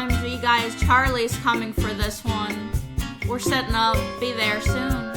OMG guys, Charlie's coming for this one. We're setting up. Be there soon.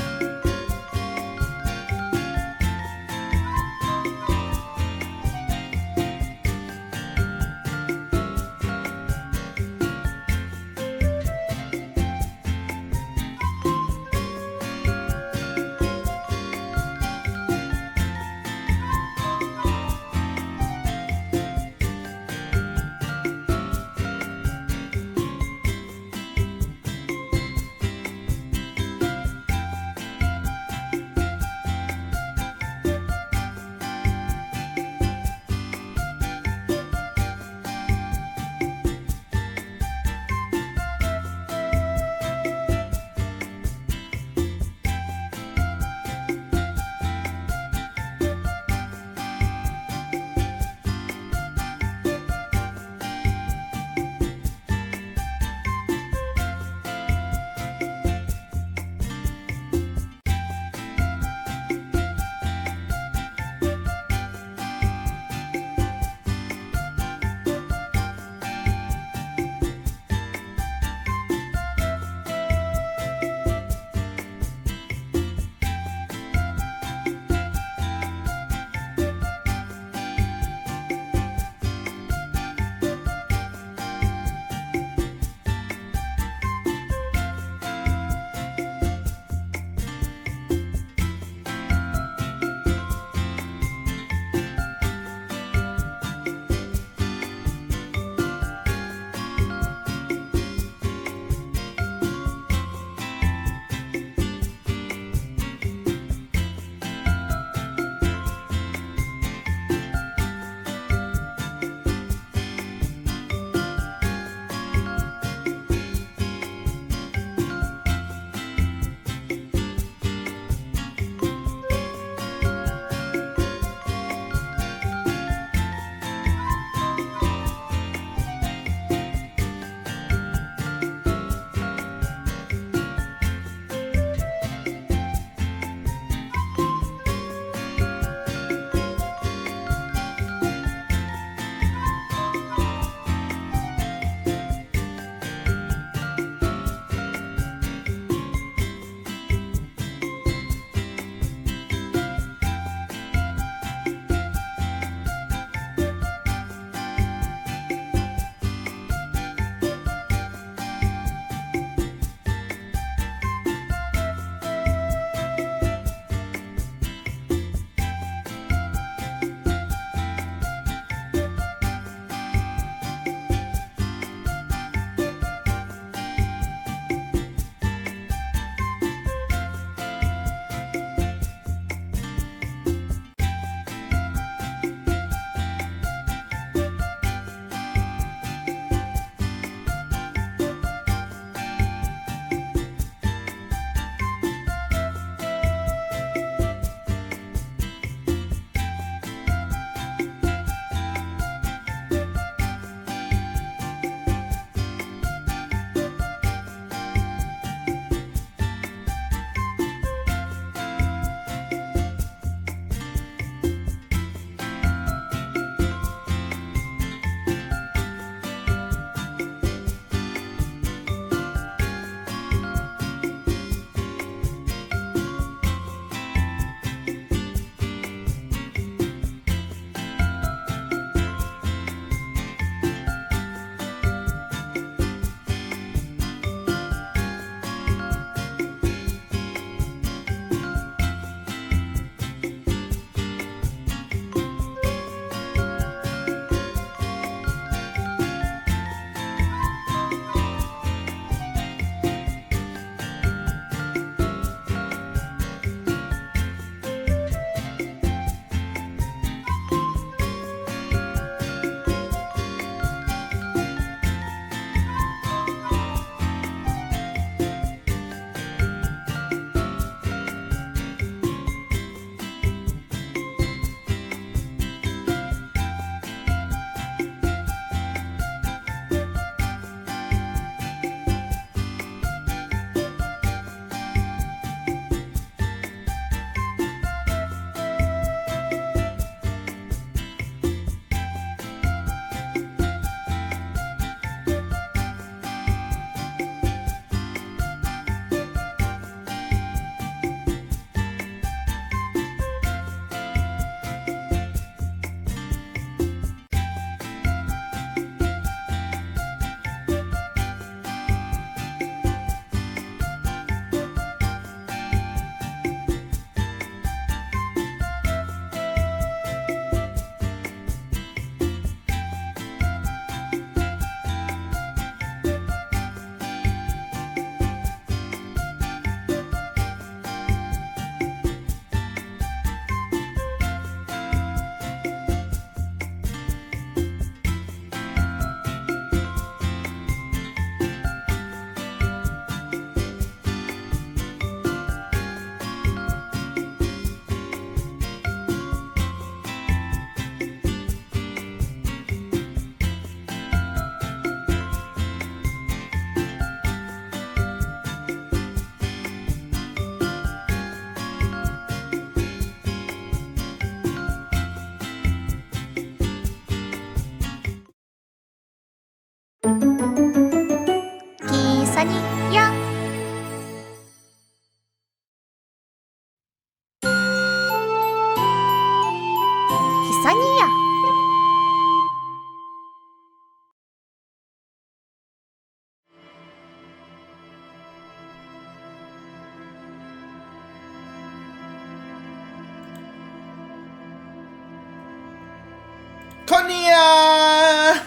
Konniya!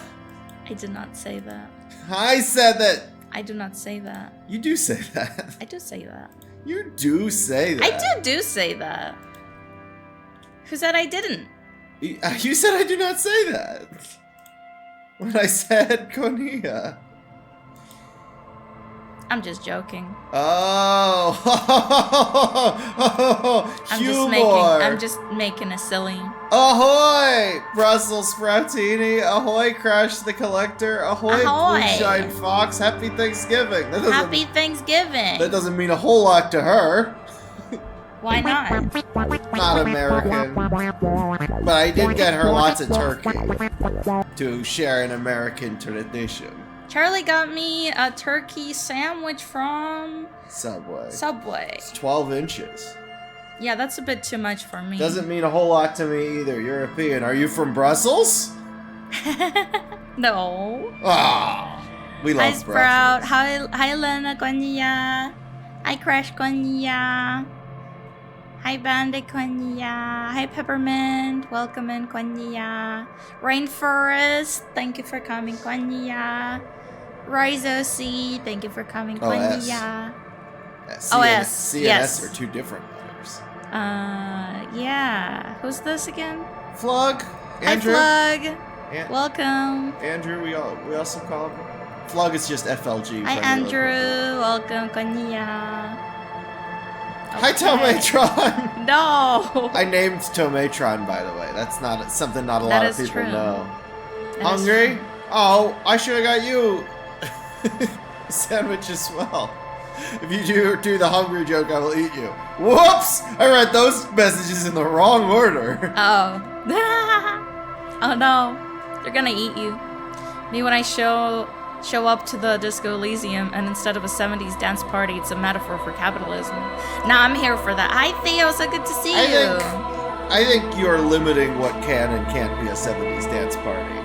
I did not say that. I said that. I do not say that. You do say that. I do say that. You do say that. I do say that. Who said I didn't? You said I do not say that. When I said Konniya. I'm just joking. Oh, humor. I'm just making a silly. Ahoy, Brussels Sproutini. Ahoy, Crash the Collector. Ahoy, Ahoy. Moonshine Fox. Happy Thanksgiving. Happy Thanksgiving. That doesn't mean a whole lot to her. Why not? Not American. But I did get her lots of turkey to share an American tradition. Charlie got me a turkey sandwich from Subway. It's 12 inches. Yeah, that's a bit too much for me. Doesn't mean a whole lot to me either. European. Are you from Brussels? No. Ah, we love Brussels. Sprout. Hi, Lena. Konniya. Hi, Crash. Konniya. Hi, Bandit. Konniya. Hi, Peppermint. Welcome in. Konniya. Rainforest. Thank you for coming. Konniya. Rizo C. Thank you for coming. Konniya. C and S are two different letters. Yeah. Who's this again? Flug. Andrew. Hi, Flug. Welcome. Andrew, we also call him. Flug is just FLG. Hi, Andrew. Welcome. Konniya. Hi, Tomatron! No! I named Tomatron, by the way. That's not something not a lot of people know. Hungry? Oh, I should have got you a sandwich as well. If you do the hungry joke, I will eat you. Whoops! I read those messages in the wrong order. Oh. Oh no. They're gonna eat you. Me when I show up to the Disco Elysium and instead of a 70s dance party, it's a metaphor for capitalism. Nah, I'm here for that. Hi Theo, so good to see you. I think you're limiting what can and can't be a 70s dance party.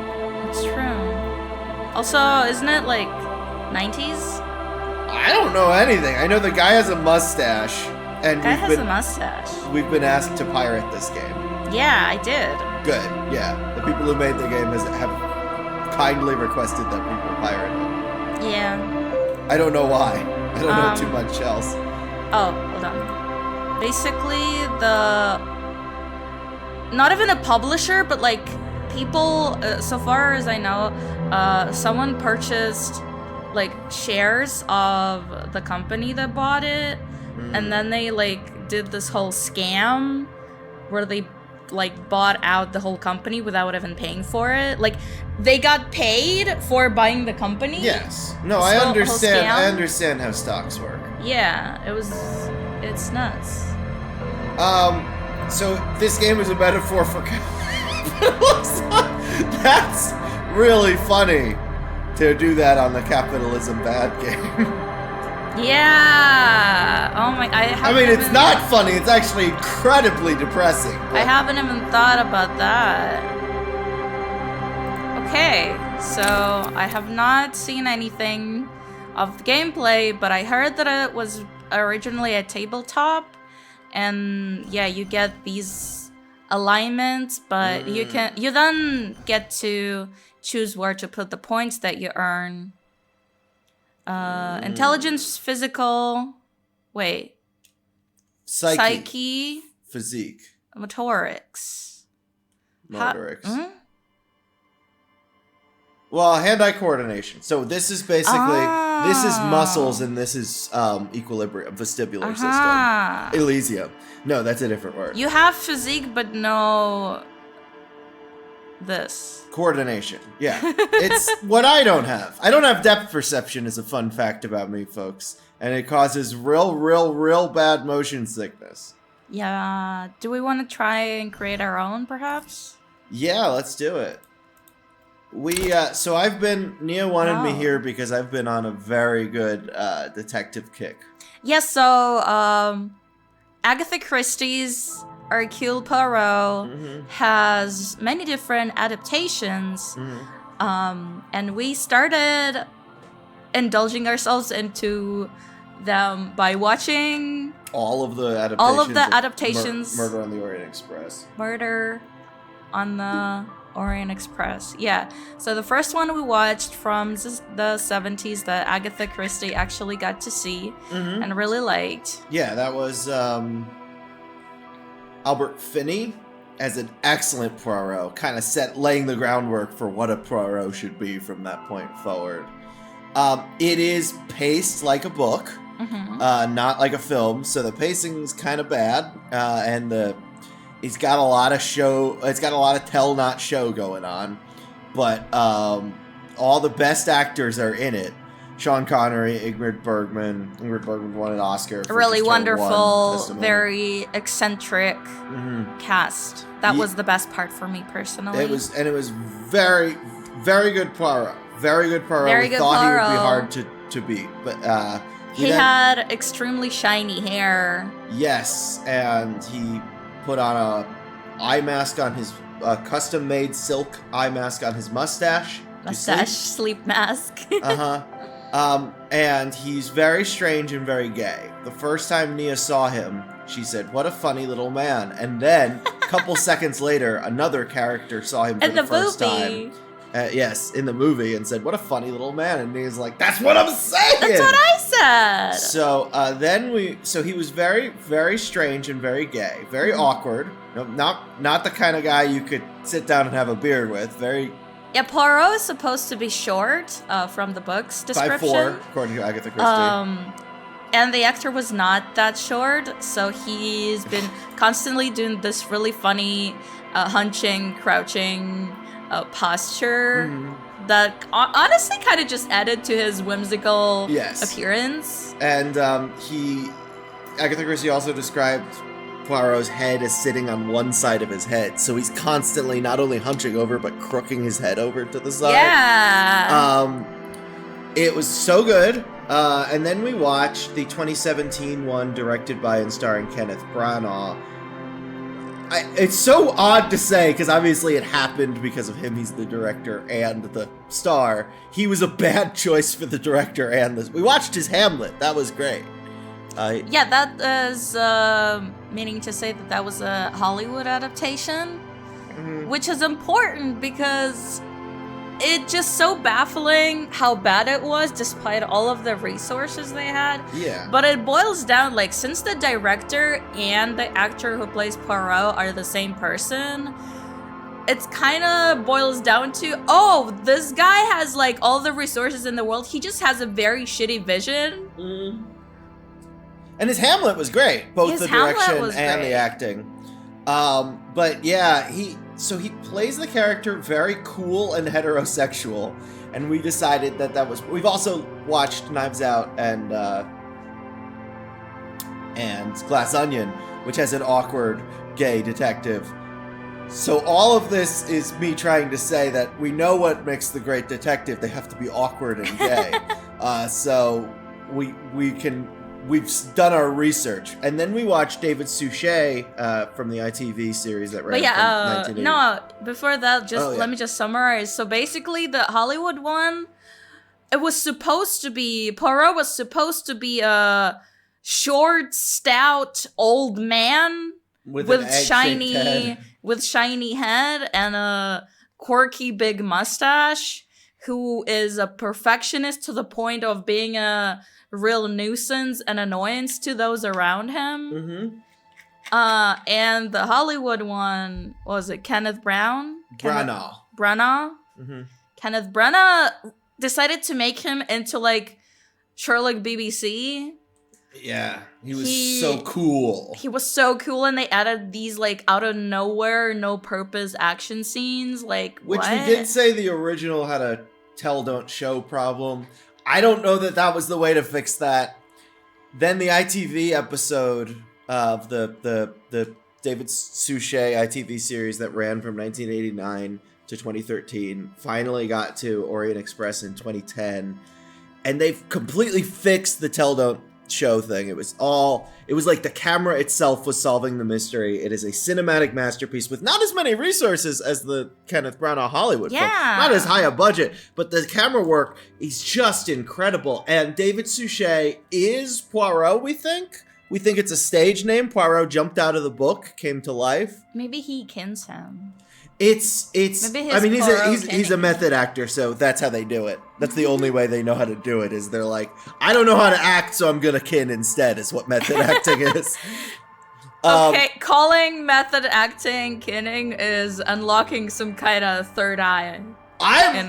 It's true. Also, isn't it like 90s? I don't know anything. I know the guy has a mustache. And we've been asked to pirate this game. Yeah, I did. Good, yeah. The people who made the game have kindly requested that people pirate it. Yeah. I don't know why. I don't know too much else. Oh, hold on. Basically, not even a publisher, but like people, so far as I know, someone purchased like shares of the company that bought it, and then they like did this whole scam where they like bought out the whole company without even paying for it. Like they got paid for buying the company. Yes. No, I understand. I understand how stocks work. Yeah, it's nuts. So this game is a metaphor for capitalism. That's really funny to do that on the capitalism bad game. Yeah. Oh my. I mean, it's not funny. It's actually incredibly depressing. I haven't even thought about that. Okay, so I have not seen anything of the gameplay, but I heard that it was originally a tabletop, and yeah, you get these alignments, but you then get to choose where to put the points that you earn. Intelligence, physical, psyche, physique, motorics. Well, hand-eye coordination. So this is basically this is muscles and this is equilibrium, vestibular system. Elysium. No, that's a different word. You have physique, but no this. Coordination. Yeah. It's what I don't have. I don't have depth perception is a fun fact about me, folks. And it causes real bad motion sickness. Yeah. Do we want to try and create our own, perhaps? Yeah, let's do it. So Nia wanted me here because I've been on a very good detective kick. Yes, so Agatha Christie's Hercule Poirot has many different adaptations, and we started indulging ourselves into them by watching all of the adaptations. Murder on the Orient Express. Murder on the Orient Express. Yeah. So the first one we watched from the 70s that Agatha Christie actually got to see and really liked. Yeah, that was Albert Finney as an excellent Poirot, kind of laying the groundwork for what a Poirot should be from that point forward. It is paced like a book, not like a film, so the pacing's kind of bad, and it's got a lot of tell not show going on, but all the best actors are in it. Sean Connery, Ingrid Bergman won an Oscar. A really wonderful, very eccentric cast. That was the best part for me personally. It was very, very good Poirot. Very good Poirot. Very good Poirot. He would be hard to beat, but he had extremely shiny hair. Yes, and he put on a eye mask on his custom-made silk eye mask on his mustache. Sleep mask. And he's very strange and very gay. The first time Niya saw him, she said, "What a funny little man." And then, a couple seconds later, another character saw him for the first time. Yes, in the movie, and said, "What a funny little man." And Niya's like, "That's what I'm saying!" That's what I said! So, so he was very, very strange and very gay. Very awkward. No, not the kind of guy you could sit down and have a beer with. Very... Yeah, Poirot is supposed to be short from the book's description. 5'4", according to Agatha Christie. And the actor was not that short, so he's been constantly doing this really funny hunching, crouching posture that honestly kind of just added to his whimsical appearance. And Agatha Christie also described Poirot's head is sitting on one side of his head, so he's constantly not only hunching over but crooking his head over to the side. Yeah. It was so good. And then we watched the 2017 one directed by and starring Kenneth Branagh. It's so odd to say, because obviously it happened because of him. He's the director and the star. He was a bad choice for the director and the... We watched his Hamlet. That was great. Yeah, that is meaning to say that was a Hollywood adaptation, which is important because it's just so baffling how bad it was despite all of the resources they had. Yeah. But it boils down, like, since the director and the actor who plays Poirot are the same person, it's kind of boils down to, this guy has, like, all the resources in the world. He just has a very shitty vision. And his Hamlet was great, both the direction and the acting. But yeah, he plays the character very cool and heterosexual, and we decided that was. We've also watched Knives Out and Glass Onion, which has an awkward gay detective. So all of this is me trying to say that we know what makes the great detective. They have to be awkward and gay. So we've done our research, and then we watched David Suchet from the ITV series that ran from 1980. No, before that, let me just summarize. So basically, the Hollywood one, Poirot was supposed to be a short, stout old man with shiny head and a quirky big mustache, who is a perfectionist to the point of being a real nuisance and annoyance to those around him. And the Hollywood one, what was it, Kenneth Branagh? Kenneth Branagh decided to make him into, like, Sherlock BBC. Yeah, he was so cool. He was so cool, and they added these, like, out of nowhere, no purpose action scenes, like, which we did say the original had a tell don't show problem. I don't know that was the way to fix that. Then the ITV episode of the David Suchet ITV series that ran from 1989 to 2013 finally got to Orient Express in 2010, and they've completely fixed the tell don't show thing. It was like the camera itself was solving the mystery. It is a cinematic masterpiece with not as many resources as the Kenneth Branagh Hollywood film. Not as high a budget, but the camera work is just incredible. And David Suchet is Poirot, we think. We think it's a stage name. Poirot jumped out of the book, came to life. Maybe he kins him. Maybe I mean, his he's a method actor, so that's how they do it. That's the only way they know how to do it, is they're like, I don't know how to act, so I'm gonna kin instead, is what method acting is. Okay, calling method acting kinning is unlocking some kind of third eye.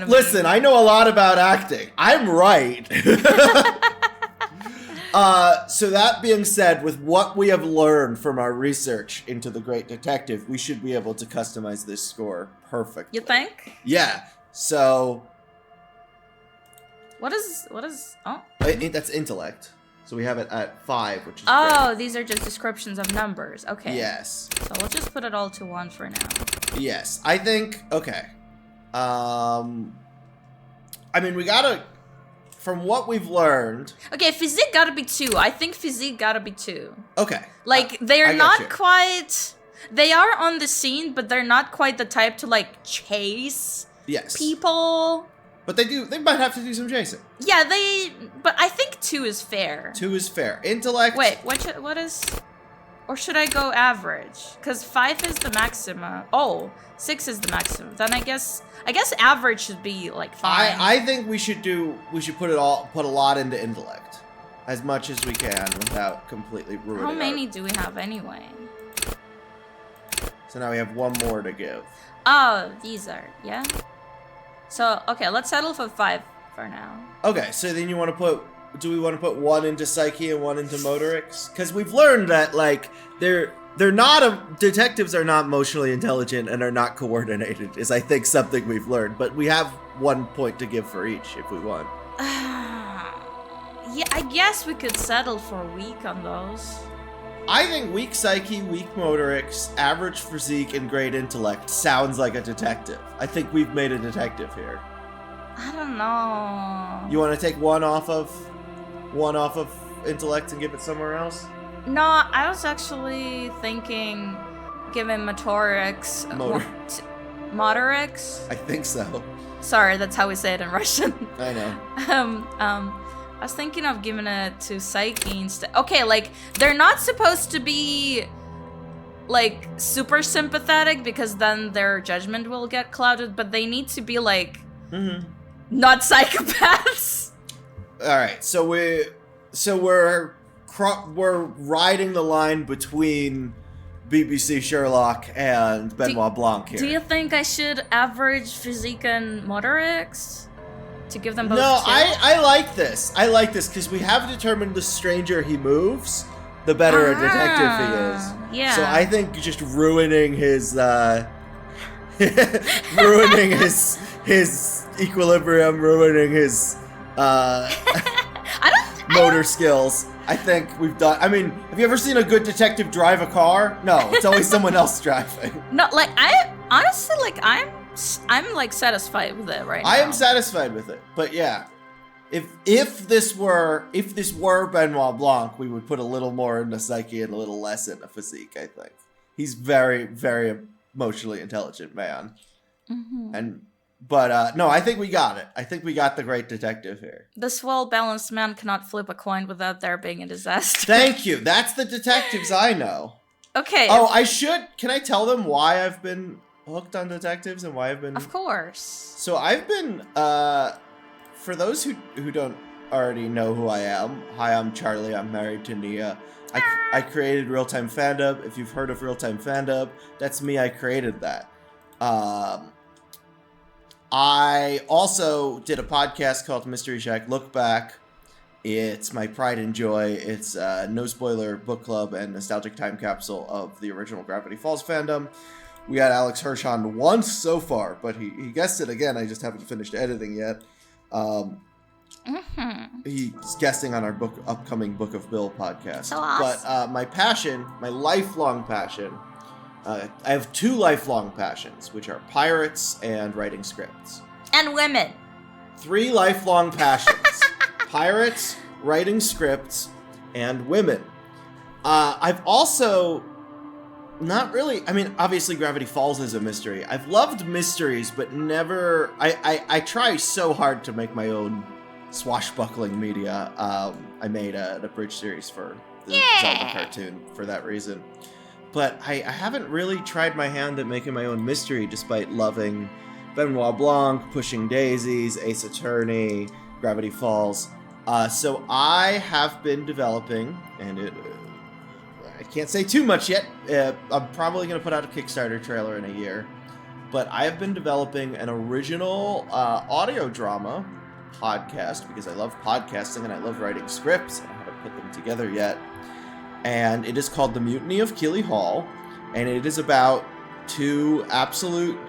Listen, I know a lot about acting. I'm right. So that being said, with what we have learned from our research into The Great Detective, we should be able to customize this score perfectly. You think? Yeah. So. What is? Oh. That's intellect. So we have it at 5, which is great. These are just descriptions of numbers. Okay. Yes. So we'll just put it all to 1 for now. Yes. I think, okay. I mean, we gotta, from what we've learned. Okay, physique gotta be 2. I think physique gotta be 2. Okay. Like, they're not quite, they are on the scene, but they're not quite the type to, like, chase people. But they might have to do some chasing. Yeah, but I think 2 is fair. 2 is fair. Intellect. Wait, what is, or should I go average? Because 5 is the maximum. Oh, 6 is the maximum. Then I guess average should be like 5. I think we should put a lot into intellect, as much as we can without completely ruining. How many do we have anyway? So now we have 1 more to give. Oh, these are, yeah. So, okay, let's settle for 5 for now. Okay, so then do we want to put 1 into psyche and 1 into motorics? Because we've learned that, like, detectives are not emotionally intelligent and are not coordinated, is I think something we've learned. But we have 1 point to give for each if we want. Yeah, I guess we could settle for weak on those. I think weak psyche, weak motorics, average physique, and great intellect sounds like a detective. I think we've made a detective here. I don't know. You want to take 1 off of intellect and give it somewhere else? No, I was actually thinking giving motorics. Motorics? I think so. Sorry, that's how we say it in Russian. I know. I was thinking of giving it to psyche instead. Okay, like, they're not supposed to be, like, super sympathetic because then their judgment will get clouded, but they need to be, like, not psychopaths. All right, so we're riding the line between BBC Sherlock and Benoit Blanc here. Do you think I should average physique and motorics? To give them both. No, I like this. I like this because we have determined the stranger he moves, the better a detective he is. Yeah. So I think just ruining his his equilibrium, ruining his motor skills. I think we've done. I mean, have you ever seen a good detective drive a car? No, it's always someone else driving. No, like I'm like satisfied with it right now. I am satisfied with it, but yeah, if this were Benoit Blanc, we would put a little more into psyche and a little less into physique. I think he's very, very emotionally intelligent man, but no, I think we got it. I think we got the great detective here. This well-balanced man cannot flip a coin without there being a disaster. Thank you. That's the detectives I know. Okay. Oh, Can I tell them why I've been hooked on detectives and why I've been... Of course. So I've been, for those who don't already know who I am, hi, I'm Charlie, I'm married to Niya. I created Real Time Fandub. If you've heard of Real Time Fandub, that's me, I created that. I also did a podcast called Mystery Shack Look Back. It's my pride and joy. It's a no spoiler book club and nostalgic time capsule of the original Gravity Falls fandom. We had Alex Hirsch on once so far, but he guessed it again. I just haven't finished editing yet. He's guesting on our upcoming Book of Bill podcast. So awesome. But my passion, my lifelong passion, I have 2 lifelong passions, which are pirates and writing scripts. And women. 3 lifelong passions. Pirates, writing scripts, and women. I've also... Not really. I mean, obviously Gravity Falls is a mystery. I've loved mysteries, but never... I try so hard to make my own swashbuckling media. I made an abridged series for the Zelda cartoon for that reason. but I haven't really tried my hand at making my own mystery, despite loving Benoit Blanc, Pushing Daisies, Ace Attorney, Gravity Falls. So I have been developing, and I can't say too much yet. I'm probably going to put out a Kickstarter trailer in a year. But I have been developing an original audio drama podcast because I love podcasting and I love writing scripts. I haven't put them together yet. And it is called The Mutiny of Keeley Hall. And it is about two absolute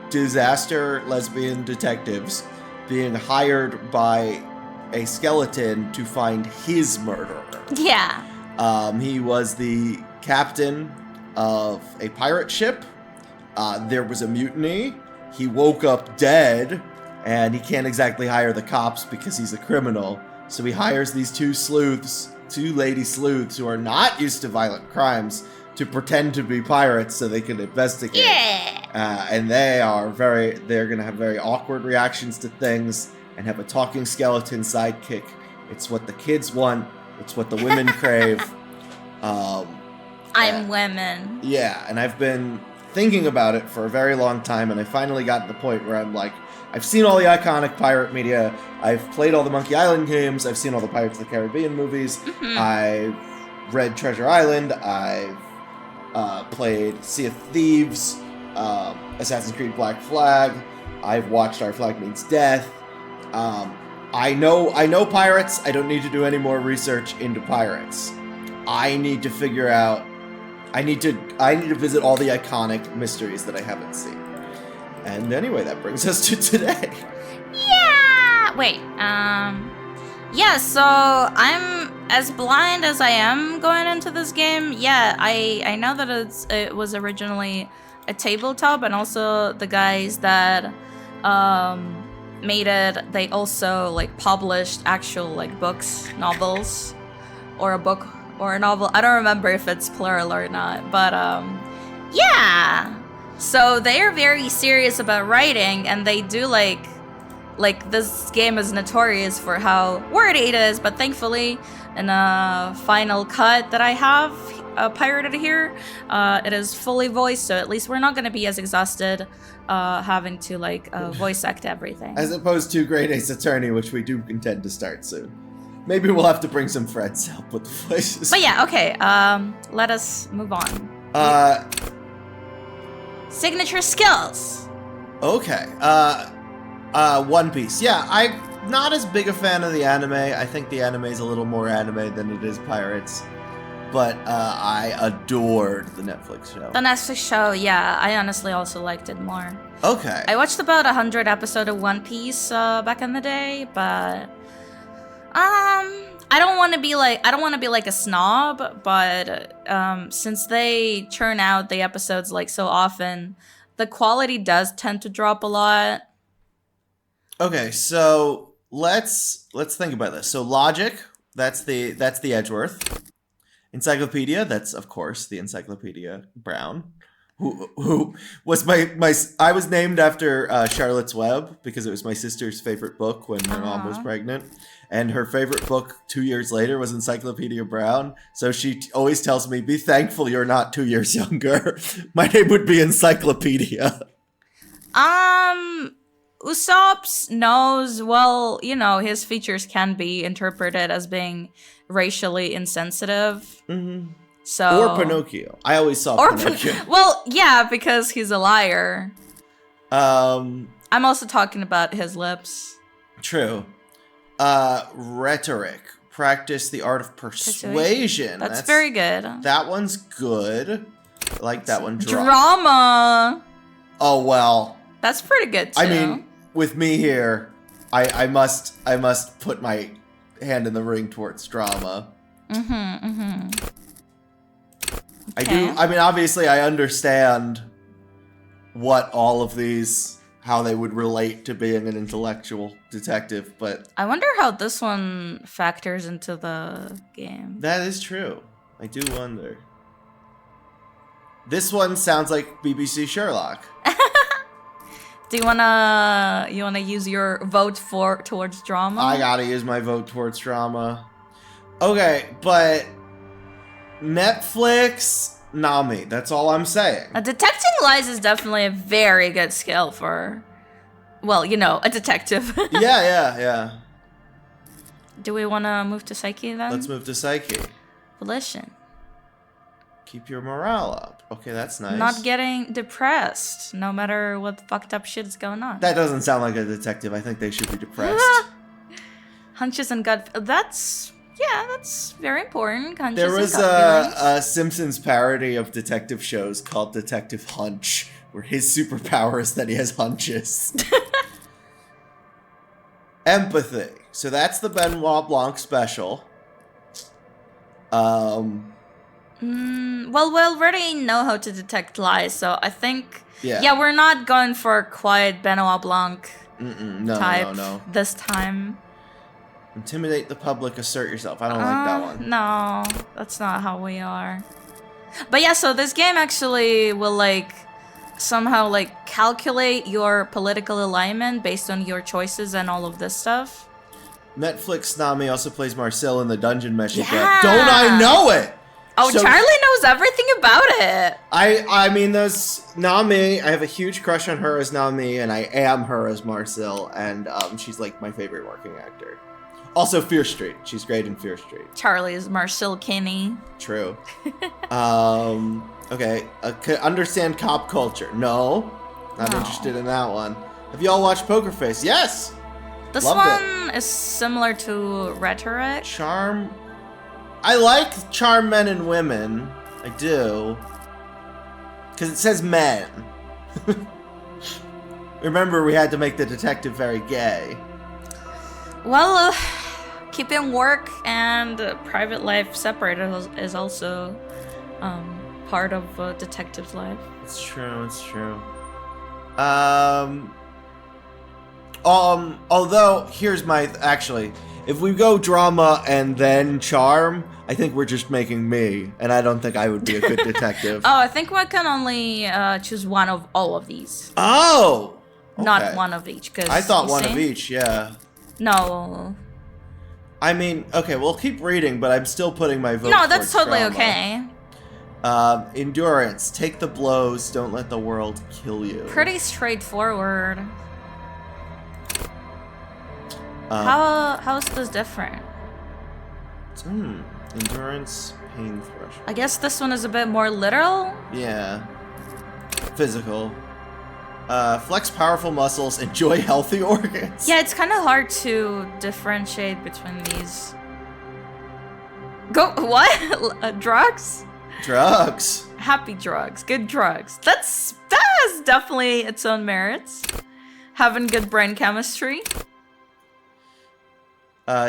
disaster lesbian detectives being hired by a skeleton to find his murderer. Yeah. He was the captain of a pirate ship. There was a mutiny. He woke up dead, and he can't exactly hire the cops because he's a criminal. So he hires these two lady sleuths who are not used to violent crimes to pretend to be pirates so they can investigate. Yeah. And they're going to have very awkward reactions to things and have a talking skeleton sidekick. It's what the kids want. It's what the women crave. I'm women. Yeah, and I've been thinking about it for a very long time, and I finally got to the point where I'm like, I've seen all the iconic pirate media, I've played all the Monkey Island games, I've seen all the Pirates of the Caribbean movies, I've read Treasure Island, I've played Sea of Thieves, Assassin's Creed Black Flag, I've watched Our Flag Means Death. I know pirates. I don't need to do any more research into pirates. I need to figure out. I need to visit all the iconic mysteries that I haven't seen. And anyway, that brings us to today. Yeah. Wait. Yeah. So I'm as blind as I am going into this game. Yeah. I know that it was originally a tabletop, and also the guys that made it, they also like published actual like books, novels, or a book or a novel. I don't remember if it's plural or not, but yeah. So they are very serious about writing, and they do like this game is notorious for how wordy it is, but thankfully in a final cut that I have pirated here, it is fully voiced, so at least we're not going to be as exhausted having to like voice act everything. As opposed to Great Ace Attorney, which we do intend to start soon. Maybe we'll have to bring some friends to help with the voices. But yeah, okay. Let us move on. Signature skills. Okay. One Piece. Yeah, I'm not as big a fan of the anime. I think the anime is a little more anime than it is pirates. But I adored the Netflix show. The Netflix show, yeah. I honestly also liked it more. Okay. I watched about 100 episodes of One Piece back in the day, but I don't want to be like a snob, but since they churn out the episodes like so often, the quality does tend to drop a lot. Okay, so let's think about this. So logic, that's the Edgeworth. Encyclopedia, that's of course the Encyclopedia Brown, who was I was named after Charlotte's Web because it was my sister's favorite book when my mom was pregnant, and her favorite book 2 years later was Encyclopedia Brown. So she always tells me, "Be thankful you're not 2 years younger." My name would be Encyclopedia. Usopp's knows, well, you know, his features can be interpreted as being racially insensitive. Mm-hmm. So or Pinocchio. I always saw Pinocchio. Well, yeah, because he's a liar. I'm also talking about his lips. True. Rhetoric. Practice the art of persuasion. That's very good. That one's good. I like that one. Drama. Oh, well. That's pretty good, too. I mean, with me here, I must put my hand in the ring towards drama. Okay. I mean, obviously I understand what all of these, how they would relate to being an intellectual detective, but I wonder how this one factors into the game. That is true. I do wonder. This one sounds like BBC Sherlock. Do you wanna use your vote towards drama? I gotta use my vote towards drama. Okay, but Netflix Nami. That's all I'm saying. Detecting lies is definitely a very good skill for, well, you know, a detective. Yeah. Do we want to move to Psyche then? Let's move to Psyche. Volition. Keep your morale up. Okay, that's nice. Not getting depressed, no matter what fucked up shit is going on. That doesn't sound like a detective. I think they should be depressed. Hunches and gut. That's very important. Hunches there was and gut a Simpsons parody of detective shows called Detective Hunch, where his superpower is that he has hunches. Empathy. So that's the Benoit Blanc special. Well, we already know how to detect lies, so I think... Yeah, we're not going for quite Benoit Blanc type no. this time. Intimidate the public, assert yourself. I don't like that one. No, that's not how we are. But yeah, so this game actually will, like, somehow, like, calculate your political alignment based on your choices and all of this stuff. Netflix Nami also plays Marcel in the Dungeon Mesh Yeah. game. Don't I know it? Oh, so, Charlie knows everything about it. I mean, there's Nami. I have a huge crush on her as Nami, and I am her as Marcel, and she's like my favorite working actor. Also, Fear Street. She's great in Fear Street. Charlie is Marcel Kinney. True. Okay. Understand cop culture? No. Not interested in that one. Have you all watched Poker Face? Yes. This one is similar to Rhetoric. Charm. I like charm men and women. I do. Because it says men. Remember, we had to make the detective very gay. Well, keeping work and private life separated is also part of a detective's life. It's true. Although, here's my... Actually, if we go drama and then charm, I think we're just making me, and I don't think I would be a good detective. Oh, I think we can only choose one of all of these. Oh! Okay. Not one of each, because... I thought one of each, yeah. No. I mean, okay, we'll keep reading, but I'm still putting my vote No, that's totally drama. okay. Endurance. Take the blows. Don't let the world kill you. Pretty straightforward. How is this different? Endurance, pain threshold. I guess this one is a bit more literal. Yeah. Physical. Flex powerful muscles. Enjoy healthy organs. Yeah, it's kind of hard to differentiate between these. What? Drugs? Drugs. Happy drugs. Good drugs. That has definitely its own merits. Having good brain chemistry.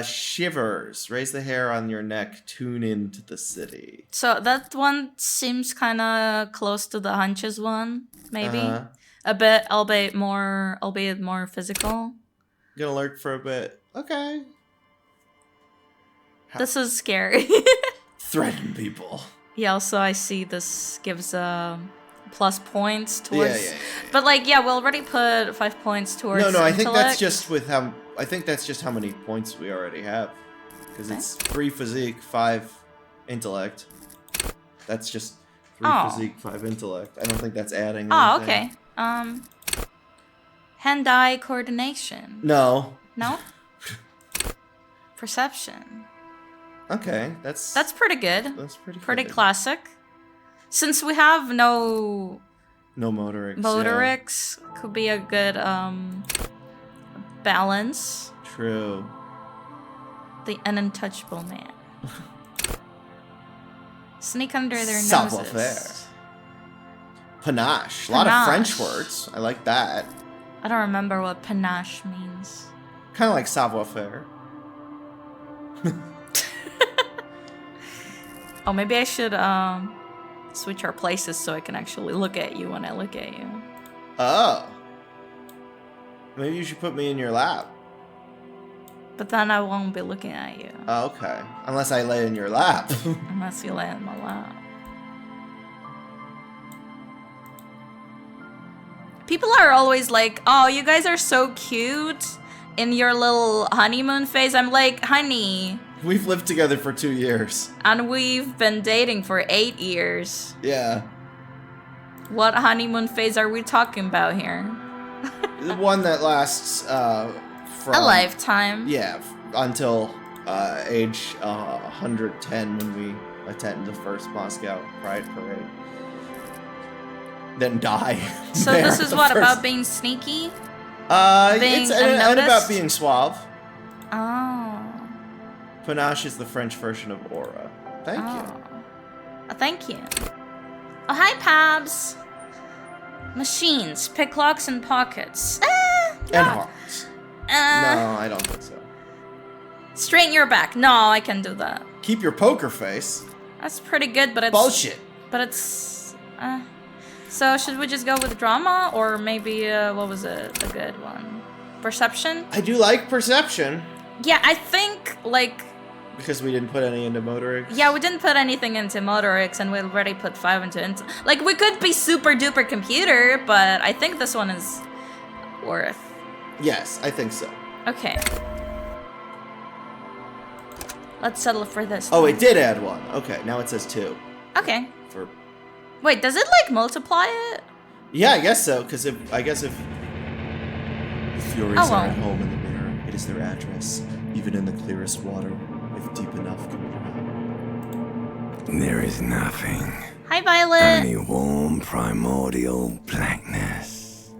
Shivers. Raise the hair on your neck. Tune into the city. So that one seems kind of close to the hunches one, maybe. A bit, albeit more physical. Gonna lurk for a bit. Okay. This is scary. Threaten people. Yeah, also I see this gives plus points towards... Yeah. But like, yeah, we already put 5 points towards No, I intellect. think that's just with how... I think that's just how many points we already have. Because it's 3 physique, 5 intellect. That's just 3 physique, 5 intellect. I don't think that's adding anything. Okay. Hand-eye coordination. No. No? Perception. Okay, that's pretty good. That's pretty good. Classic. Since we have no motorics, could be a good balance. True. The untouchable man. Sneak under their Savoir-faire. noses. Panache. A lot of French words. I like that. I don't remember what panache means. Kind of like savoir-faire. Oh, maybe I should switch our places so I can actually look at you when I look at you. Oh. Maybe you should put me in your lap. But then I won't be looking at you. Oh, okay. Unless I lay in your lap. Unless you lay in my lap. People are always like, oh, you guys are so cute in your little honeymoon phase. I'm like, honey, We've lived together for 2 years. And we've been dating for 8 years. Yeah. What honeymoon phase are we talking about here? The one that lasts from... A lifetime. Yeah, until age 110 when we attend the first Moscow Pride Parade. Then die. So this is what, about being sneaky? It's and about being suave. Oh. Panache is the French version of aura. Thank you. Thank you. Oh, hi, Pabs. Machines, pick locks and pockets. And hearts. No, I don't think so. Straighten your back. No, I can do that. Keep your poker face. That's pretty good, but it's... Bullshit. But it's... So should we just go with drama, or maybe, what was it? A good one? Perception? I do like perception. Yeah, I think, like... Because we didn't put any into motorics? Yeah, we didn't put anything into motorics, and we already put 5 into... Like, we could be super duper computer, but I think this one is worth. Yes, I think so. Okay. Let's settle for this. Oh, it did add 1. Okay, now it says 2. Okay. For... Wait, does it, like, multiply it? Yeah, I guess so, because I guess if... The Furies are at home in the mirror, it is their address, even in the clearest water. If deep enough can be. There is nothing. Hi, Violet. Only warm primordial blackness.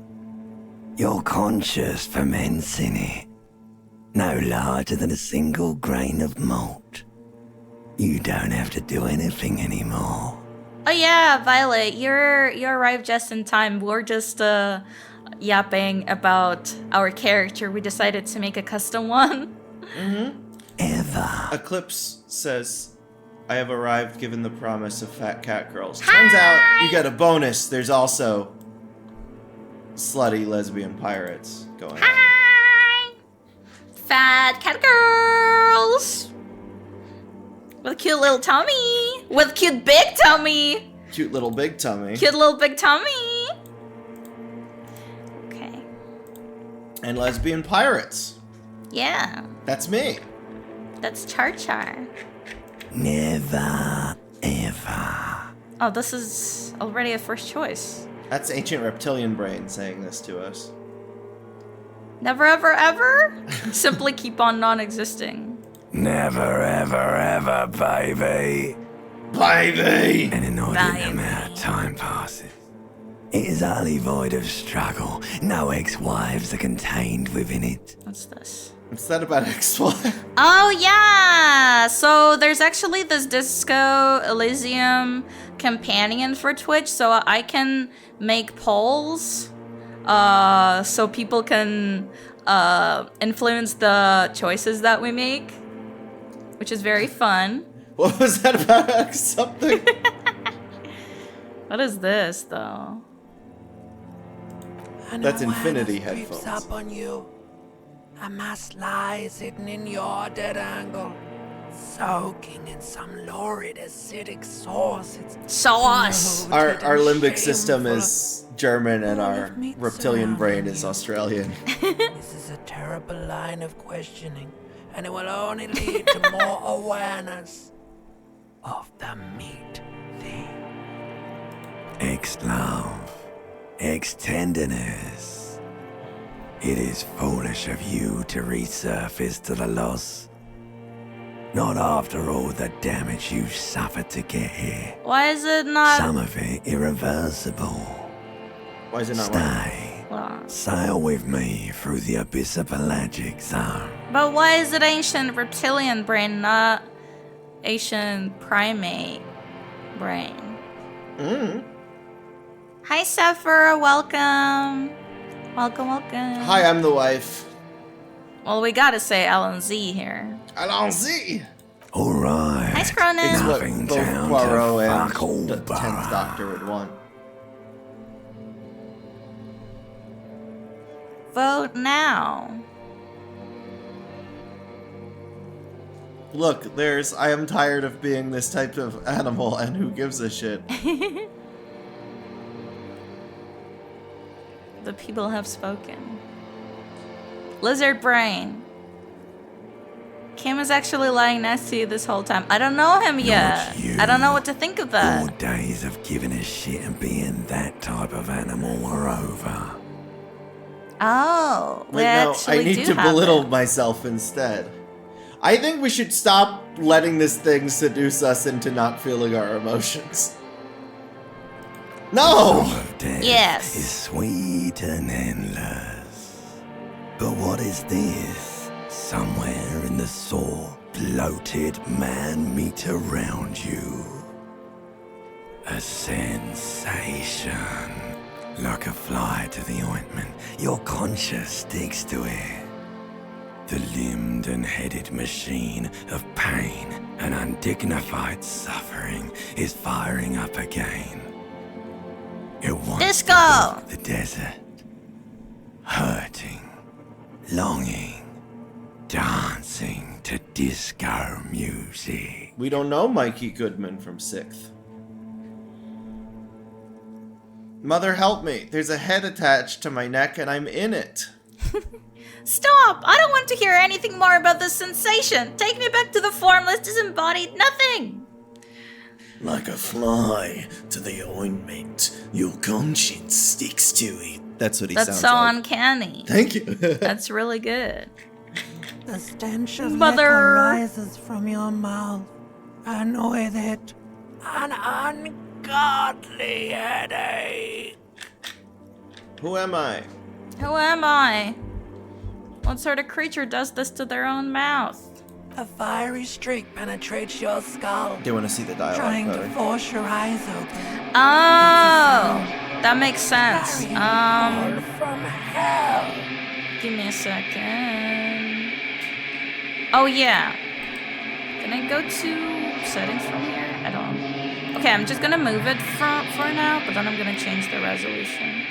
Your conscious ferments in it, no larger than a single grain of malt. You don't have to do anything anymore. Oh yeah, Violet, you arrived just in time. We're just yapping about our character. We decided to make a custom one. Mm-hmm. Eclipse says, I have arrived given the promise of fat cat girls. Turns out you get a bonus. There's also slutty lesbian pirates going on. Hi! Fat cat girls! With cute little tummy! With cute big tummy! Cute little big tummy. Cute little big tummy! Okay. And lesbian pirates. Yeah. That's me. That's Char Char. Never, ever. Oh, this is already a first choice. That's ancient reptilian brain saying this to us. Never, ever, ever? Simply keep on non-existing. Never, ever, ever, baby. Baby! An inordinate amount of time passes. It is utterly void of struggle. No ex-wives are contained within it. What's this? What's that about X1? Oh, yeah! So there's actually this Disco Elysium companion for Twitch, so I can make polls so people can influence the choices that we make, which is very fun. What was that about something? What is this, though? That's Infinity headphones. Up on you. A mass lie sitting in your dead angle, soaking in some lurid acidic sauce. It's sauce. Our limbic system is German and our reptilian brain is Australian. This is a terrible line of questioning, and it will only lead to more awareness of the meat thing. Ex-love, ex-tenderness. It is foolish of you to resurface to the loss. Not after all the damage you've suffered to get here. Why is it not... Some of it irreversible. Why is it not Stay. Sail with me through the abyss of pelagic zone. But why is it ancient reptilian brain, not ancient primate brain? Hi, Sephora. Welcome. Welcome, welcome. Hi, I'm the wife. Well, we gotta say LNZ here. LNZ! Alright. Hi, Scronin. It's what Nothing both down Poirot to and fuck all the 10th borough. Doctor would want. Vote now. Look, I am tired of being this type of animal, and who gives a shit? The people have spoken. Lizard brain. Kim is actually lying next to you this whole time. I don't know him yet. you. I don't know what to think of Your that. days of giving a shit and being that type of animal are over. Oh, we Wait, no, actually I need do to have belittle it. myself instead. I think we should stop letting this thing seduce us into not feeling our emotions. No! Of death Yes. is sweet and endless. But what is this? Somewhere in the sore, bloated man meat around you. A sensation. Like a fly to the ointment, your conscience sticks to it. The limbed and headed machine of pain and undignified suffering is firing up again. It wants Disco! to walk the desert, hurting, longing, dancing to disco music. We don't know Mikey Goodman from 6th. Mother, help me. There's a head attached to my neck and I'm in it. Stop! I don't want to hear anything more about this sensation. Take me back to the formless, disembodied nothing. Like a fly to the ointment, your conscience sticks to it. That's what he That's sounds so like. uncanny. Thank you. That's really good. The stench of Mother. liquor rises from your mouth, and with it, an ungodly headache. Who am I? Who am I? What sort of creature does this to their own mouth? A fiery streak penetrates your skull, Do you want to see the dialogue? trying to Cody? force your eyes open. Oh, that makes sense. Carrying all from hell. Give me a second. Oh yeah. Can I go to settings from here? I don't. Okay, I'm just gonna move it for now, but then I'm gonna change the resolution.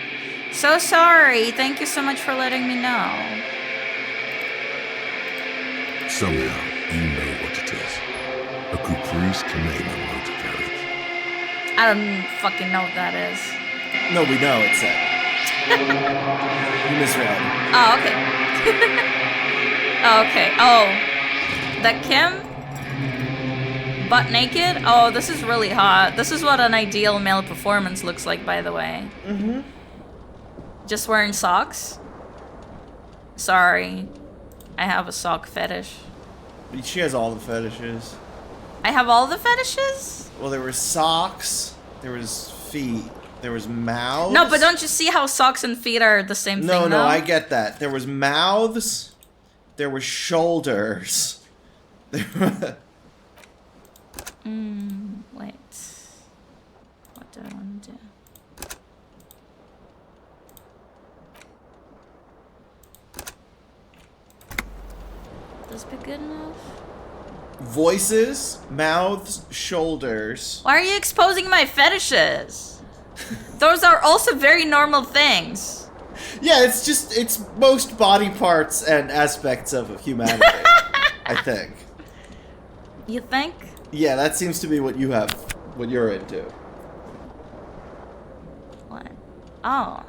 So sorry. Thank you so much for letting me know. Somehow, you know what it is. A caprice Canadian motor carriage. I don't fucking know what that is. No, we know it's it. You misread. Oh, okay. Oh, okay. Oh, that Kim? Butt naked? Oh, this is really hot. This is what an ideal male performance looks like, by the way. Mm-hmm. Just wearing socks? Sorry. I have a sock fetish. She has all the fetishes. I have all the fetishes? Well, there were socks, there was feet, there was mouths. No, but don't you see how socks and feet are the same thing, No, though? I get that. There was mouths, there were shoulders. There were... Wait. What do I want to do? This be good enough? Voices, mouths, shoulders. Why are you exposing my fetishes? Those are also very normal things. Yeah, it's most body parts and aspects of humanity, I think. You think? Yeah, that seems to be what you're into. What? Oh.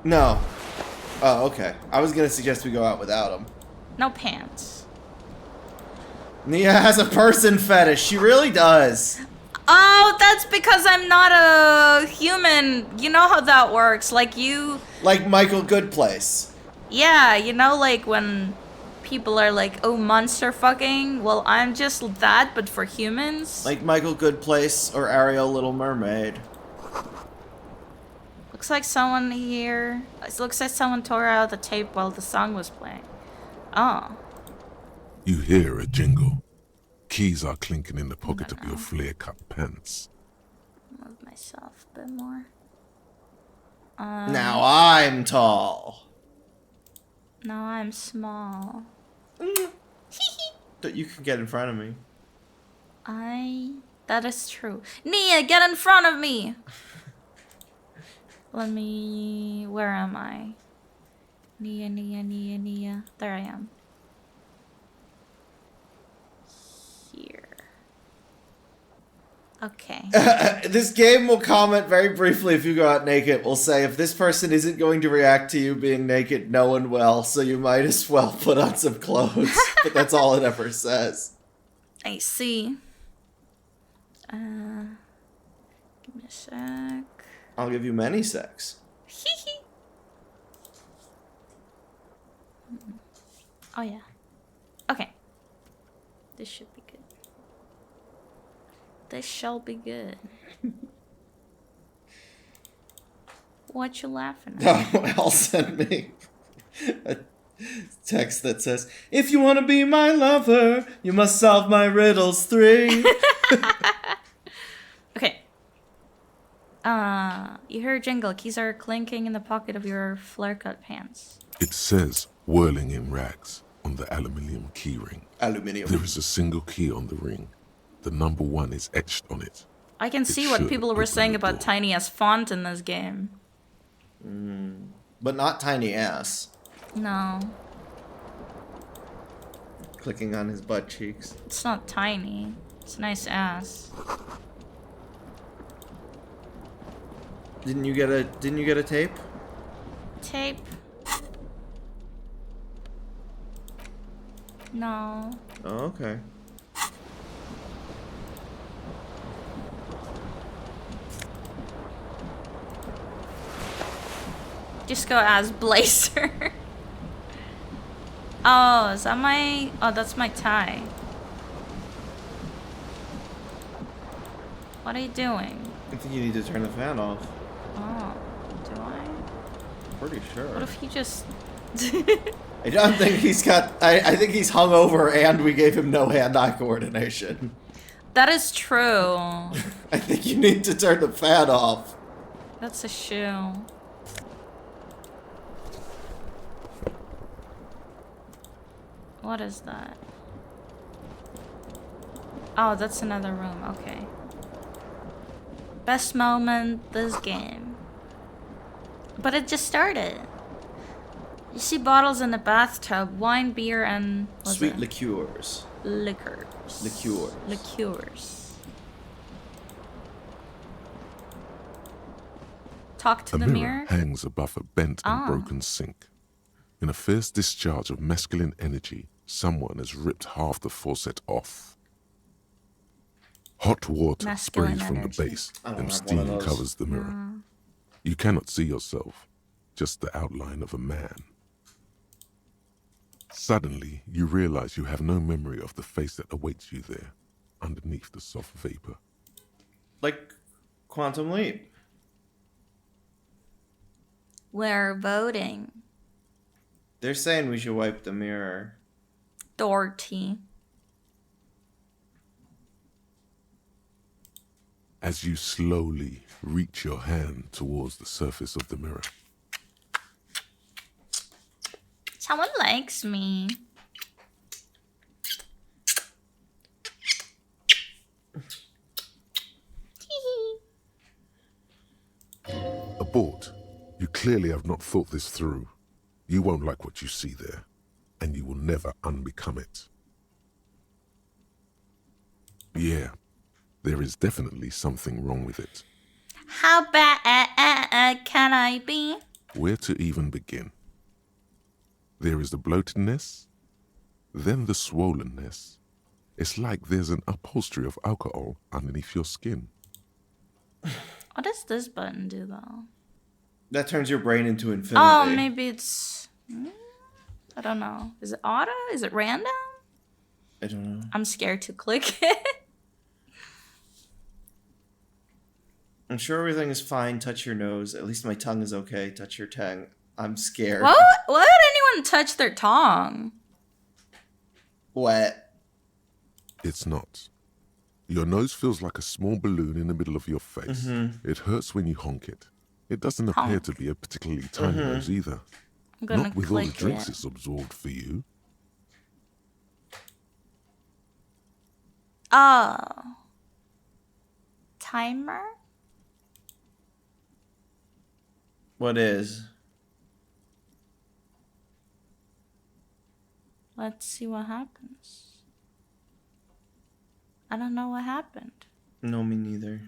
No. Oh, okay. I was gonna suggest we go out without him. No pants. Nia has a person fetish. She really does. Oh, that's because I'm not a human. You know how that works. Like you... Like Michael Goodplace. Yeah, you know, like when people are like, oh, monster fucking? Well, I'm just that, but for humans. Like Michael Goodplace or Ariel Little Mermaid. Looks like someone here... It looks like someone tore out the tape while the song was playing. Oh. You hear a jingle. Keys are clinking in the pocket of your flare-cut pants. Move myself a bit more. Now I'm tall. No, I'm small. That you can get in front of me. That is true. Nia, get in front of me! Let me... Where am I? Nia, Nia, Nia, Nia. There I am. Here. Okay. This game will comment very briefly if you go out naked. We'll say if this person isn't going to react to you being naked, no one will, so you might as well put on some clothes. But that's all it ever says. I see. Give me a sec. I'll give you many sex. Oh yeah. Okay. This should be good. This shall be good. What you laughing at? Oh, I'll send me a text that says, if you want to be my lover, you must solve my riddles 3. Okay. You hear a jingle. Keys are clinking in the pocket of your flare-cut pants. It says, whirling in rags, on the aluminium keyring. Aluminium. There is a single key on the ring. The number 1 is etched on it. I can see what people were saying about tiny ass font in this game. But not tiny ass. No. Clicking on his butt cheeks. It's not tiny. It's a nice ass. Didn't you get a tape? Tape. No. Oh, okay. Just go as Blazer. Oh, is that my... Oh, that's my tie. What are you doing? I think you need to turn the fan off. Oh, do I? Pretty sure. What if you just... I don't think he's got... I think he's hungover and we gave him no hand-eye coordination. That is true. I think you need to turn the fan off. That's a shoe. What is that? Oh, that's another room. Okay. Best moment this game. But it just started. You see bottles in the bathtub, wine, beer, and Sweet liqueurs. Liquors. Liqueurs. Liqueurs. Talk to A the mirror hangs above a bent and Ah. broken sink. In a fierce discharge of masculine energy, someone has ripped half the faucet off. Hot water Masculine sprays from the energy. base, I don't and have one of steam those. covers the mirror. You cannot see yourself, just the outline of a man. Suddenly, you realize you have no memory of the face that awaits you there, underneath the soft vapor. Like Quantum Leap. We're voting. They're saying we should wipe the mirror. Dorty. As you slowly reach your hand towards the surface of the mirror, Someone likes me. abort. You clearly have not thought this through. You won't like what you see there, and you will never unbecome it. Yeah, there is definitely something wrong with it. How bad can I be? Where to even begin? There is the bloatedness, then the swollenness. It's like there's an upholstery of alcohol underneath your skin. What does this button do, though? That turns your brain into infinity. Oh, maybe it's... I don't know. Is it auto? Is it random? I don't know. I'm scared to click it. I'm sure everything is fine. Touch your nose. At least my tongue is okay. Touch your tongue. I'm scared. Why would anyone touch their tongue? What? It's not. Your nose feels like a small balloon in the middle of your face. It hurts when you honk it. It doesn't appear to be a particularly tiny nose either. I'm gonna Not with all the click drinks it. it's absorbed for you. Oh. Timer? What is? Let's see what happens. I don't know what happened. No, me neither.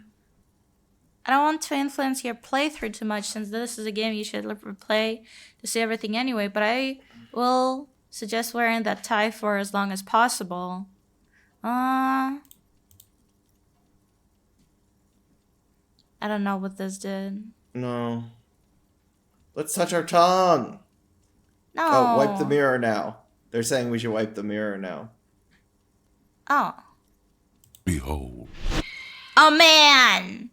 I don't want to influence your playthrough too much since this is a game you should play to see everything anyway, but I will suggest wearing that tie for as long as possible. I don't know what this did. No. Let's touch our tongue. No. Oh, wipe the mirror now. They're saying we should wipe the mirror now. Oh. Behold. Oh, man!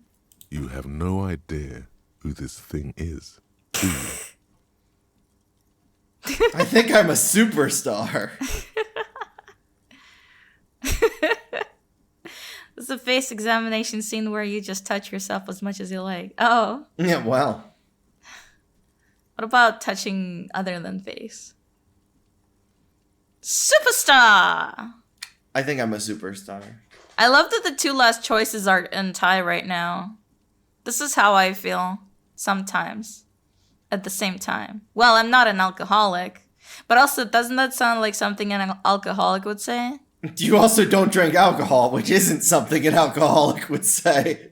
You have no idea who this thing is, do you? I think I'm a superstar. It's a face examination scene where you just touch yourself as much as you like. Oh. Yeah, well. What about touching other than face? Superstar! I think I'm a superstar. I love that the two last choices are in tie right now. This is how I feel sometimes at the same time. Well, I'm not an alcoholic, but also doesn't that sound like something an alcoholic would say? You also don't drink alcohol, which isn't something an alcoholic would say.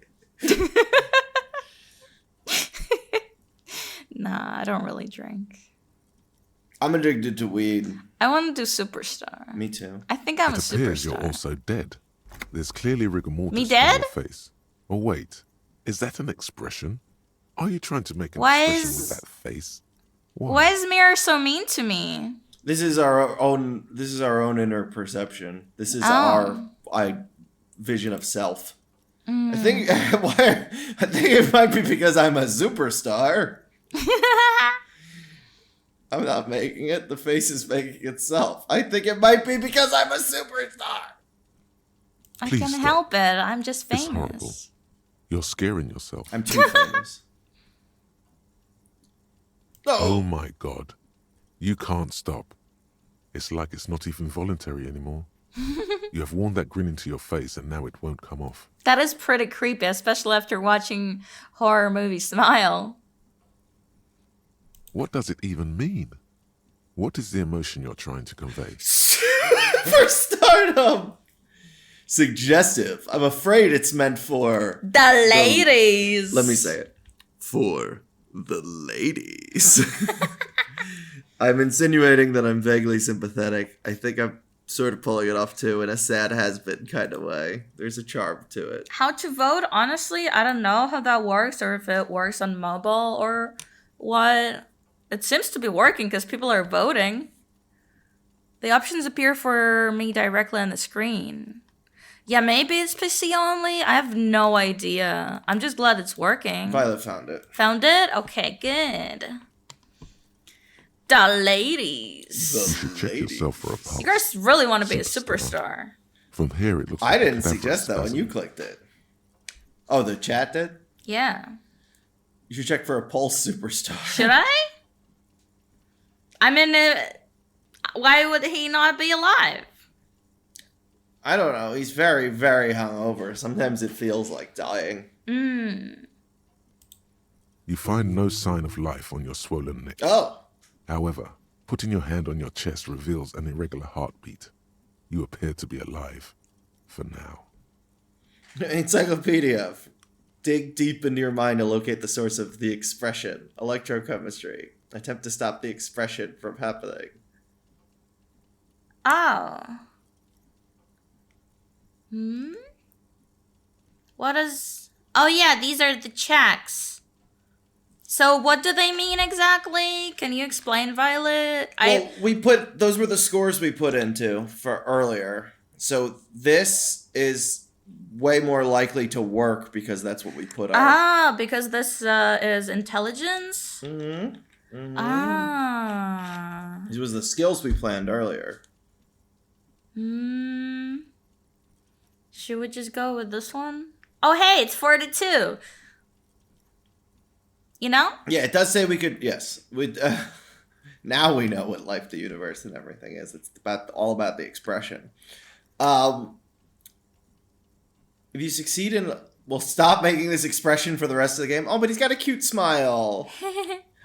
Nah, I don't really drink. I'm addicted to weed. I want to do superstar. Me too. I think I'm a It appears you're superstar. also dead. There's clearly rigor mortis Me on dead? your face. Oh wait, is that an expression? Are you trying to make an Why expression is- with that face? Why is Mirror so mean to me? This is our own inner perception. This is Oh. our vision of self. I think I think it might be because I'm a superstar. I'm not making it. The face is making itself. I think it might be because I'm a superstar. I Please can stop. help it. I'm just It's horrible. famous. You're scaring yourself. I'm too famous. Oh my god. You can't stop. It's like it's not even voluntary anymore. You have worn that grin into your face and now it won't come off. That is pretty creepy, especially after watching horror movie Smile. What does it even mean? What is the emotion you're trying to convey? For stardom. Suggestive. I'm afraid it's meant for The ladies. Let me say it. For the ladies. I'm insinuating that I'm vaguely sympathetic. I think I'm sort of pulling it off too in a sad has-been kind of way. There's a charm to it. How to vote? Honestly, I don't know how that works or if it works on mobile or what. It seems to be working because people are voting. The options appear for me directly on the screen. Yeah, maybe it's PC only. I have no idea. I'm just glad it's working. Violet found it. Found it? Okay, good. The ladies. You should check yourself for a pulse. You guys really want to be a superstar. From here it looks I like a didn't cadaverous suggest that when spasm. you clicked it. Oh, the chat did? Yeah. You should check for a pulse superstar. Should I? I mean, why would he not be alive? I don't know. He's very, very hungover. Sometimes it feels like dying. You find no sign of life on your swollen neck. Oh. However, putting your hand on your chest reveals an irregular heartbeat. You appear to be alive. For now. Encyclopedia. Dig deep into your mind to locate the source of the expression. Electrochemistry. Attempt to stop the expression from happening. Oh. What is... Oh yeah, these are the checks. So what do they mean exactly? Can you explain, Violet? Well, those were the scores we put into for earlier. So this is way more likely to work because that's what we put on. Because this is intelligence? Mm-hmm. Mm-hmm. These was the skills we planned earlier. Should we just go with this one? Oh, hey, it's 42. You know? Yeah, it does say we could. Yes, now we know what life, the universe, and everything is. It's all about the expression. If you succeed in, we'll stop making this expression for the rest of the game. Oh, but he's got a cute smile.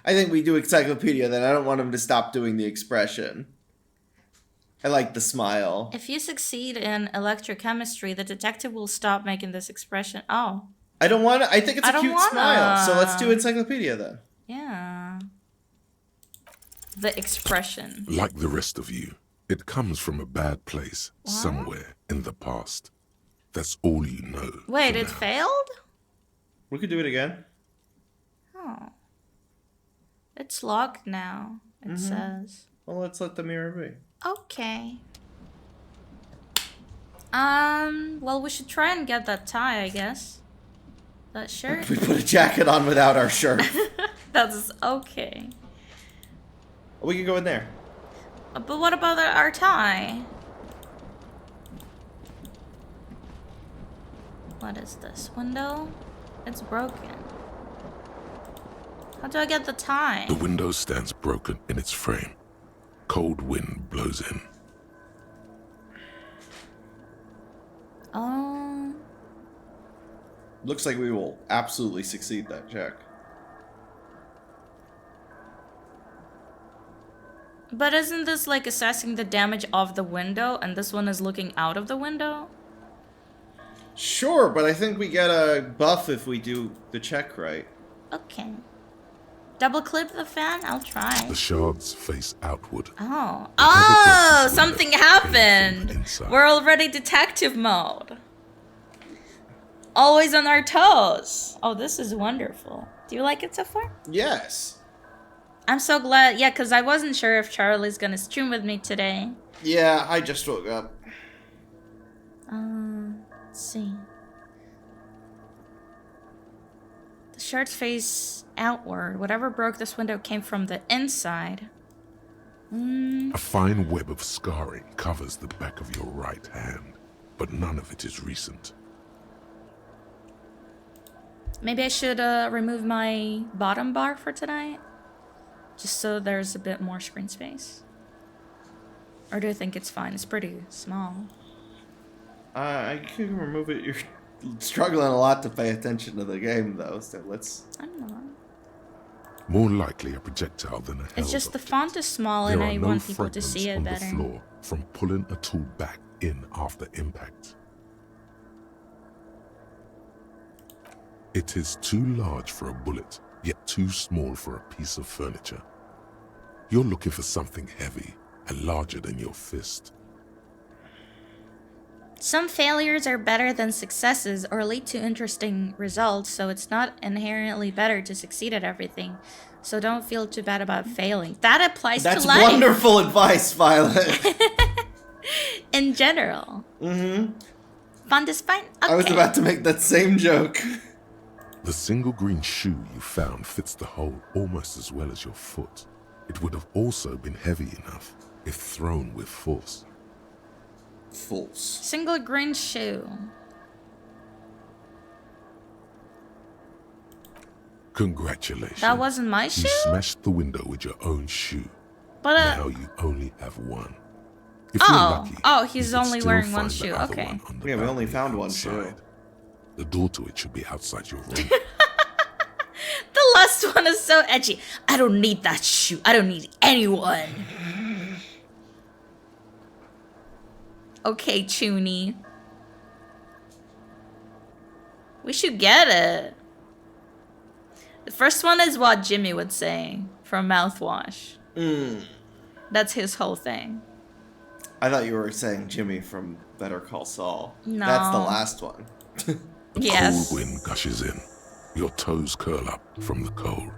I think we do encyclopedia. Then I don't want him to stop doing the expression. I like the smile. If you succeed in electrochemistry, the detective will stop making this expression. Oh. I don't want to. I think it's a cute smile. So let's do wanna. encyclopedia then. Yeah. The expression. Like the rest of you, it comes from a bad place somewhere in the past. That's all you know. Wait, for it now. failed? We could do it again. Oh. It's locked now, it says. Well, let's let the mirror be. Okay. Well, we should try and get that tie, I guess. That shirt? We put a jacket on without our shirt. That's okay. We can go in there. But what about our tie? What is this? Window? It's broken. How do I get the tie? The window stands broken in its frame. Cold wind blows in. Oh. Looks like we will absolutely succeed that check. But isn't this like assessing the damage of the window and this one is looking out of the window? Sure, but I think we get a buff if we do the check right. Okay. Double clip the fan? I'll try. The shards face outward. Oh. The cover Oh! glass is Something lit from happened! inside. We're already detective mode. Always on our toes. Oh, this is wonderful. Do you like it so far? Yes. I'm so glad. Yeah, because I wasn't sure if Charlie's gonna stream with me today. Yeah, I just woke up. Let's see. The shards face outward. Whatever broke this window came from the inside. A fine web of scarring covers the back of your right hand, but none of it is recent. Maybe I should remove my bottom bar for tonight? Just so there's a bit more screen space. Or do you think it's fine? It's pretty small. I can remove it. You're struggling a lot to pay attention to the game, though, so let's... I don't know. More likely a projectile than a hell. It's just the font is small and I want people to see it on better. the floor from pulling a tool back in after impact. It is too large for a bullet, yet too small for a piece of furniture. You're looking for something heavy and larger than your fist. Some failures are better than successes or lead to interesting results, so it's not inherently better to succeed at everything. So don't feel too bad about failing. That applies That's to life. wonderful advice, Violet. In general. Mm-hmm. Fun despite? Okay. I was about to make that same joke. The single green shoe you found fits the hole almost as well as your foot. It would have also been heavy enough if thrown with force. False. Single green shoe. Congratulations. That wasn't my You shoe? smashed the window with your own shoe. But Now you only have one. If you're lucky, he's you could only still wearing one find the shoe. other Okay. one on the Yeah, we only balcony found one shoe. outside. The door to it should be outside your room. The last one is so edgy. I don't need that shoe. I don't need anyone. Okay, Chuny. We should get it. The first one is what Jimmy would say from Mouthwash. That's his whole thing. I thought you were saying Jimmy from Better Call Saul. No. That's the last one. A Yes. cold wind gushes in. Your toes curl up from the cold.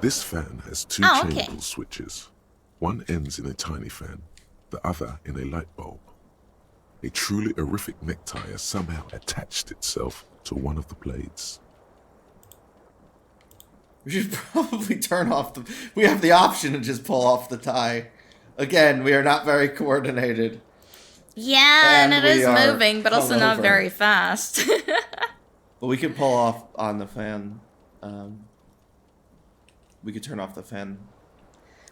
This fan has two okay. changeable switches. One ends in a tiny fan, the other in a light bulb. A truly horrific necktie has somehow attached itself to one of the blades. We should probably turn off the... We have the option to just pull off the tie. Again, we are not very coordinated. Yeah, and it we is are moving, but also not hungover. very fast. But we could pull off on the fan. We could turn off the fan.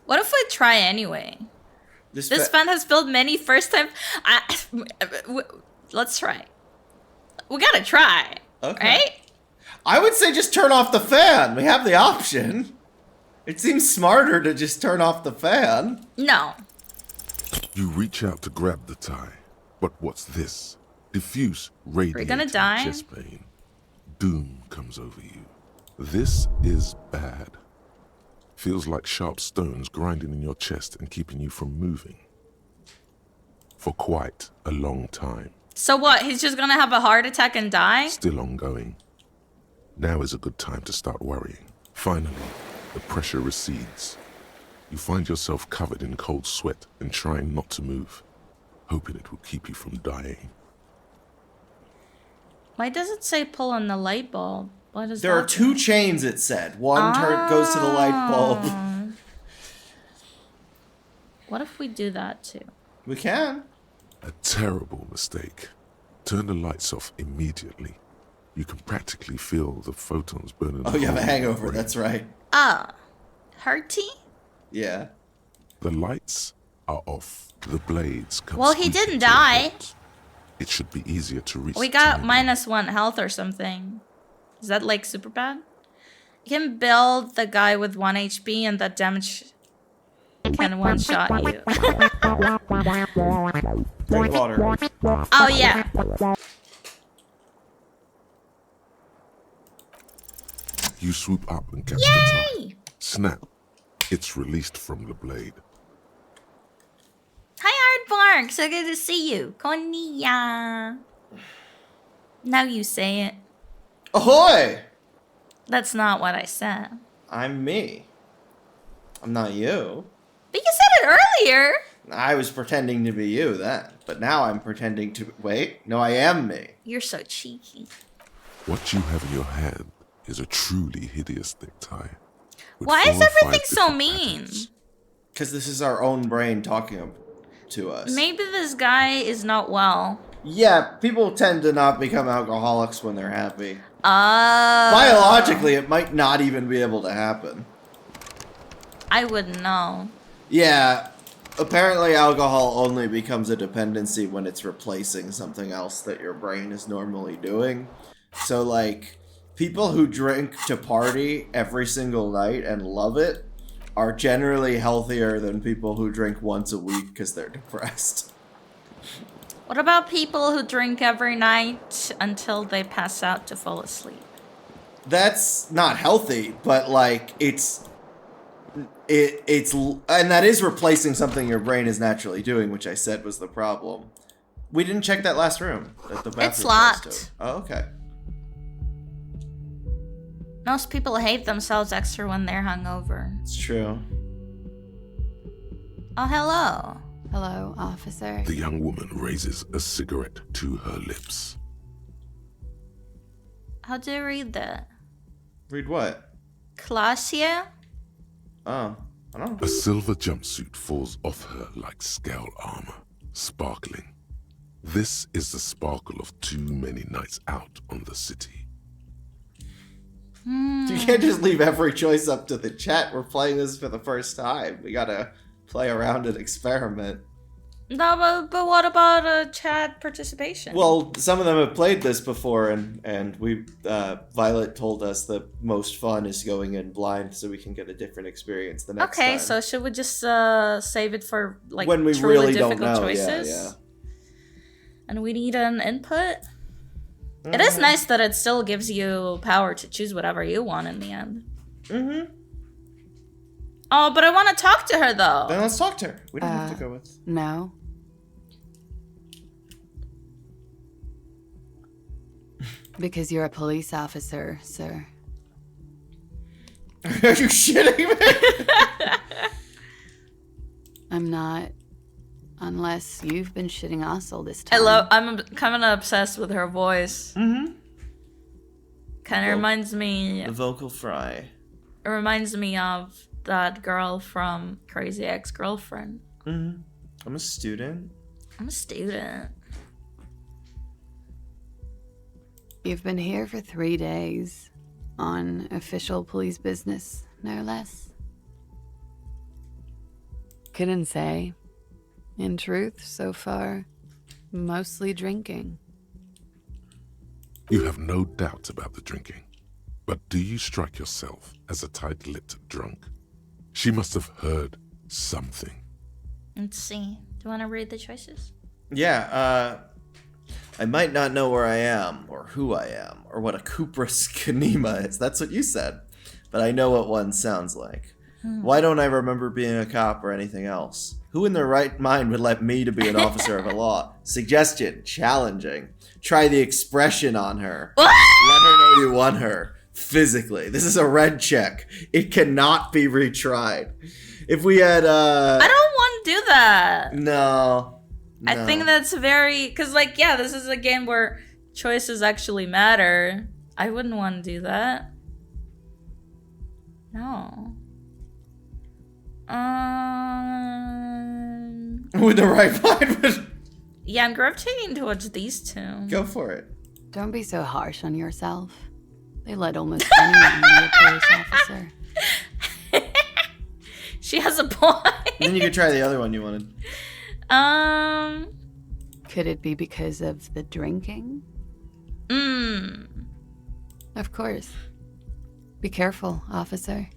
What if we try anyway? This fa- fan has failed many first time. Let's try. We gotta try. Okay. Right? I would say just turn off the fan. We have the option. It seems smarter to just turn off the fan. No. You reach out to grab the tie, but what's this? Diffuse, radiating gonna die? chest pain. Doom comes over you. This is bad. Feels like sharp stones grinding in your chest and keeping you from moving. For quite a long time. So what? He's just gonna have a heart attack and die? Still ongoing. Now is a good time to start worrying. Finally, the pressure recedes. You find yourself covered in cold sweat and trying not to move, hoping it will keep you from dying. Why does it say pull on the light bulb? What is There that? are 2 chains, it said. One goes to the light bulb. What if we do that too? We can. A terrible mistake. Turn the lights off immediately. You can practically feel the photons burning. Oh, you have a hole in your hangover, brain. that's right. Hurty? Yeah. The lights are off. The blades come. Well, he squeaking didn't to a die. halt. It should be easier to reach. We the got timing. -1 health or something. Is that like super bad? You can build the guy with 1 HP and that damage can one-shot you. Drink water. Oh yeah. You swoop up and catch the tie. Yay! Snap. It's released from the blade. Hi Aardvark, so good to see you. Konniya. Now you say it. Ahoy! That's not what I said. I'm me. I'm not you. But you said it earlier. I was pretending to be you then, but now I'm pretending to... Wait, no, I am me. You're so cheeky. What you have in your hand is a truly hideous thick tie. with Why 4 is or 5 everything so different mean? patterns. Because this is our own brain talking to us. Maybe this guy is not well. Yeah, people tend to not become alcoholics when they're happy. Oh. Biologically, it might not even be able to happen. I wouldn't know. Yeah, apparently alcohol only becomes a dependency when it's replacing something else that your brain is normally doing. So, like, people who drink to party every single night and love it are generally healthier than people who drink once a week because they're depressed. What about people who drink every night until they pass out to fall asleep? That's not healthy, but, like, it's and that is replacing something your brain is naturally doing, which I said was the problem. We didn't check that last room. That the bathroom It's was locked. to. Oh, okay. Most people hate themselves extra when they're hungover. It's true. Oh, hello. Hello, officer. The young woman raises a cigarette to her lips. How do you read that? Read what? Clasia? Oh, I don't know. A silver jumpsuit falls off her like scale armor, sparkling. This is the sparkle of too many nights out on the city. You can't just leave every choice up to the chat. We're playing this for the first time. We gotta play around and experiment. No, but what about chat participation? Well, some of them have played this before, and we Violet told us the most fun is going in blind, so we can get a different experience the next time. Okay, so should we just save it for like when we truly really difficult don't know? choices? Yeah. And we need an input. It is nice that it still gives you power to choose whatever you want in the end. Mm-hmm. Oh, but I want to talk to her though. Then let's talk to her. We don't have to go with. No. Because you're a police officer, sir. Are you shitting me? I'm not. Unless you've been shitting us all this time. I'm kind of obsessed with her voice. Mm-hmm. Kind of reminds me. The vocal fry. It reminds me of that girl from Crazy Ex-Girlfriend. Mm-hmm. I'm a student. I'm a student. You've been here for 3 days. On official police business, no less. Couldn't say. In truth, so far, mostly drinking. You have no doubt about the drinking, but do you strike yourself as a tight-lipped drunk? She must have heard something. Let's see. Do you want to read the choices? Yeah, I might not know where I am, or who I am, or what a Kupris Konniya is. That's what you said. But I know what one sounds like. Why don't I remember being a cop or anything else? Who in their right mind would let me to be an officer of a law? Suggestion, challenging. Try the expression on her. Let her know you want her. Physically. This is a red check. It cannot be retried. If we had, I don't want to do that. No. I think that's very... Because, like, yeah, this is a game where choices actually matter. I wouldn't want to do that. No. With the right mind would... Yeah, I'm gravitating towards these two. Go for it. Don't be so harsh on yourself. They let almost anyone be a police officer. She has a point. Then you could try the other one you wanted. Could it be because of the drinking? Of course. Be careful, officer.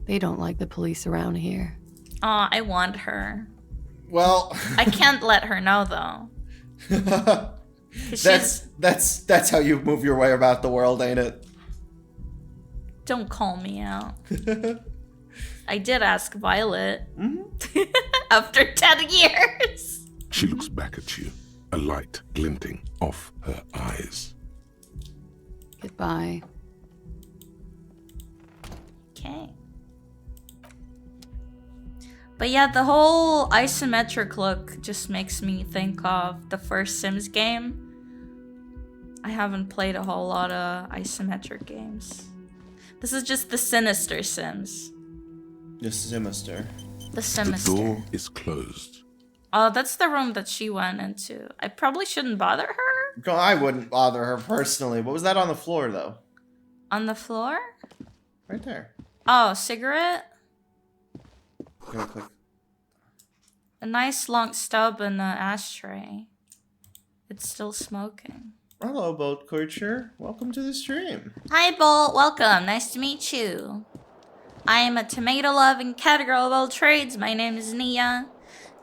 They don't like the police around here. Aw, I want her. Well... I can't let her know, though. That's how you move your way about the world, ain't it? Don't call me out. I did ask Violet. After 10 years. She looks back at you, a light glinting off her eyes. Goodbye. Okay. But yeah, the whole isometric look just makes me think of the first Sims game. I haven't played a whole lot of isometric games. This is just the Sinister Sims. The Sinister. The Sinister. The door is closed. Oh, that's the room that she went into. I probably shouldn't bother her. I wouldn't bother her personally. What was that on the floor, though? On the floor? Right there. Oh, cigarette? Go click. A nice long stub in the ashtray. It's still smoking. Hello, Boat Coacher. Welcome to the stream. Hi, Bolt. Welcome. Nice to meet you. I am a tomato-loving catgirl of all trades. My name is Niya.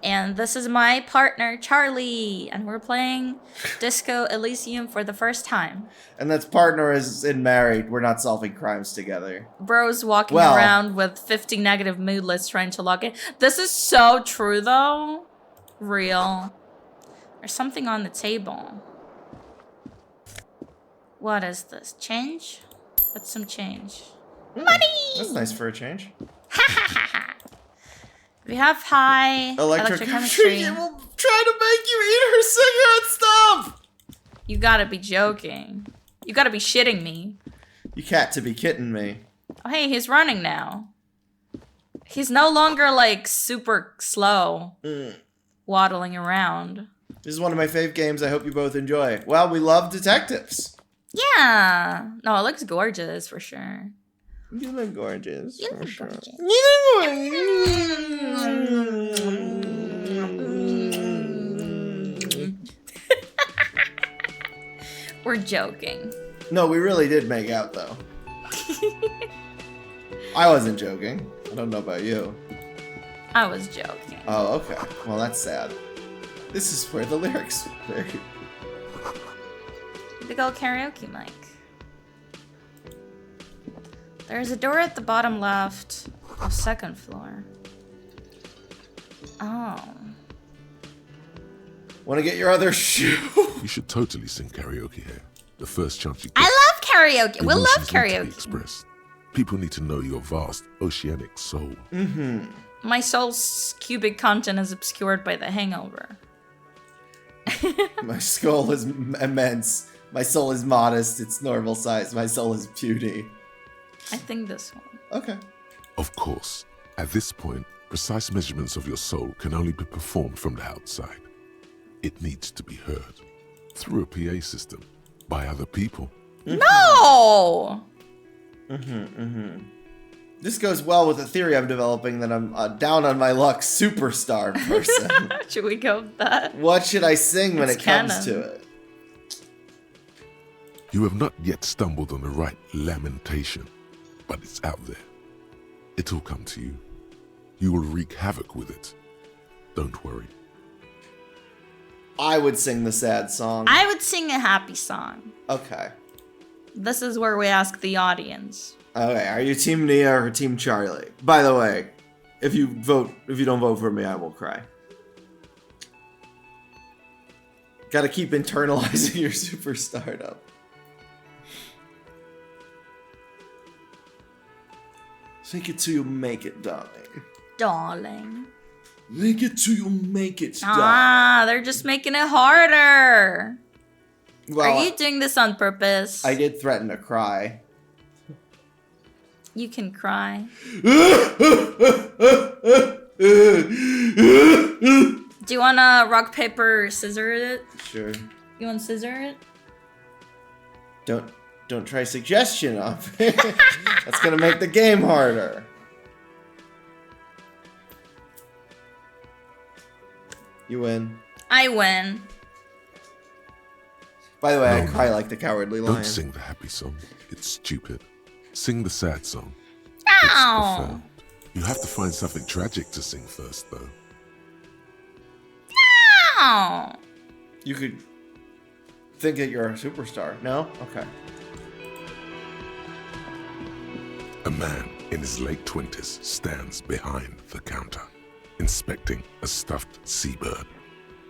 And this is my partner, Charlie. And we're playing Disco Elysium for the first time. And that's partner is in married. We're not solving crimes together. Bro's walking around with 50 negative mood lists trying to log in. This is so true, though. Real. There's something on the table. What is this? Change? That's some change. Money! That's nice for a change. We have high electrochemistry. It will try to make you eat her cigarette stub! You gotta be joking. You gotta be shitting me. You cat to be kidding me. Oh, hey, he's running now. He's no longer, like, super slow. Waddling around. This is one of my fave games I hope you both enjoy. Well, we love detectives. Yeah. No, it looks gorgeous, for sure. You look gorgeous. You look gorgeous. We're joking. No, we really did make out, though. I wasn't joking. I don't know about you. I was joking. Oh, okay. Well, that's sad. This is where the lyrics were. Big old karaoke mic. There's a door at the bottom left of second floor. Oh. Want to get your other shoe? You should totally sing karaoke here. The first chance you get. I love karaoke. We love Emotions need to be karaoke. expressed. People need to know your vast oceanic soul. My soul's cubic content is obscured by the hangover. My skull is immense. My soul is modest. It's normal size. My soul is beauty. I think this one. Okay. Of course, at this point, precise measurements of your soul can only be performed from the outside. It needs to be heard through a PA system by other people. No! This goes well with the theory I'm developing that I'm a down on my luck superstar person. Should we go with that? What should I sing when It's it comes canon. to it? You have not yet stumbled on the right lamentation, but it's out there. It'll come to you You will wreak havoc with it. Don't worry. I would sing the sad song. I would sing a happy song. Okay. This is where we ask the audience. Okay, are you Team Niya or Team Charlie? By the way, if you don't vote for me, I will cry. Gotta keep internalizing your super stardom. Think it till you make it, darling. Darling. Make it till you make it, darling. Ah, they're just making it harder. Well, are you doing this on purpose? I did threaten to cry. You can cry. Do you wanna rock, paper, scissor it? Sure. You want scissor it? Don't try suggestion on me. That's gonna make the game harder. You win. I win. By the way, I No, cry like the Cowardly Lion. Don't sing the happy song. It's stupid. Sing the sad song. Ow! It's profound. You have to find something tragic to sing first, though. Ow! You could think that you're a superstar. No? Okay. A man in his late 20s stands behind the counter, inspecting a stuffed seabird.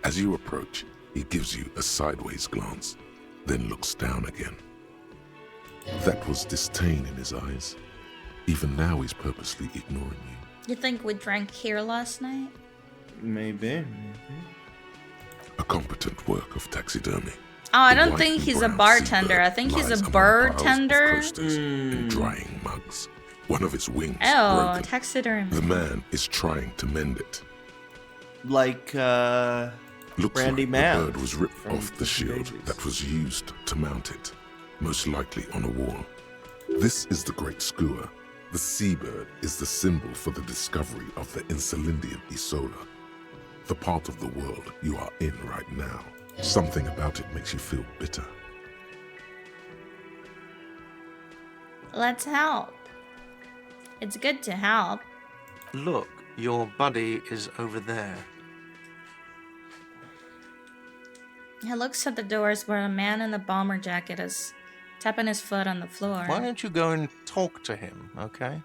As you approach, he gives you a sideways glance, then looks down again. That was disdain in his eyes. Even now he's purposely ignoring you. You think we drank here last night? Maybe. A competent work of taxidermy. Oh, I The don't white think and he's a brown bartender. seabird I think he's lies a among bird piles of tender. coasters and drying mugs. One of its wings Oh, broken. taxidermy. The man is trying to mend it. Like, Looks Randy like Mann the bird was ripped from off the Fifty shield Babies. that was used to mount it, most likely on a wall. This is the Great Skua. The seabird is the symbol for the discovery of the Insulindian Isola, the part of the world you are in right now. Something about it makes you feel bitter. Let's help. It's good to help. Look, your buddy is over there. He looks at the doors where a man in a bomber jacket is tapping his foot on the floor. Why don't you go and talk to him, okay?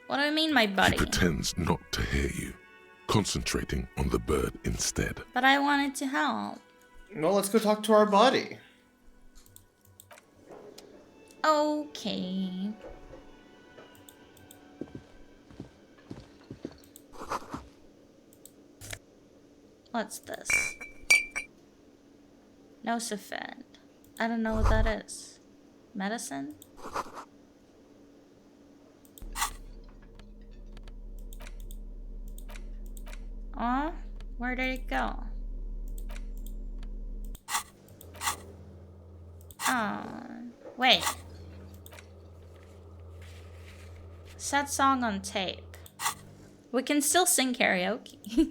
What do you mean, my buddy? He pretends not to hear you, concentrating on the bird instead. But I wanted to help. well, let's go talk to our buddy. Okay. What's this? Nosifed. I don't know what that is. Medicine? Aw, where did it go? Oh, wait. Sad song on tape. We can still sing karaoke.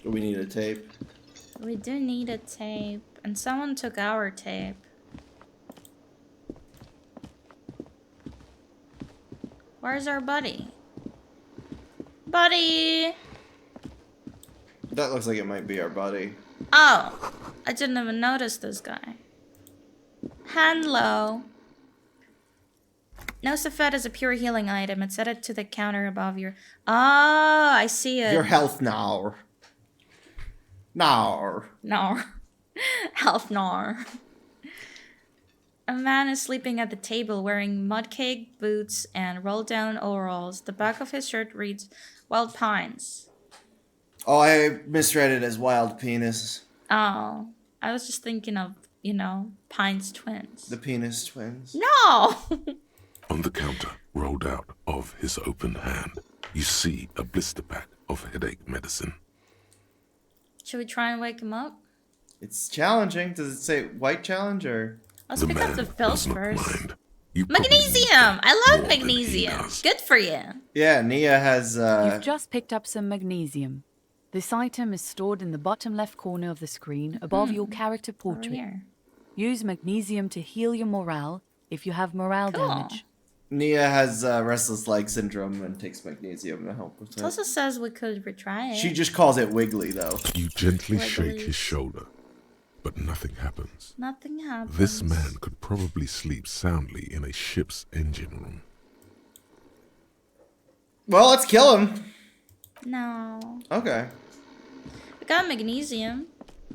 We need a tape. We do need a tape. And someone took our tape. Where's our buddy? Buddy! That looks like it might be our buddy. Oh! I didn't even notice this guy. Hello. Nosifed is a pure healing item. It's added to the counter above your... Oh, I see it. Your health now. Now. No. Health nor. A man is sleeping at the table wearing mudcake boots and roll-down overalls. The back of his shirt reads Wild Pines. Oh, I misread it as wild penis. Oh, I was just thinking of, you know, Pines twins. The penis twins. No! On the counter, rolled out of his open hand, you see a blister pack of headache medicine. Should we try and wake him up? It's challenging. Does it say white challenge or? Let's pick up the pills does not first. mind. You probably Magnesium! need I love more than he magnesium. does. Good for you. Yeah, Niya has. You've just picked up some magnesium. This item is stored in the bottom left corner of the screen above your character portrait. Here. Use magnesium to heal your morale if you have morale Cool. damage. Niya has restless leg syndrome and takes magnesium to help with It also says we could retry it. She just calls it wiggly, though. You gently shake his shoulder, but nothing happens. Nothing happens. This man could probably sleep soundly in a ship's engine room. Well, let's kill him. No. Okay. We got magnesium.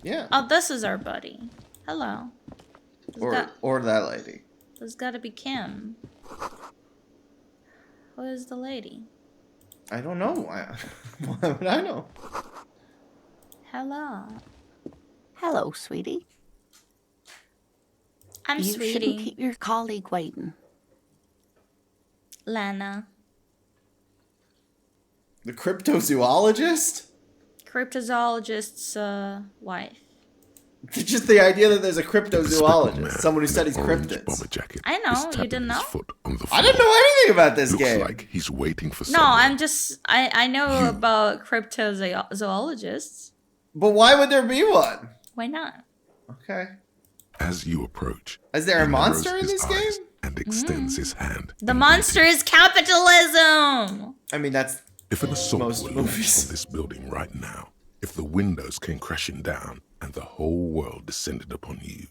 Yeah. Oh, this is our buddy. Hello. Or that lady. There's gotta be Kim. Who is the lady? I don't know. Why would I know? Hello. Hello, sweetie. I'm you Sweetie. Shouldn't keep your colleague waiting. Lana. The cryptozoologist? Cryptozoologist's wife. Just the idea that there's a cryptozoologist, someone who studies cryptids. I know, you didn't know? I didn't know anything about this Looks game. like he's waiting for No, I'm just I know about cryptozoologists. But why would there be one? Why not? Okay. As you approach, is there a he monster narrows in his this eyes game? and extends his hand. The monster is capitalism. I mean, that's if an assault most were launched movies. on this building right now, if the windows came crashing down and the whole world descended upon you,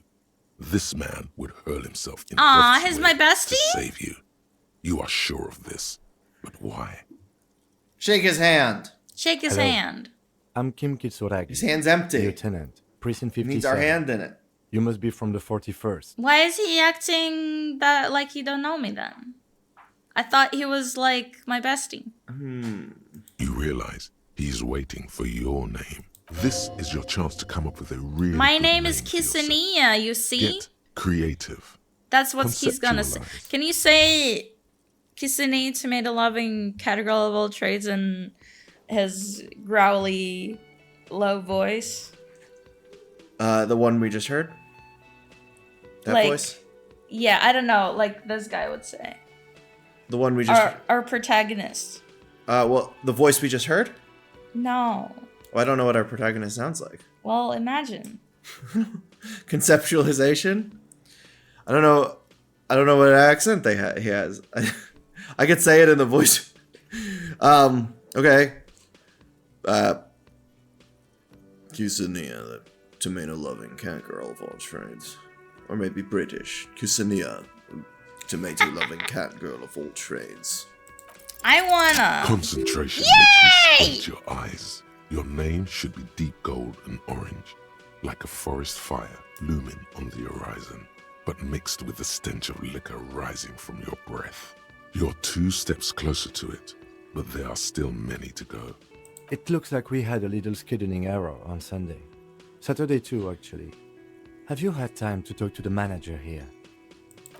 this man would hurl himself in Aw, death's he's way my bestie? to save you. You are sure of this, but why? Shake his hand. Shake his Hello. hand. I'm Kim Kitsuragi. His hand's empty. Lieutenant, Precinct 57. Needs our hand in it. You must be from the 41st. Why is he acting that like he don't know me then? I thought he was like my bestie. You realize he's waiting for your name. This is your chance to come up with a really My good name is for Kisa yourself. Niya, you see? Get creative. That's what he's gonna say. Conceptualize. Can you say Kisa Niya tomato-loving catgirl of all trades in his growly, low voice? The one we just heard? That Like- voice? Yeah, I don't know, like this guy would say. The one we just... Our protagonist. well, the voice we just heard? No. Well, I don't know what our protagonist sounds like. Well, imagine. Conceptualization? I don't know what accent he has. I could say it in the voice. Okay. Kisa Niya, the tomato-loving catgirl of all trades. Or maybe British. Kisa Niya, tomato-loving catgirl of all trades. I wanna. Concentration Yay! makes you squint your eyes. Your name should be deep gold and orange, like a forest fire looming on the horizon, but mixed with the stench of liquor rising from your breath. You're 2 steps closer to it, but there are still many to go. It looks like we had a little scheduling error on Sunday. Saturday too, actually. Have you had time to talk to the manager here?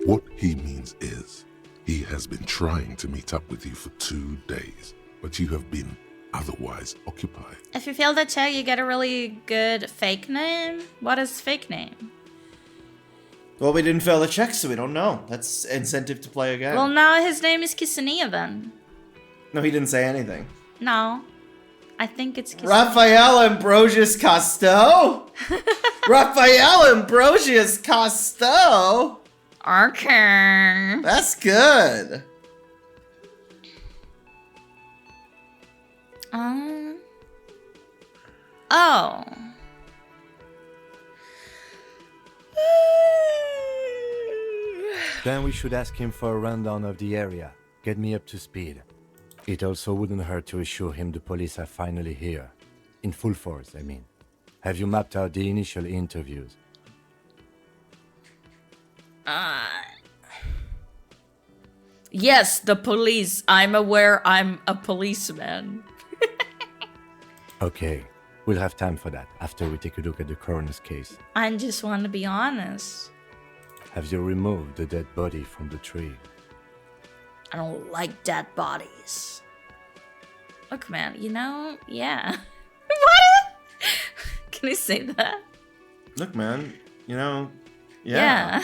What he means is, he has been trying to meet up with you for 2 days, but you have been otherwise occupied. If you fail that check, you get a really good fake name. What is fake name? Well, we didn't fail the check, so we don't know. That's incentive to play again. Well, now his name is Kisa Niya then. No, he didn't say anything. No. I think it's Kisa Raphael Ambrosius Costo? Raphael Ambrosius Costo? Okay. That's good. Oh. Then we should ask him for a rundown of the area. Get me up to speed. It also wouldn't hurt to assure him the police are finally here. In full force, I mean. Have you mapped out the initial interviews? Yes, the police. I'm aware I'm a policeman. Okay, we'll have time for that after we take a look at the coroner's case. I just want to be honest. Have you removed the dead body from the tree? I don't like dead bodies. Look, man, you know, yeah. What? Can I say that? Look, man, you know, Yeah.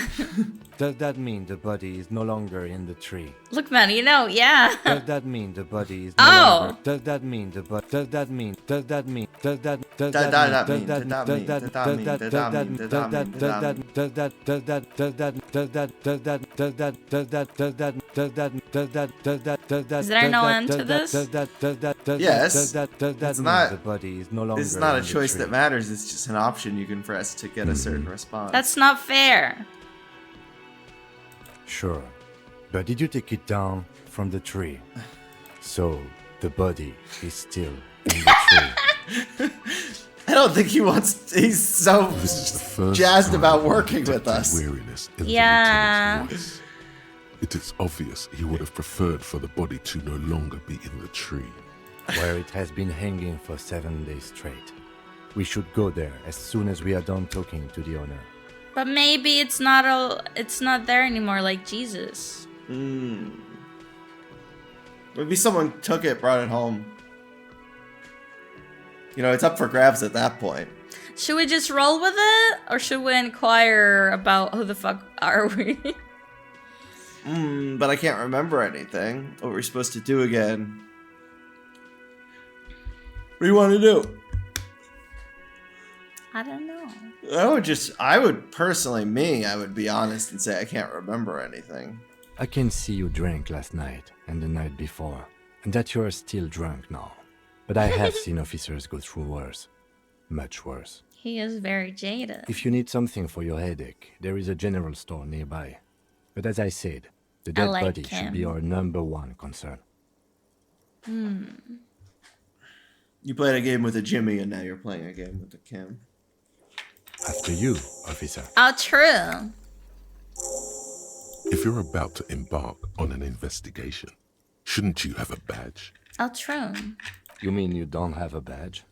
Does that mean the body is no longer in the tree? Look, man, you know, yeah. Does that mean the body is no Oh. longer? Does that mean the body? Does that mean? Does that mean? Does that? Does Does that? that Does mean? that? Does Does that mean? that? Does that? Does that? Does that? Does that? Does that? Does that? Does that? Does that? Does that? Does that? Does that? Does that? Does that? Does that? Does that? Is there no end to this? Does that? Does that? Does Yes. Does that? Does that It's mean not- the body is no longer? It's not a in the choice tree? that matters. It's just an option you can press to get a certain response. That's not fair. Sure. But did you take it down from the tree? So the body is still in the tree. I don't think he wants. He's so This is the first jazzed time about I've working with detected us. Weariness in the Yeah. lieutenant's voice. It is obvious he would have preferred for the body to no longer be in the tree. Where it has been hanging for 7 days straight. We should go there as soon as we are done talking to the owner. But maybe it's not there anymore, like Jesus. Maybe someone took it, brought it home. You know, it's up for grabs at that point. Should we just roll with it? Or should we inquire about who the fuck are we? But I can't remember anything. What we're supposed to do again. What do you want to do? I don't know. I would personally, I would be honest and say I can't remember anything. I can see you drank last night and the night before, and that you are still drunk now. But I have seen officers go through worse. Much worse. He is very jaded. If you need something for your headache, there is a general store nearby. But as I said, the dead like body should be him. our #1 concern. You played a game with a Jimmy and now you're playing a game with a Kim. After you, officer. Oh, true. If you're about to embark on an investigation, shouldn't you have a badge? Oh, true. You mean you don't have a badge?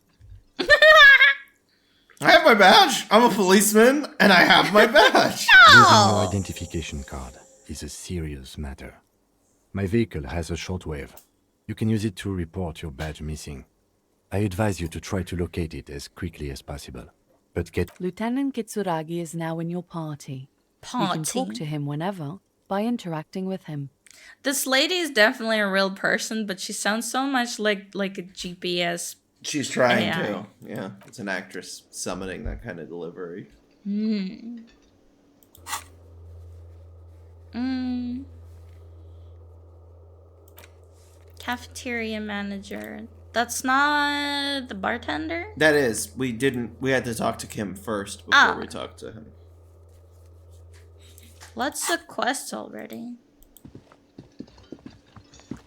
I have my badge. I'm a policeman and I have my badge. Losing your identification card is a serious matter. My vehicle has a shortwave. You can use it to report your badge missing. I advise you to try to locate it as quickly as possible. But get... Lieutenant Kitsuragi is now in your party. You can talk to him whenever by interacting with him. This lady is definitely a real person, but she sounds so much like a GPS. She's trying AI. to. Yeah, it's an actress summoning that kind of delivery. Cafeteria manager. That's not the bartender? That is. We had to talk to Kim first before we talked to him. What's the quest already?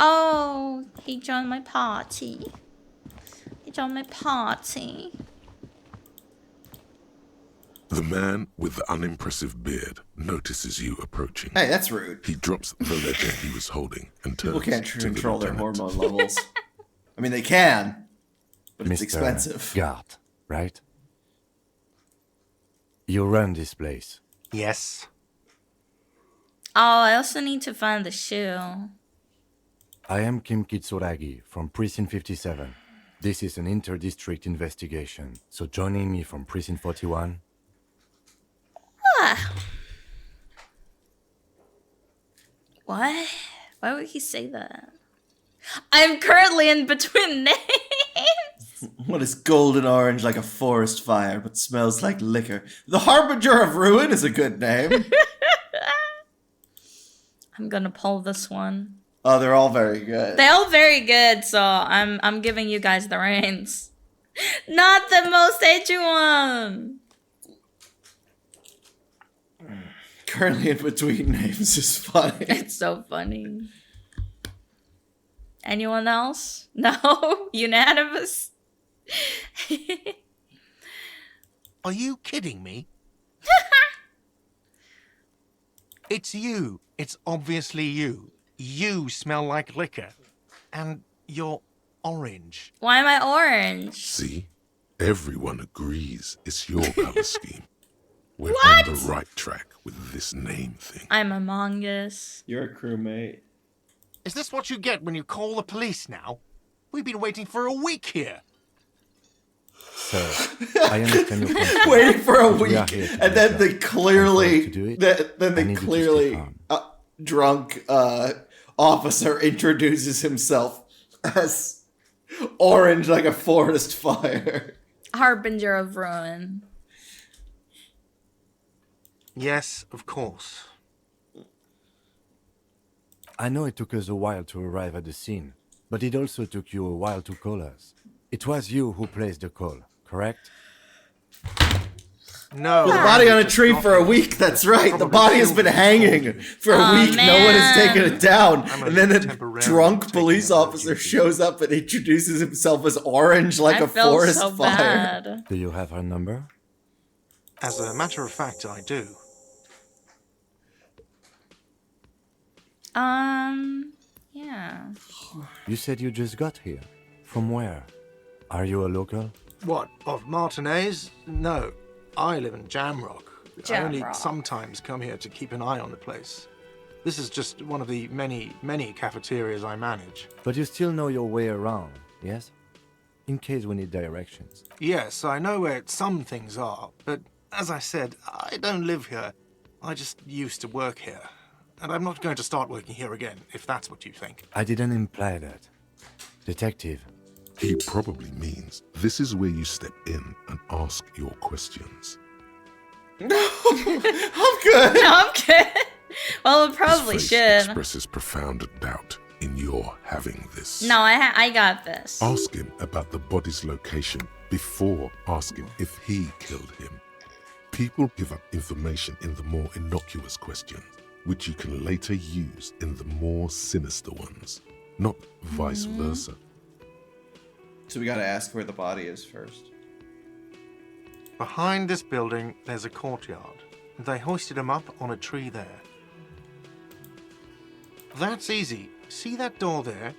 Oh, he joined my party. He joined my party. The man with the unimpressive beard notices you approaching. Hey, that's rude. He drops the ledger he was holding and turns People can't to the control their lieutenant. hormone levels. I mean, they can, but it's Mr. expensive. Gart, right? You run this place. Yes. Oh, I also need to find the shoe. I am Kim Kitsuragi from Precinct 57. This is an inter-district investigation, so joining me from Precinct 41... What? Why would he say that? I'm currently in between names. What is golden orange like a forest fire, but smells like liquor? The Harbinger of Ruin is a good name. I'm gonna pull this one. Oh, they're all very good. They're all very good, so I'm giving you guys the reins. Not the most edgy one. Currently in between names is funny. It's so funny. Anyone else? No? Unanimous? Are you kidding me? It's you. It's obviously you. You smell like liquor. And you're orange. Why am I orange? See? Everyone agrees it's your color scheme. We're What? on the right track with this name thing. I'm Among Us. You're a crewmate. Is this what you get when you call the police now? We've been waiting for a week here. Sir, I understand your point. Waiting for a We week, are here to and then help they you. clearly, And for us to do it, then I they need you to stay clearly calm. drunk officer introduces himself as orange like a forest fire. Harbinger of ruin. Yes, of course. I know it took us a while to arrive at the scene, but it also took you a while to call us. It was you who placed the call, correct? No. With a body on a tree for a week, that's right. The body has been hanging for a week. Man. No one has taken it down. And then a temporarily drunk taking police over officer duty. shows up and introduces himself as orange like I a felt forest so fire. bad. Do you have her number? As a matter of fact, I do. Yeah. You said you just got here. From where? Are you a local? What, of Martinez? No, I live in Jamrock. I only Jamrock. sometimes come here to keep an eye on the place. This is just one of the many cafeterias I manage. But you still know your way around, yes? In case we need directions. Yes, I know where some things are, but as I said, I don't live here. I just used to work here. And I'm not going to start working here again, if that's what you think. I didn't imply that. Detective. He probably means this is where you step in and ask your questions. I'm good. No, I'm good. Well, it probably His face should. expresses profound doubt in your having this. No, I got this. Ask him about the body's location before asking if he killed him. People give up information in the more innocuous questions, which you can later use in the more sinister ones, not vice versa. So we gotta ask where the body is first. Behind this building, there's a courtyard. They hoisted him up on a tree there. That's easy. See that door there?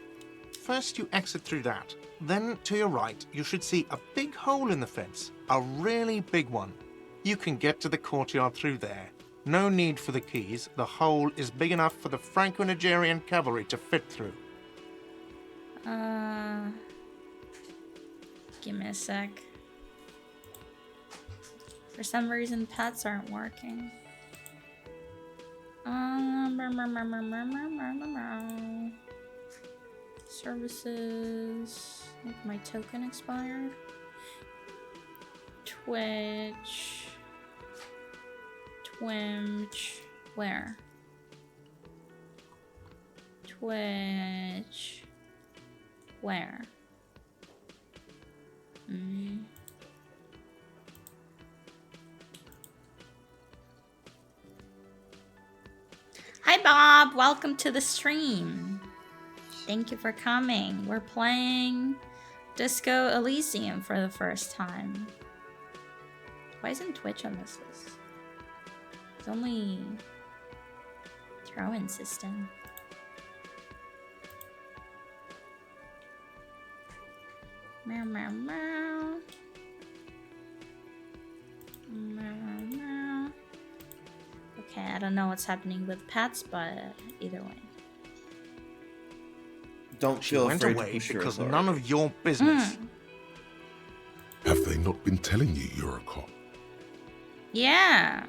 First you exit through that. Then to your right, you should see a big hole in the fence. A really big one. You can get to the courtyard through there. No need for the keys. The hole is big enough for the Franco-Nigerian cavalry to fit through. Give me a sec. For some reason, pets aren't working. Services. I think my token expired. Twitch. Twitch. Where? Twitch. Where? Hi Bob, welcome to the stream. Thank you for coming. We're playing Disco Elysium for the first time. Why isn't Twitch on this list? It's only throw-in system. Meow, meow, meow. Meow, meow, meow. Okay, I don't know what's happening with pets, but either way. Don't She feel went afraid to away push your because authority. none of your business. Have they not been telling you you're a cop? Yeah.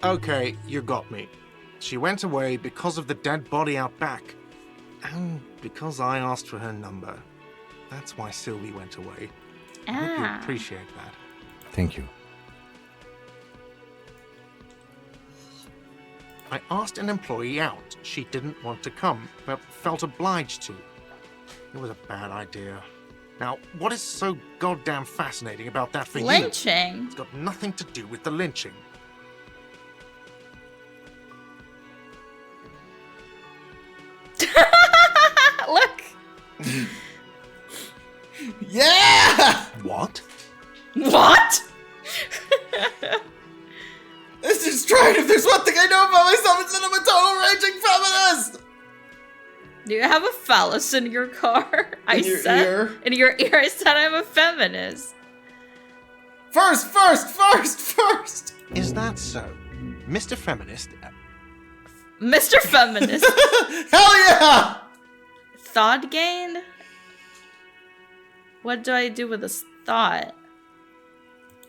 Okay, you got me. She went away because of the dead body out back. And because I asked for her number. That's why Sylvie went away. I hope you appreciate that. Thank you. I asked an employee out. She didn't want to come, but felt obliged to. It was a bad idea. Now, what is so goddamn fascinating about that for you? Lynching? It's got nothing to do with the lynching. Look! Yeah! What? What? This is trying. If there's one thing I know about myself, it's that I'm a total raging feminist! Do you have a phallus in your car? In your ear? In your ear, I said I'm a feminist. First! Is that so? Mr. Feminist? Mr. Feminist. Hell yeah! Thought gained? What do I do with this thought?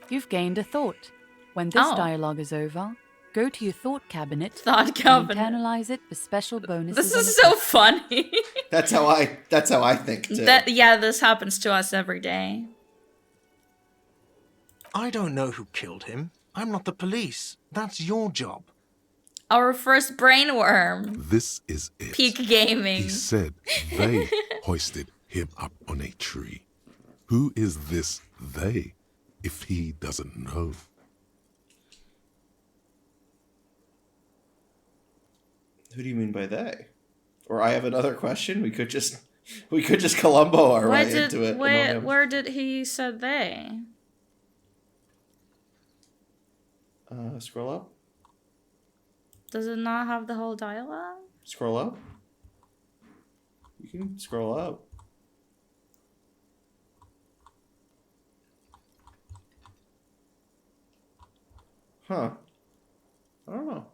You've gained a thought. When this Oh. dialogue is over, go to your thought cabinet Thought cabinet. and internalize it for special bonuses. This and is so effects. funny. That's how I think too. Yeah, this happens to us every day. I don't know who killed him. I'm not the police. That's your job. Our first brainworm. This is it. Peak gaming. He said they hoisted him up on a tree. Who is this they, if he doesn't know? Who do you mean by they? Or I have another question. We could just Columbo our way into it. Where did he said they? Scroll up. Does it not have the whole dialogue? Scroll up. You can scroll up. Huh. I don't know.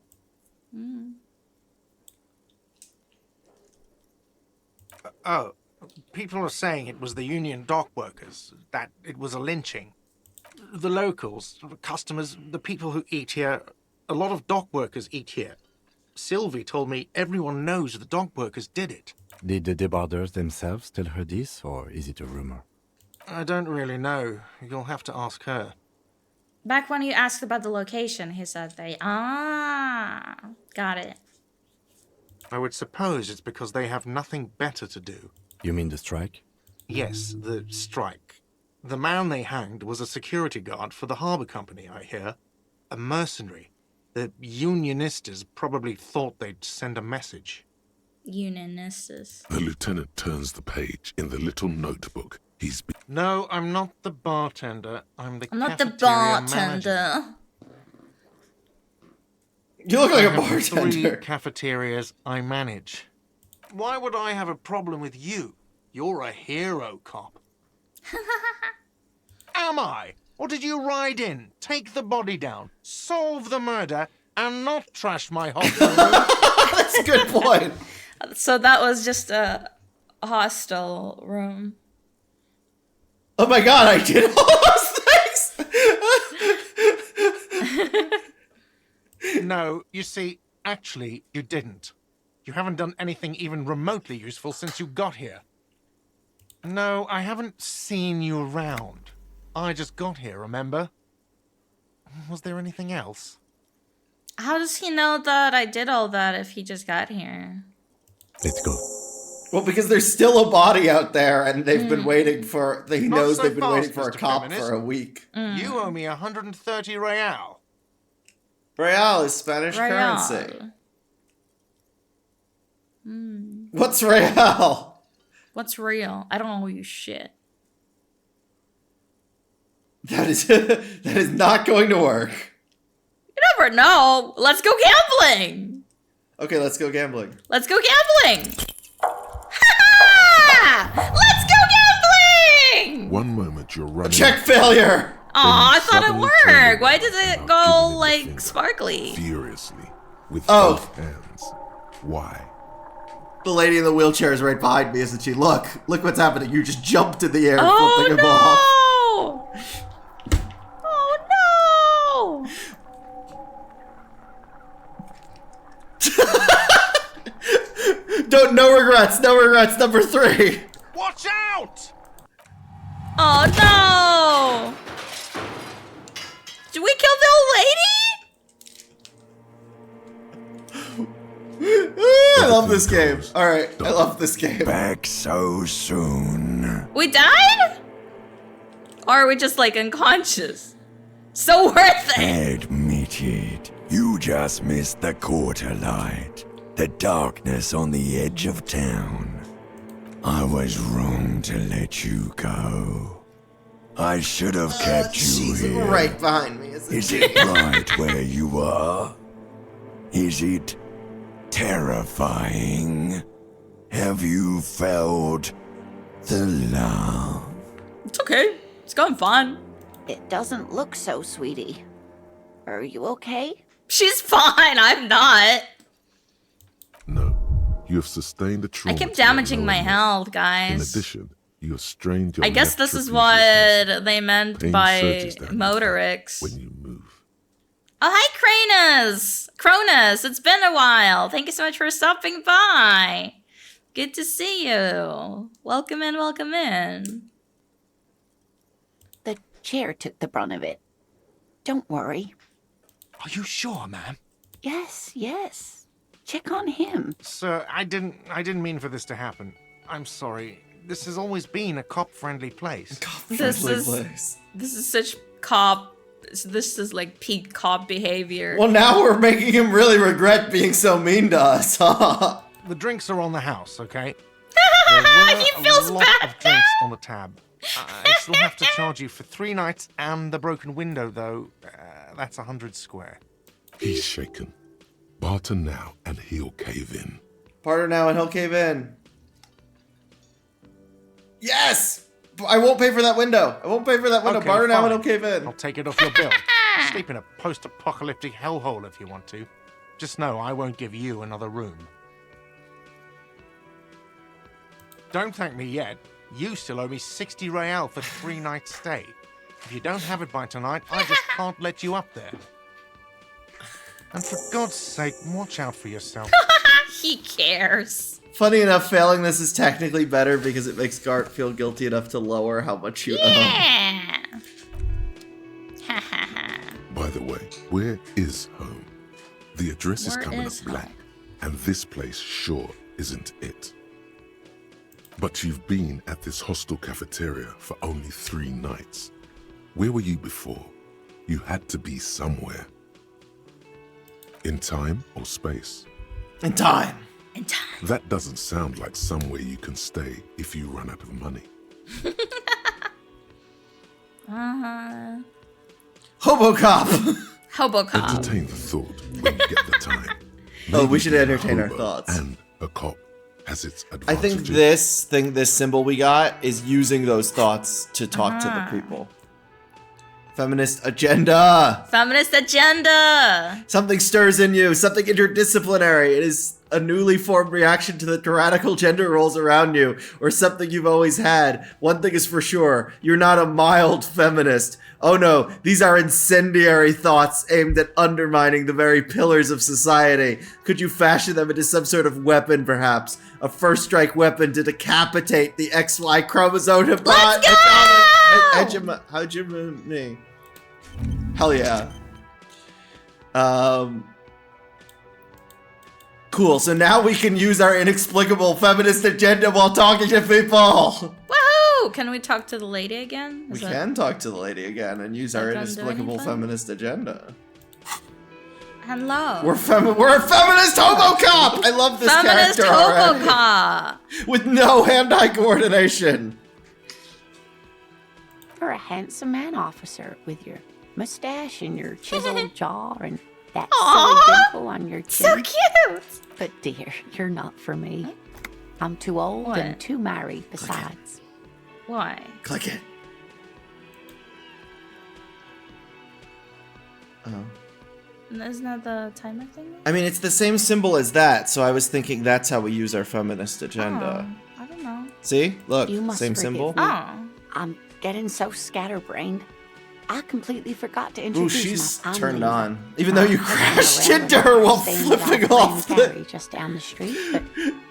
Oh, people are saying it was the union dock workers, that it was a lynching. The locals, the customers, the people who eat here, a lot of dock workers eat here. Sylvie told me everyone knows the dock workers did it. Did the debarders themselves tell her this, or is it a rumor? I don't really know. You'll have to ask her. Back when you asked about the location, he said they. Ah, got it. I would suppose it's because they have nothing better to do. You mean the strike? Yes, the strike. The man they hanged was a security guard for the harbour company, I hear. A mercenary. The Unionistas probably thought they'd send a message. Unionistas. The lieutenant turns the page in the little notebook. He's been... No, I'm not the bartender. I'm the I'm not the cafeteria manager. bartender. You look like a I have 3 bartender. cafeterias I manage. Why would I have a problem with you? You're a hero cop. Am I? Or did you ride in, take the body down, solve the murder, and not trash my hostel room? That's a good point. So that was just a hostel room. Oh my god, I did all those things! No, you see, actually, you didn't. You haven't done anything even remotely useful since you got here. No, I haven't seen you around. I just got here, remember? Was there anything else? How does he know that I did all that if he just got here? Let's go. Well, because there's still a body out there, and they've been waiting for... He Not knows so they've been fast, waiting for a Mr. cop Feminist. for a week. You owe me 130 real. Real is Spanish Real. currency. What's real? What's real? I don't know you shit. That is not going to work. You never know. Let's go gambling. Okay, let's go gambling. Let's go gambling. Ha! Let's go gambling. One moment you're running... Check failure! Aw, I thought it suddenly turn worked. Why does it around, go, giving the like, finger sparkly? Furiously, with Oh. both hands. Why? The lady in the wheelchair is right behind me, isn't she? Look what's happening. You just jumped in the air, Oh, flipping him off. no! Oh, No regrets, number 3. Watch out! no! Oh, no! Did we kill the old lady? I love this game. Alright, I love this game. Back so soon. We died? Or are we just, like, unconscious? So worth it! Admit it. You just missed the quarter light. The darkness on the edge of town. I was wrong to let you go. I should have kept you She's here. right behind me, isn't Is she? it right where you are? Is it terrifying? Have you felt the love? It's okay. It's going fine. It doesn't look so, sweetie. Are you okay? She's fine. I'm not. No. You have sustained a trauma. I kept to your damaging lower my limb. health, In guys. addition, You have strained your I guess left this is trapezius what muscle. they meant Pain by surges down your motorix. when you move. Oh, hi, Cronus, it's been a while. Thank you so much for stopping by. Good to see you. Welcome in, welcome in. The chair took the brunt of it. Don't worry. Are you sure, ma'am? Yes, yes. Check on him. Sir, I didn't mean for this to happen. I'm sorry. This has always been a cop-friendly place. This is such cop. This is like peak cop behavior. Well, now we're making him really regret being so mean to us, huh? The drinks are on the house, okay? He feels a lot bad of drinks on the tab. I still have to charge you for 3 nights and the broken window, though. That's 100 square. He's shaken. Barter now and he'll cave in. Barter now and he'll cave in. Yes! I won't pay for that window. I won't pay for that window. Okay, Barter now and fine. he'll cave in. I'll take it off your bill. Sleep in a post-apocalyptic hellhole if you want to. Just know I won't give you another room. Don't thank me yet. You still owe me 60 real for 3 nights stay. If you don't have it by tonight, I just can't let you up there. And for God's sake, watch out for yourself. He cares. Funny enough, failing this is technically better because it makes Gart feel guilty enough to lower how much you owe. Yeah. By the way, where is home? The address is Where coming is up black, and this place sure isn't it. But you've been at this hostel cafeteria for only 3 nights. Where were you before? You had to be somewhere. In time or space? In time. In time. That doesn't sound like somewhere you can stay if you run out of money. Hobocop! Hobocop. Entertain the thought when you get the time. Oh, we Maybe should being a entertain our hobo thoughts. And a cop has its I advantages. think this symbol we got is using those thoughts to talk to the people. Feminist agenda! Feminist agenda! Something stirs in you, something interdisciplinary. It is a newly formed reaction to the tyrannical gender roles around you, or something you've always had. One thing is for sure, you're not a mild feminist. Oh no, these are incendiary thoughts aimed at undermining the very pillars of society. Could you fashion them into some sort of weapon, perhaps? A first strike weapon to decapitate the XY chromosome. Let's go! Hegemony. Hell yeah. Cool, so now we can use our inexplicable feminist agenda while talking to people. Woohoo! Can we talk to the lady again? We can talk to the lady again and use our That doesn't do inexplicable anything? feminist agenda. Hello. We're a feminist hobocop! I love this Feminist character already. hobocop. With no hand-eye coordination. You're a handsome man, officer, with your mustache and your chiseled jaw and that Aw, silly dimple on your chin. So cute. But dear, you're not for me. I'm too old What? and too married besides. Why? Click it. Oh. Isn't that the timer thing? I mean, it's the same symbol as that, so I was thinking that's how we use our feminist agenda. Oh, I don't know. See? Look, You must same forgive symbol. me. Oh. I'm getting so scatterbrained. I completely forgot to Ooh, introduce she's my turned Lisa. on. Even My though you husband crashed around into with her a while stained flipping glass off Plain the... Carry just down the street, but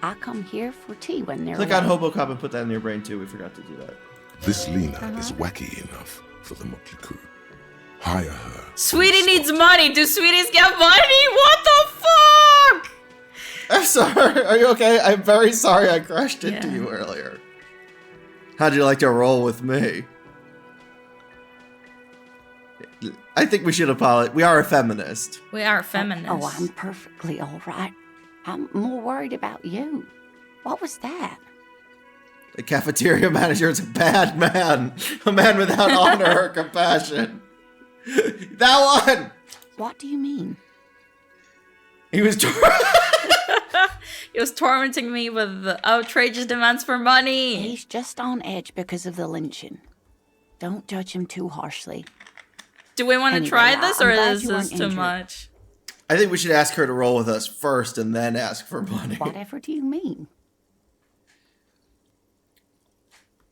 I come here for tea when they're Click on away. Hobocop and put that in your brain too. We forgot to do that. This Lena is wacky enough for the motley crew. Hire her. Sweetie needs money. Do sweeties get money? What the fuck? I'm sorry. Are you okay? I'm very sorry I crashed into Yeah. you earlier. How'd you like to roll with me? I think we should apologize. We are a feminist. We are feminists. Oh, I'm perfectly all right. I'm more worried about you. What was that? The cafeteria manager is a bad man. A man without honor or compassion. That one! What do you mean? He was... He was tormenting me with outrageous demands for money. He's just on edge because of the lynching. Don't judge him too harshly. Do we want to Anyway, try this, or I'm glad is you this weren't too injured. much? I think we should ask her to roll with us first and then ask for money. Whatever do you mean?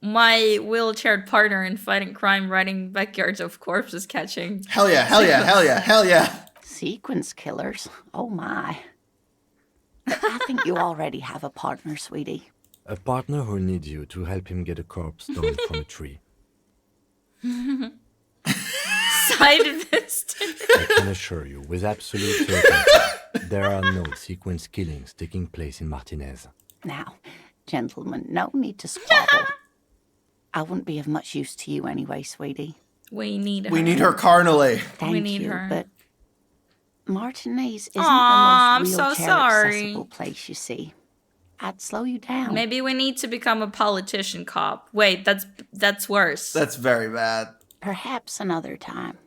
my wheelchaired partner in fighting crime, riding backyards of corpses, catching. Hell yeah, hell yeah, hell yeah, hell yeah. Sequence killers? Oh my. But I think you already have a partner, sweetie. A partner who needs you to help him get a corpse down from a tree. Side fist. I can assure you, with absolute certainty, there are no sequence killings taking place in Martinez. Now, gentlemen, no need to squabble. I wouldn't be of much use to you anyway, sweetie. We need her. We need her carnally. Thank We need you, her. but Martinez isn't Aw, the most I'm so wheelchair sorry. accessible place, you see. I'd slow you down. Maybe we need to become a politician cop. Wait, that's worse. That's very bad. Perhaps another time.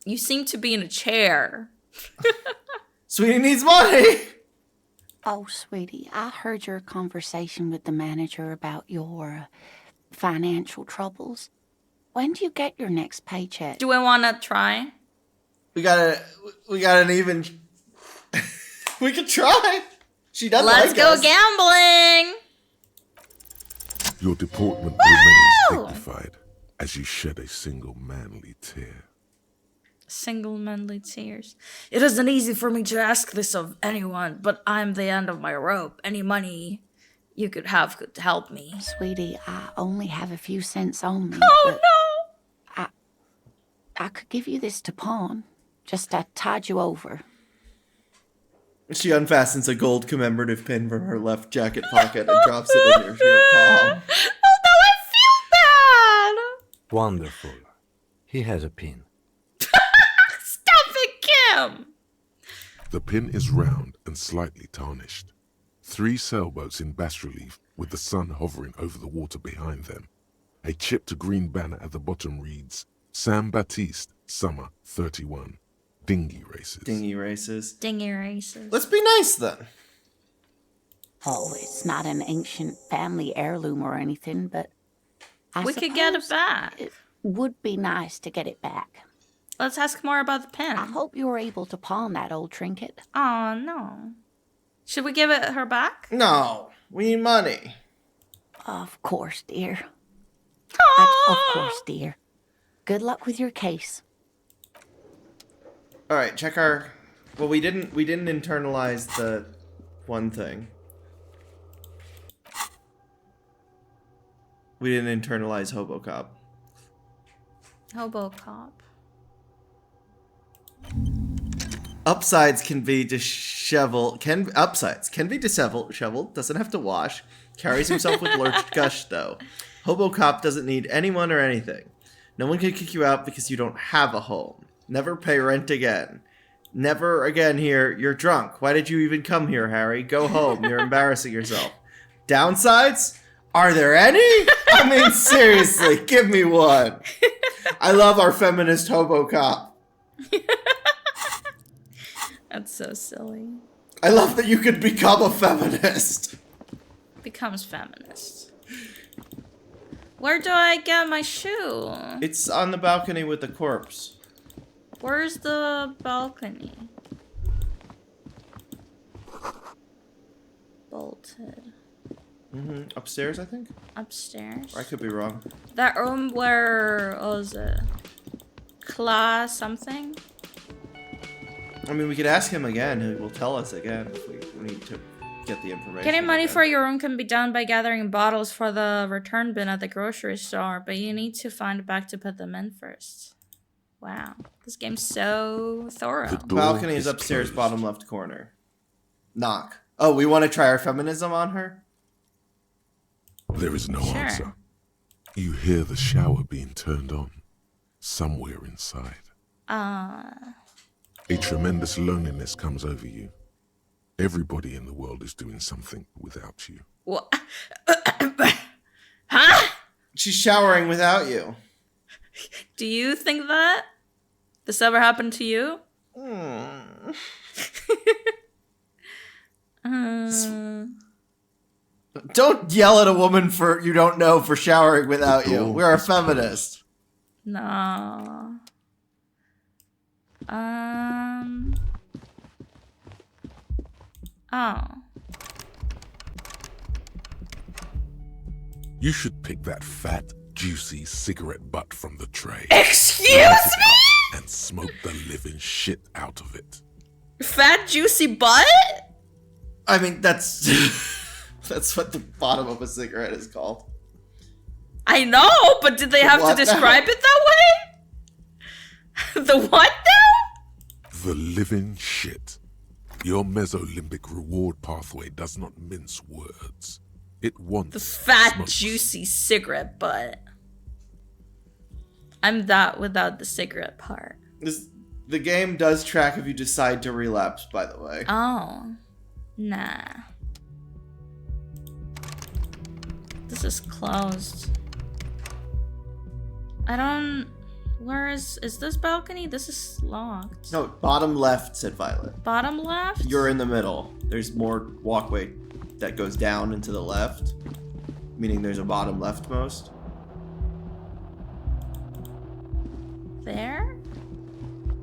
You seem to be in a chair. Sweetie needs money. Oh, sweetie, I heard your conversation with the manager about your financial troubles. When do you get your next paycheck? Do we want to try? We got an even. We could try. She doesn't Let's like go us. gambling. Your deportment remains dignified as you shed a single manly tear. Single manly tears. It isn't easy for me to ask this of anyone, but I'm the end of my rope. Any money you could have could help me. Sweetie, I only have a few cents on me. Oh no! I could give you this to pawn. Just I tied you over. She unfastens a gold commemorative pin from her left jacket pocket and drops it in your palm. Although I feel bad. Wonderful. He has a pin. Stop it, Kim. The pin is round and slightly tarnished. 3 sailboats in bas-relief with the sun hovering over the water behind them. A chipped green banner at the bottom reads, Sam Baptiste, Summer 31. Dinghy races. Dinghy races. Dinghy races. Let's be nice then. Oh, it's not an ancient family heirloom or anything, but We could get it back. It would be nice to get it back. Let's ask more about the pin. I hope you were able to pawn that old trinket. Oh, no. Should we give it her back? No, we need money. Of course, dear. Aww. Of course, dear. Good luck with your case. All right, check our. Well, we didn't internalize the one thing. We didn't internalize HoboCop. HoboCop. Upsides can be disheveled. Upsides can be disheveled. Doesn't have to wash. Carries himself with lurched gush though. HoboCop doesn't need anyone or anything. No one can kick you out because you don't have a home. Never pay rent again. Never again here. You're drunk. Why did you even come here, Harry? Go home. You're embarrassing yourself. Downsides? Are there any? I mean, seriously, give me one. I love our feminist HoboCop. That's so silly. I love that you could become a feminist. Becomes feminist. Where do I get my shoe? It's on the balcony with the corpse. Where's the balcony? Bolted. Upstairs, I think? Upstairs? Or I could be wrong. That room where, what was it? Class something? I mean, we could ask him again. He will tell us again if we need to get the information. Getting money again. for your room can be done by gathering bottles for the return bin at the grocery store, but you need to find a bag to put them in first. Wow. This game's so thorough. The balcony is upstairs, bottom left corner. Knock. Oh, we want to try our feminism on her? There is no answer. You hear the shower being turned on somewhere inside. A tremendous loneliness comes over you. Everybody in the world is doing something without you. What? Huh? She's showering without you. Do you think that? This ever happened to you? Don't yell at a woman for you don't know for showering without you. We're a feminist. No. Oh. You should pick that fat, juicy cigarette butt from the tray. Excuse me? And smoke the living shit out of it. Fat, juicy butt? I mean, that's that's what the bottom of a cigarette is called. I know, but did they have to describe it that way? The what now? The living shit. Your mesolimbic reward pathway does not mince words. It wants the fat, smokes. juicy cigarette butt. I'm that without the cigarette part. The game does track if you decide to relapse, by the way. Oh. Nah. This is closed. I don't... Where is this balcony? This is locked. No, bottom left, said Violet. Bottom left? You're in the middle. There's more walkway that goes down and to the left. Meaning there's a bottom leftmost. There?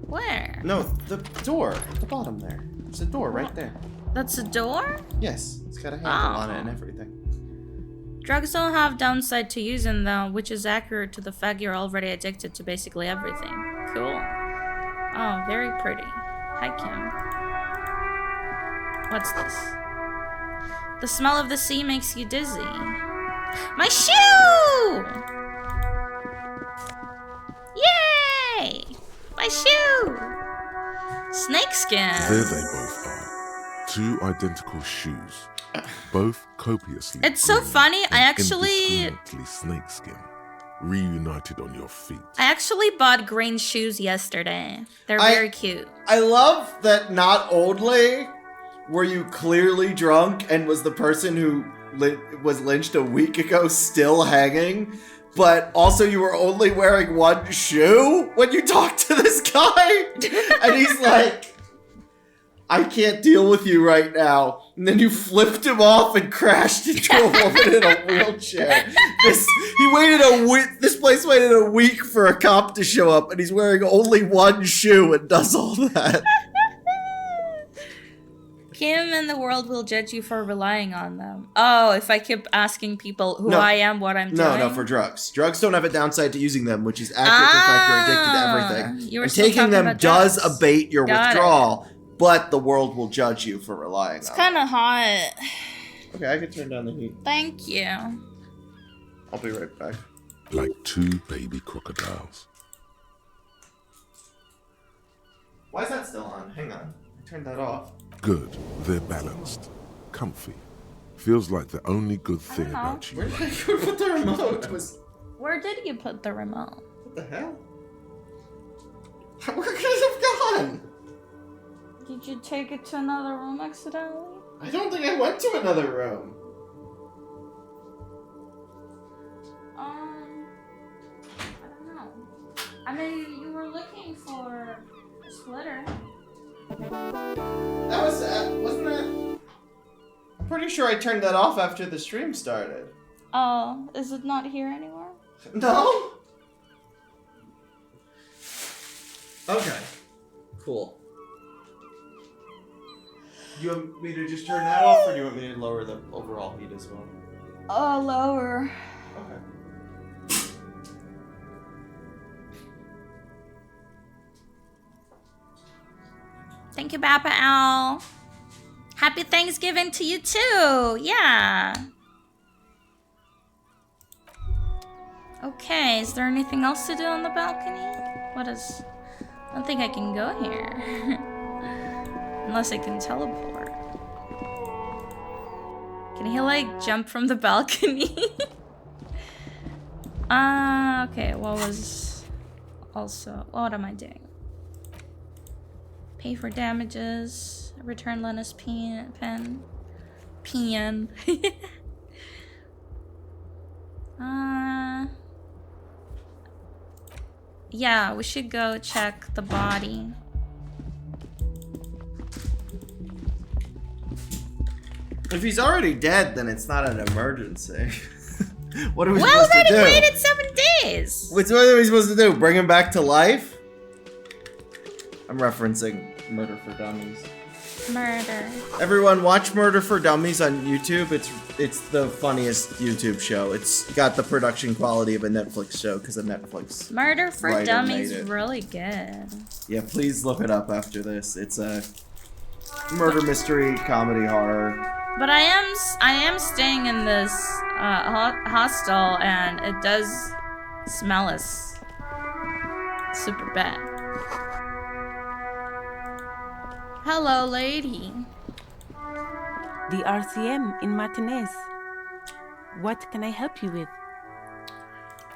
Where? No, the door at the bottom there. There's a door right there. That's a door? Yes, it's got a handle on it and everything. Drugs don't have downside to using them, which is accurate to the fact you're already addicted to basically everything. Cool. Oh, very pretty. Hi, Kim. What's this? The smell of the sea makes you dizzy. My shoe! Yay! My shoe! Snakeskin! There they both are. Two identical shoes. Both copiously. It's so funny. I actually snakeskin, reunited on your feet. I actually bought green shoes yesterday. They're very cute. I love that not only were you clearly drunk and was the person who was lynched a week ago still hanging, but also you were only wearing one shoe when you talked to this guy. And he's like, I can't deal with you right now. And then you flipped him off and crashed into a woman in a wheelchair. This place waited a week for a cop to show up, and he's wearing only one shoe and does all that. Kim and the world will judge you for relying on them. Oh, if I keep asking people who I am, what I'm doing? No, for drugs. Drugs don't have a downside to using them, which is accurate to the fact you're addicted to everything. And taking them does abate your withdrawal. But the world will judge you for relying on it. It's kind of hot. Okay, I can turn down the heat. Thank you. I'll be right back. Like two baby crocodiles. Why is that still on? Hang on. I turned that off. Good. They're balanced. Comfy. Feels like the only good thing about you. Where did I put the remote? Where did you put the remote? What the hell? Where could it have gone? Did you take it to another room accidentally? I don't think I went to another room. I don't know. I mean, you were looking for a splitter. That was, wasn't that? I'm pretty sure I turned that off after the stream started. Oh, is it not here anymore? No? Okay. Cool. Do you want me to just turn that off, or do you want me to lower the overall heat as well? Lower. Okay. Thank you, Papa Owl. Happy Thanksgiving to you too. Yeah. Okay, is there anything else to do on the balcony? I don't think I can go here. Unless I can teleport. Can he like jump from the balcony? Okay, what am I doing? Pay for damages, return Lena's pen. Yeah, we should go check the body. If he's already dead, then it's not an emergency. What are we Well, supposed to do? already waited 7 days. What are we supposed to do? Bring him back to life? I'm referencing Murder for Dummies. Murder. Everyone, watch Murder for Dummies on YouTube. It's the funniest YouTube show. It's got the production quality of a Netflix show because of Netflix. Murder for writer Dummies made it. really good. Yeah, please look it up after this. It's a murder mystery comedy horror. But I am staying in this hostel, and it does smell us super bad. Hello, lady. The RCM in Martinez. What can I help you with?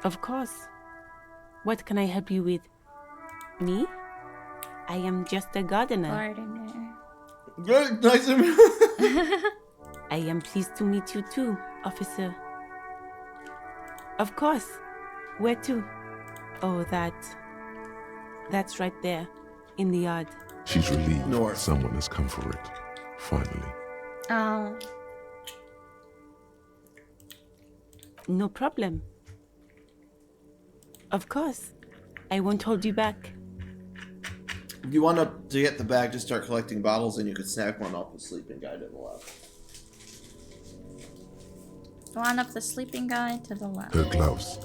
Of course. What can I help you with? Me? I am just a gardener. Gardener. Good, nice to meet you. I am pleased to meet you too, officer. Of course. Where to? Oh, that's right there, in the yard. She's relieved North. someone has come for it. Finally. Oh. No problem. Of course. I won't hold you back. If you want to get the bag, just start collecting bottles, and you could snag one off the sleeping guy to the left. One of the sleeping guy to the left. Her gloves.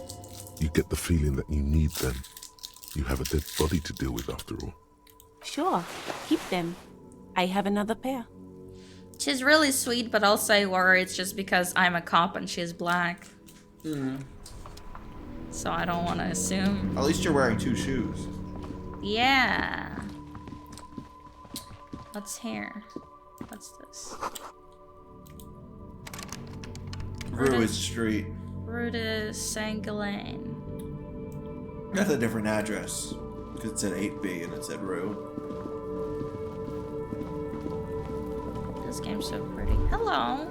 You get the feeling that you need them. You have a dead body to deal with after all. Sure, keep them. I have another pair. She's really sweet, but also I worry it's just because I'm a cop and she's black. So I don't want to assume. At least you're wearing 2 shoes. Yeah. What's here? What's this? Rue Street. Rue de Saint-Ghislain. That's a different address. Because it said 8B and it said Rue. This game's so pretty. Hello.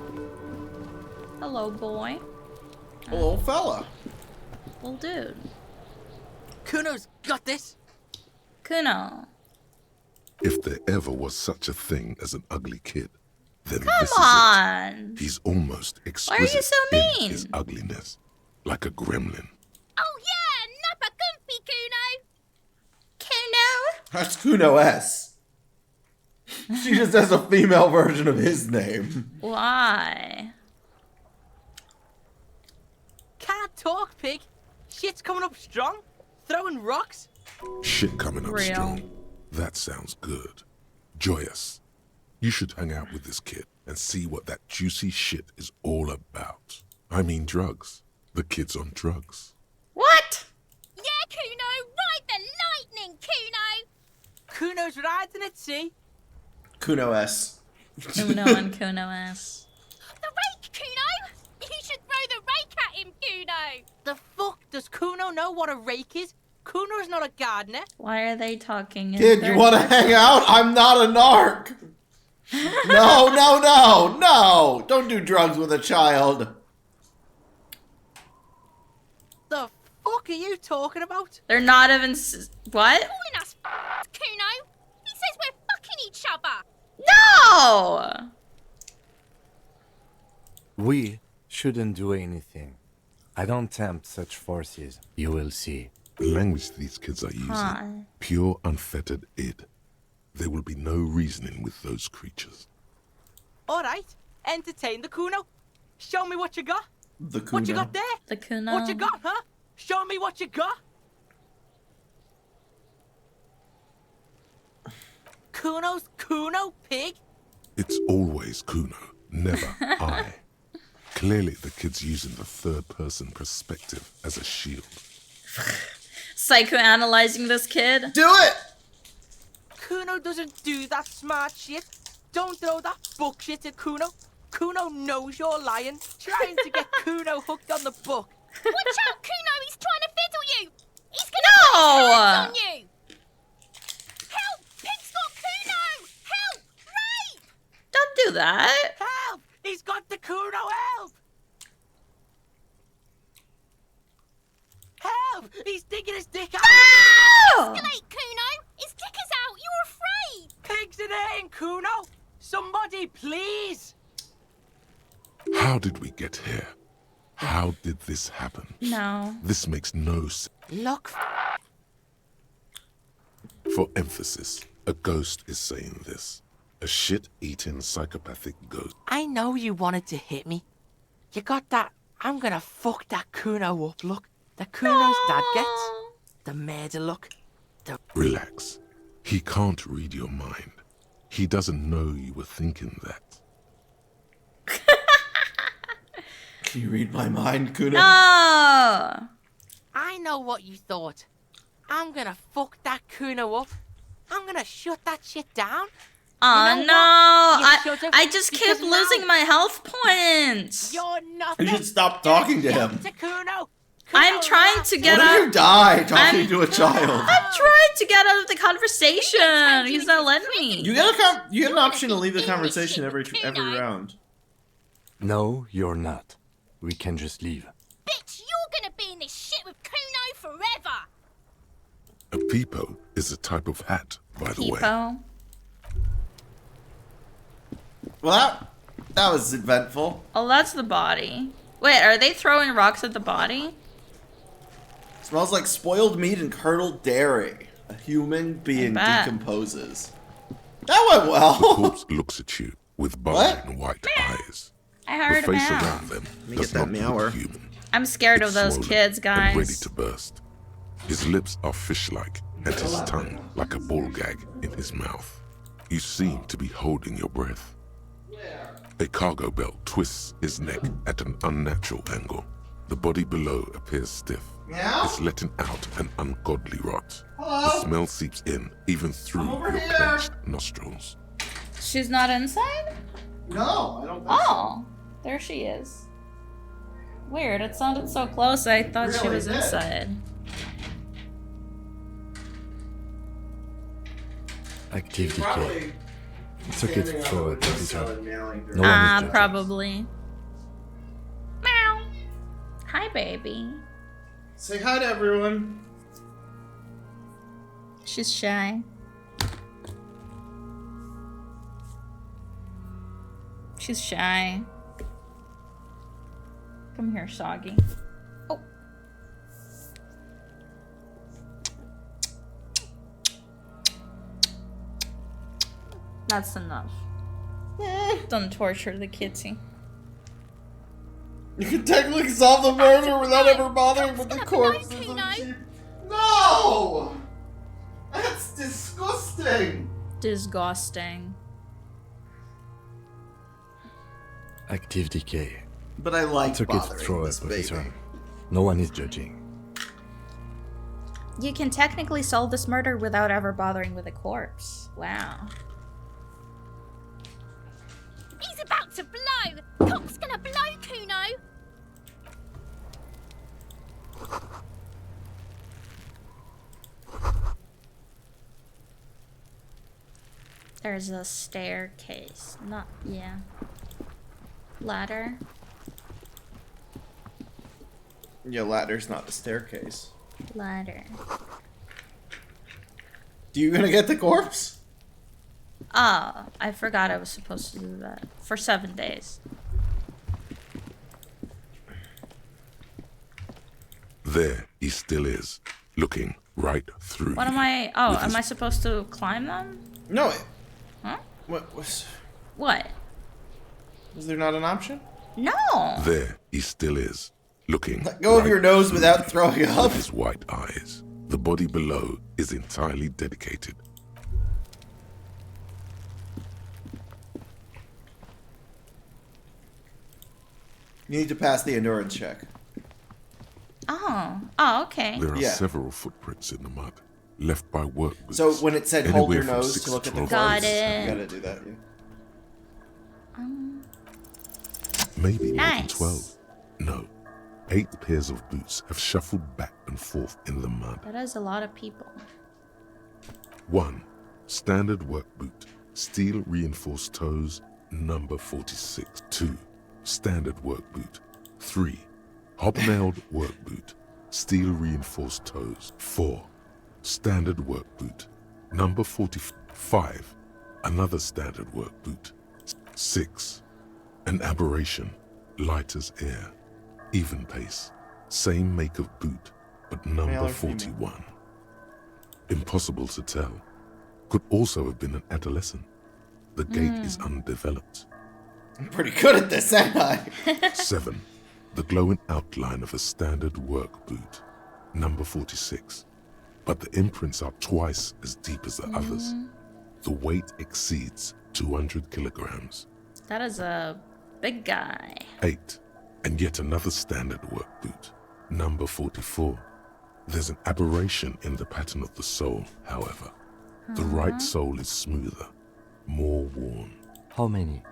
Hello, boy. Hello, fella. Well, dude. Kuno's got this. Kuno. If there ever was such a thing as an ugly kid, then Come this on. is it. He's almost exquisite Why are you so mean? in his ugliness, like a gremlin. Oh yeah, Nappa Gumpy Kuno. Kuno? That's Kuno S. She just has a female version of his name. Why? Can't talk, pig. Shit's coming up strong. Throwing rocks. Shit coming up Real. strong. That sounds good. Joyous. You should hang out with this kid and see what that juicy shit is all about. I mean drugs. The kid's on drugs. What? Yeah, Kuno. Ride the lightning, Kuno. Kuno's riding it, see? Kuno S. Kuno and Kuno S. The rake, Kuno. You should throw the rake at him, Kuno. The fuck does Kuno know what a rake is? Kuno's not a gardener. Why are they talking? Kid, you want to hang out? I'm not a narc. No. Don't do drugs with a child. The fuck are you talking about? They're not even. What? Calling us Kuno. He says we're fucking each other. No! We shouldn't do anything. I don't tempt such forces. You will see. The language these kids are using, pure unfettered id. There will be no reasoning with those creatures. All right, entertain the Kuno. Show me what you got. The Kuno. What you got there? The Kuno. What you got, huh? Show me what you got. Kuno's Kuno, pig. It's always Kuno, never I. Clearly the kid's using the third-person perspective as a shield. Psychoanalyzing this kid. Do it! Kuno doesn't do that smart shit. Don't throw that book shit at Kuno. Kuno knows you're lying, trying to get Kuno hooked on the book. Watch out, Kuno! He's trying to fiddle you. He's gonna put his hands on you. Help! Pig's got Kuno! Help! Rape! Don't do that. Help! He's got the Kuno! Help! Help! He's digging his dick out! Oh! Escalate, Kuno! His dick is out! You're afraid! Pigs in here, Kuno! Somebody, please! How did we get here? How did this happen? No. This makes no sense. Look. For emphasis, a ghost is saying this. A shit-eating psychopathic ghost. I know you wanted to hit me. You got that I'm gonna fuck that Kuno up look. The Kuno's dad gets. The murder look. Relax. He can't read your mind. He doesn't know you were thinking that. Can you read my mind, Kuno? No! I know what you thought. I'm gonna fuck that Kuno up. I'm gonna shut that shit down. Oh You know no! I just keep because losing now my health points. You're nothing. You should stop talking to him. I'm trying to get What if out. you die talking to a child? I'm trying to get out of the conversation. He's not letting me. You get an option to leave the conversation every round. No, you're not. We can just leave. Bitch, you're gonna be in this shit with Kuno forever. A peepo is a type of hat, by the way. Peepo. Well, that was eventful. Oh, that's the body. Wait, are they throwing rocks at the body? Smells like spoiled meat and curdled dairy. A human being bet. decomposes. That went well. The corpse looks at you with bulging white eyes. I heard The a face meow. around them me does get that not meower. look human. I'm scared of It's those swollen kids, and ready guys. to burst. His lips are fish-like, and his tongue like a ball gag in his mouth. You seem to be holding your breath. A cargo belt twists his neck at an unnatural angle. The body below appears stiff. Meow? It's letting out an ungodly rot. Hello? The smell seeps in, even through over your here. clenched nostrils. She's not inside? No, I don't think Oh, there she is. Weird, it sounded so close, I thought she Really was did. inside. Active decay. Probably It's okay to standing throw on it the at each windowsill other. and meowing No one is judging. Probably. Meow. Hi, baby. Say hi to everyone. She's shy. She's shy. Come here, Soggy. Oh. That's enough. Don't torture the kitty. You can technically solve the murder without ever bothering with the corpses of sheep. No! That's disgusting! Disgusting. Active decay. But I like It's okay to bothering throw this it, officer. baby. No one is judging. You can technically solve this murder without ever bothering with a corpse. Wow. He's about to blow. Cock's gonna blow, Kuno. There's a staircase. Not, yeah. Ladder. Yeah, ladder's not the staircase. Ladder. Do you gonna get the corpse? Oh, I forgot I was supposed to do that. For 7 days. There he still is, looking right through What you. am I? Oh, with am his I supposed to climb them? No. Huh? What was? What? Was there not an option? No. There he still is, looking Let go of your nose without throwing up. with his white eyes. The body below is entirely dedicated. You need to pass the endurance check. Oh. Oh, okay. There are Yeah. several footprints in the mud, left by work boots. So when it said hold your Anywhere from nose 6 to look at the 12 Got corpse, it. you gotta do that. Yeah. Maybe more than Nice. 12. No. 8 pairs of boots have shuffled back and forth in the mud. That is a lot of people. 1. Standard work boot, steel reinforced toes, number 46. 2. Standard work boot. 3. Hobnailed work boot, steel reinforced toes. 4. Standard work boot, number 45. Another standard work boot. 6. An aberration, light as air, even pace, same make of boot, but Male number or female? 41. Impossible to tell. Could also have been an adolescent. The gate is undeveloped. I'm pretty good at this, ain't I? 7. The glowing outline of a standard work boot. Number 46. But the imprints are twice as deep as the others. The weight exceeds 200 kilograms. That is a big guy. 8. And yet another standard work boot. Number 44. There's an aberration in the pattern of the sole, however. The right sole is smoother, more worn. How many?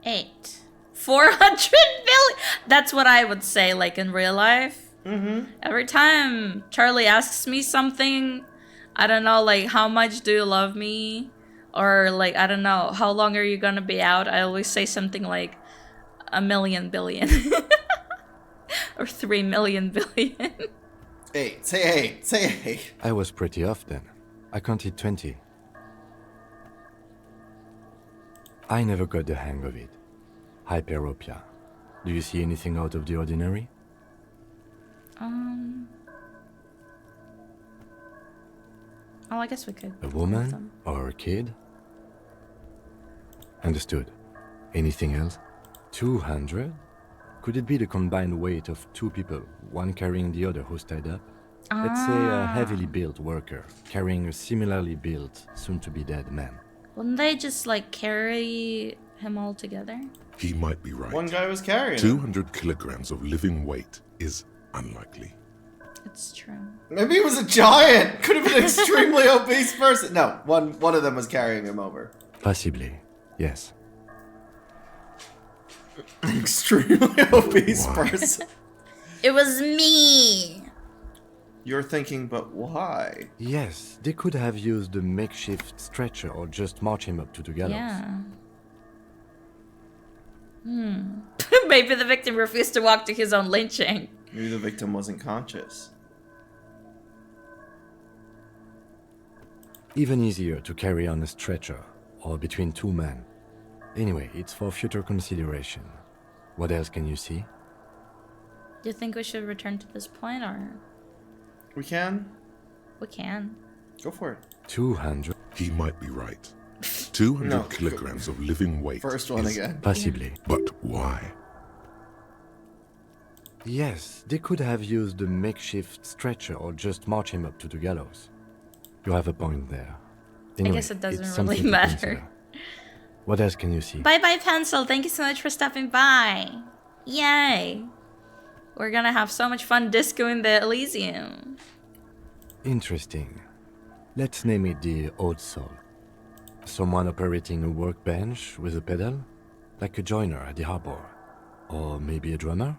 8. 400 million. That's what I would say, like in real life. Every time Charlie asks me something, I don't know, like, how much do you love me? Or like, I don't know, how long are you gonna be out? I always say something like 1,000,000 billion. Or 3,000,000 billion. 8. Say 8. Say 8. I was pretty off then. I counted 20. I never got the hang of it. Hyperopia. Do you see anything out of the ordinary? Oh, I guess we could. A woman? Or a kid? Understood. Anything else? 200? Could it be the combined weight of 2 people, one carrying the other who's tied up? Let's say a heavily built worker, carrying a similarly built, soon-to-be-dead man. Wouldn't they just, like, carry him all together? He might be right. One guy was carrying 200 kilograms of living weight is unlikely. It's true. Maybe he was a giant. Could have been an extremely obese person. No, one of them was carrying him over. Possibly, yes. An extremely obese person. It was me. You're thinking, but why? Yes, they could have used a makeshift stretcher or just march him up to the gallows. Yeah. Maybe the victim refused to walk to his own lynching. Maybe the victim wasn't conscious. Even easier to carry on a stretcher, or between 2 men. Anyway, it's for future consideration. What else can you see? Do you think we should return to this point, or...? We can? We can. Go for it. 200? He might be right. 200 kilograms of living weight. First one again. Possibly. But why? Yes, they could have used a makeshift stretcher or just march him up to the gallows. You have a point there. Anyway, I guess it doesn't it's really something to matter. consider. What else can you see? Bye-bye, Pencil. Thank you so much for stopping by. Yay. We're gonna have so much fun discoing the Elysium. Interesting. Let's name it the Odd Soul. Someone operating a workbench with a pedal? Like a joiner at the harbor. Or maybe a drummer?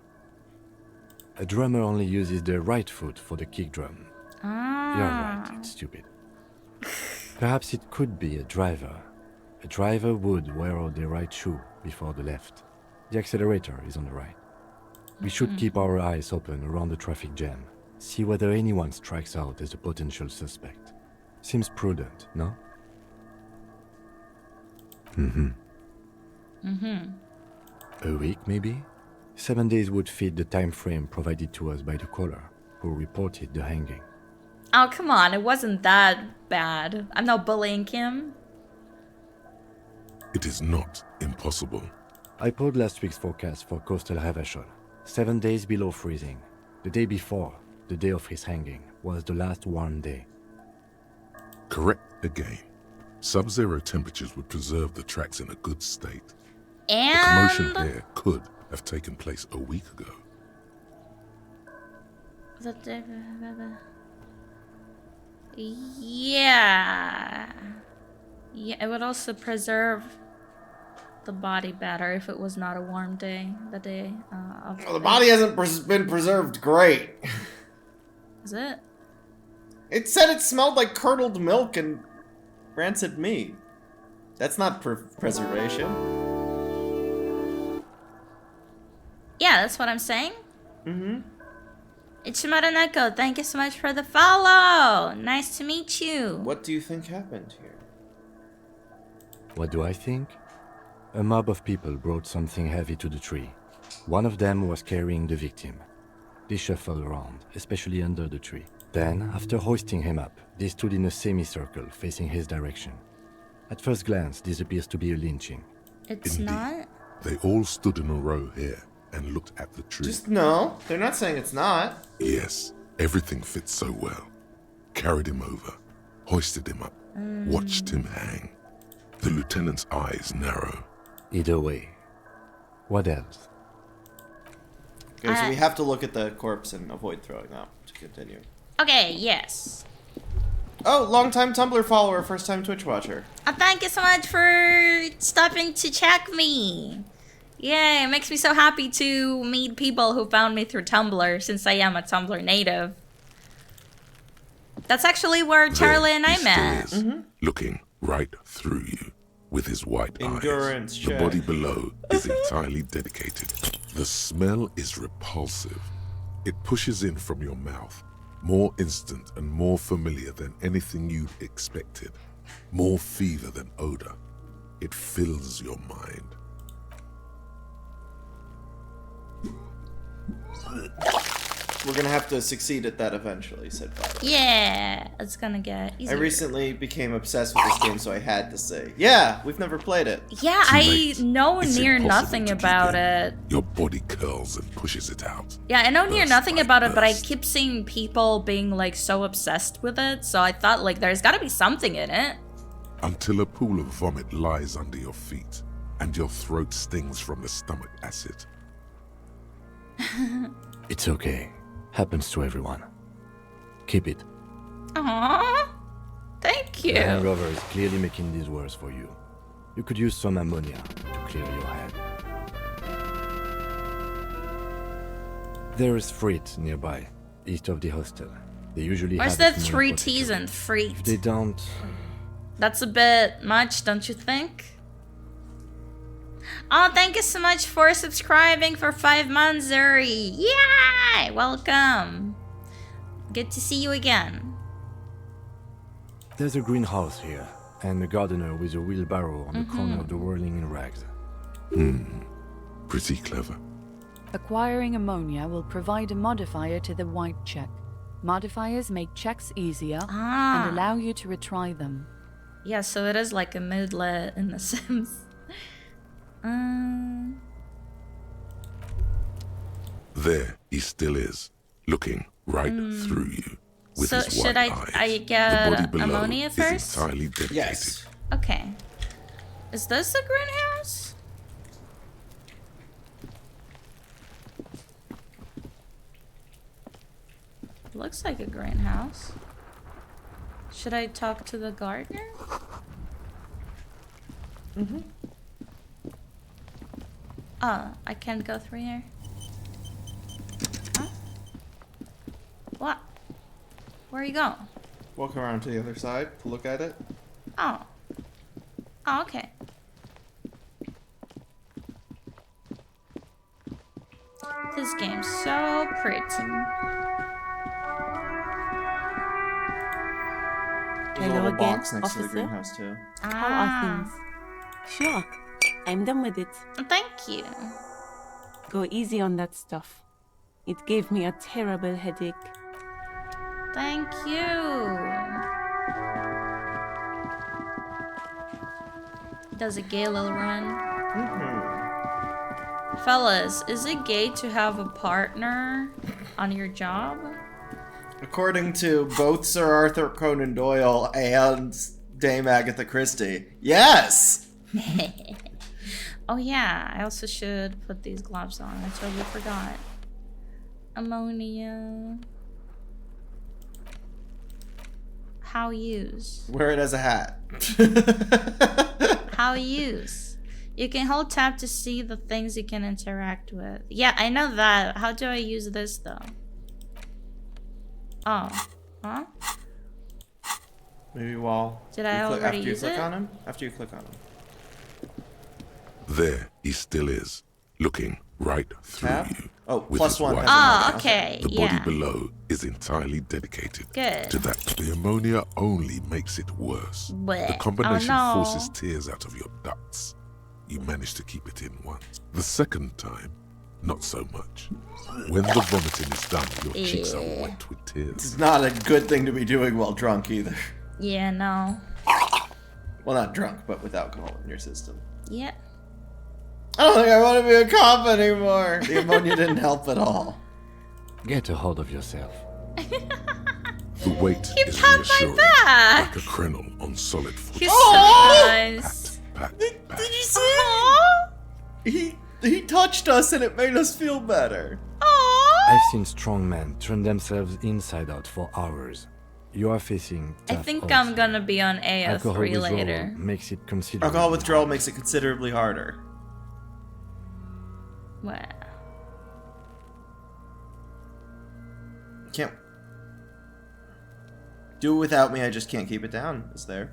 A drummer only uses the right foot for the kick drum. You're right, it's stupid. Perhaps it could be a driver. A driver would wear the right shoe before the left. The accelerator is on the right. We should keep our eyes open around the traffic jam. See whether anyone strikes out as a potential suspect. Seems prudent, no? A week, maybe? 7 days would fit the time frame provided to us by the caller, who reported the hanging. Oh, come on. It wasn't that bad. I'm not bullying him. It is not impossible. I pulled last week's forecast for coastal Havashol. 7 days below freezing. The day before, the day of his hanging, was the last warm day. Correct again. Sub-zero temperatures would preserve the tracks in a good state. And... The commotion there could have taken place a week ago. Yeah. Yeah, it would also preserve the body better if it was not a warm day. The day of... Well, the body hasn't been preserved great. Is it? It said it smelled like curdled milk and rancid meat. That's not preservation. Yeah, that's what I'm saying. Ichimaru Neko, thank you so much for the follow. Nice to meet you. What do you think happened here? What do I think? A mob of people brought something heavy to the tree. One of them was carrying the victim. They shuffled around, especially under the tree. Then, after hoisting him up, they stood in a semicircle facing his direction. At first glance, this appears to be a lynching. It's not? They all stood in a row here and looked at the tree. Just no. They're not saying it's not. Yes, everything fits so well. Carried him over, hoisted him up, watched him hang. The lieutenant's eyes narrow. Either way. What else? Okay, so we have to look at the corpse and avoid throwing up to continue. Okay, yes. Oh, long-time Tumblr follower, first-time Twitch watcher. Thank you so much for stopping to check me. Yay, it makes me so happy to meet people who found me through Tumblr, since I am a Tumblr native. That's actually where Charlie and I met. Looking right through you with his white Endurance eyes. check. The body below is entirely dedicated. The smell is repulsive. It pushes in from your mouth, more instant and more familiar than anything you'd expected. More fever than odor. It fills your mind. We're gonna have to succeed at that eventually, said Father. Yeah, it's gonna get easier. I recently became obsessed with this game, so I had to say, yeah, we've never played it. Yeah, I know near nothing about it. Your body curls and pushes it out. Yeah, I know near nothing about it, but I keep seeing people being like so obsessed with it, so I thought like there's gotta be something in it. Until a pool of vomit lies under your feet and your throat stings from the stomach acid. It's okay. Happens to everyone. Keep it. Aww, thank you. The hangover is clearly making this worse for you. You could use some ammonia to clear your head. There is Frit nearby, east of the hostel. They usually Where's have the a small 3 potato. T's and If Freet? they don't... That's a bit much, don't you think? Oh, thank you so much for subscribing for 5 months, Zuri. Yay! Welcome. Good to see you again. There's a greenhouse here, and a gardener with a wheelbarrow on the corner of the whirling in rags. Pretty clever. Acquiring ammonia will provide a modifier to the white check. Modifiers make checks easier and allow you to retry them. Yeah, so it is like a moodlet in The Sims. There he still is, looking right through you with So his white should eyes. I The get body below ammonia is first? entirely dedicated. Yes. Okay. Is this the greenhouse? Looks like a greenhouse. Should I talk to the gardener? Oh, I can't go through here. Huh? What? Where are you going? Walk around to the other side to look at it. Oh. Oh, okay. This game's so pretty. There's a Hello little again, box next to the officer. greenhouse too. How are things? Sure, I'm done with it. Thank you. Go easy on that stuff. It gave me a terrible headache. Thank you. Does a gay little run? Fellas, is it gay to have a partner on your job? According to both Sir Arthur Conan Doyle and Dame Agatha Christie, yes! Oh yeah, I also should put these gloves on. I totally forgot. Ammonia. How use? Wear it as a hat. How use? You can hold tab to see the things you can interact with. Yeah, I know that. How do I use this though? Oh. Huh? Maybe while Did I already after you use click it? on him? After you click on him. There he still is, looking right through Tab? you. Oh, with plus his one white has eyes. Oh, okay. The Yeah. body below is entirely dedicated Good. to that. The ammonia only makes it worse. Blech. The combination Oh, no. forces tears out of your ducts. You manage to keep it in once. The second time, Not so much. When the vomiting is done, your cheeks are wet with tears. It's not a good thing to be doing while drunk either. Yeah, no. Well, not drunk, but with alcohol in your system. Yeah. I don't think I want to be a cop anymore. The ammonia didn't help at all. Get a hold of yourself. The weight He is pat my reassuring, back. like a krenel on solid footing. He's so nice. Pat, Did you see? He touched us and it made us feel better. I've seen strong men turn themselves inside out for hours. You are facing I tough think odds. I'm gonna be on Alcohol AO3 withdrawal later. makes it considerably Alcohol withdrawal makes it considerably harder. What? Can't do it without me. I just can't keep it down. Is there?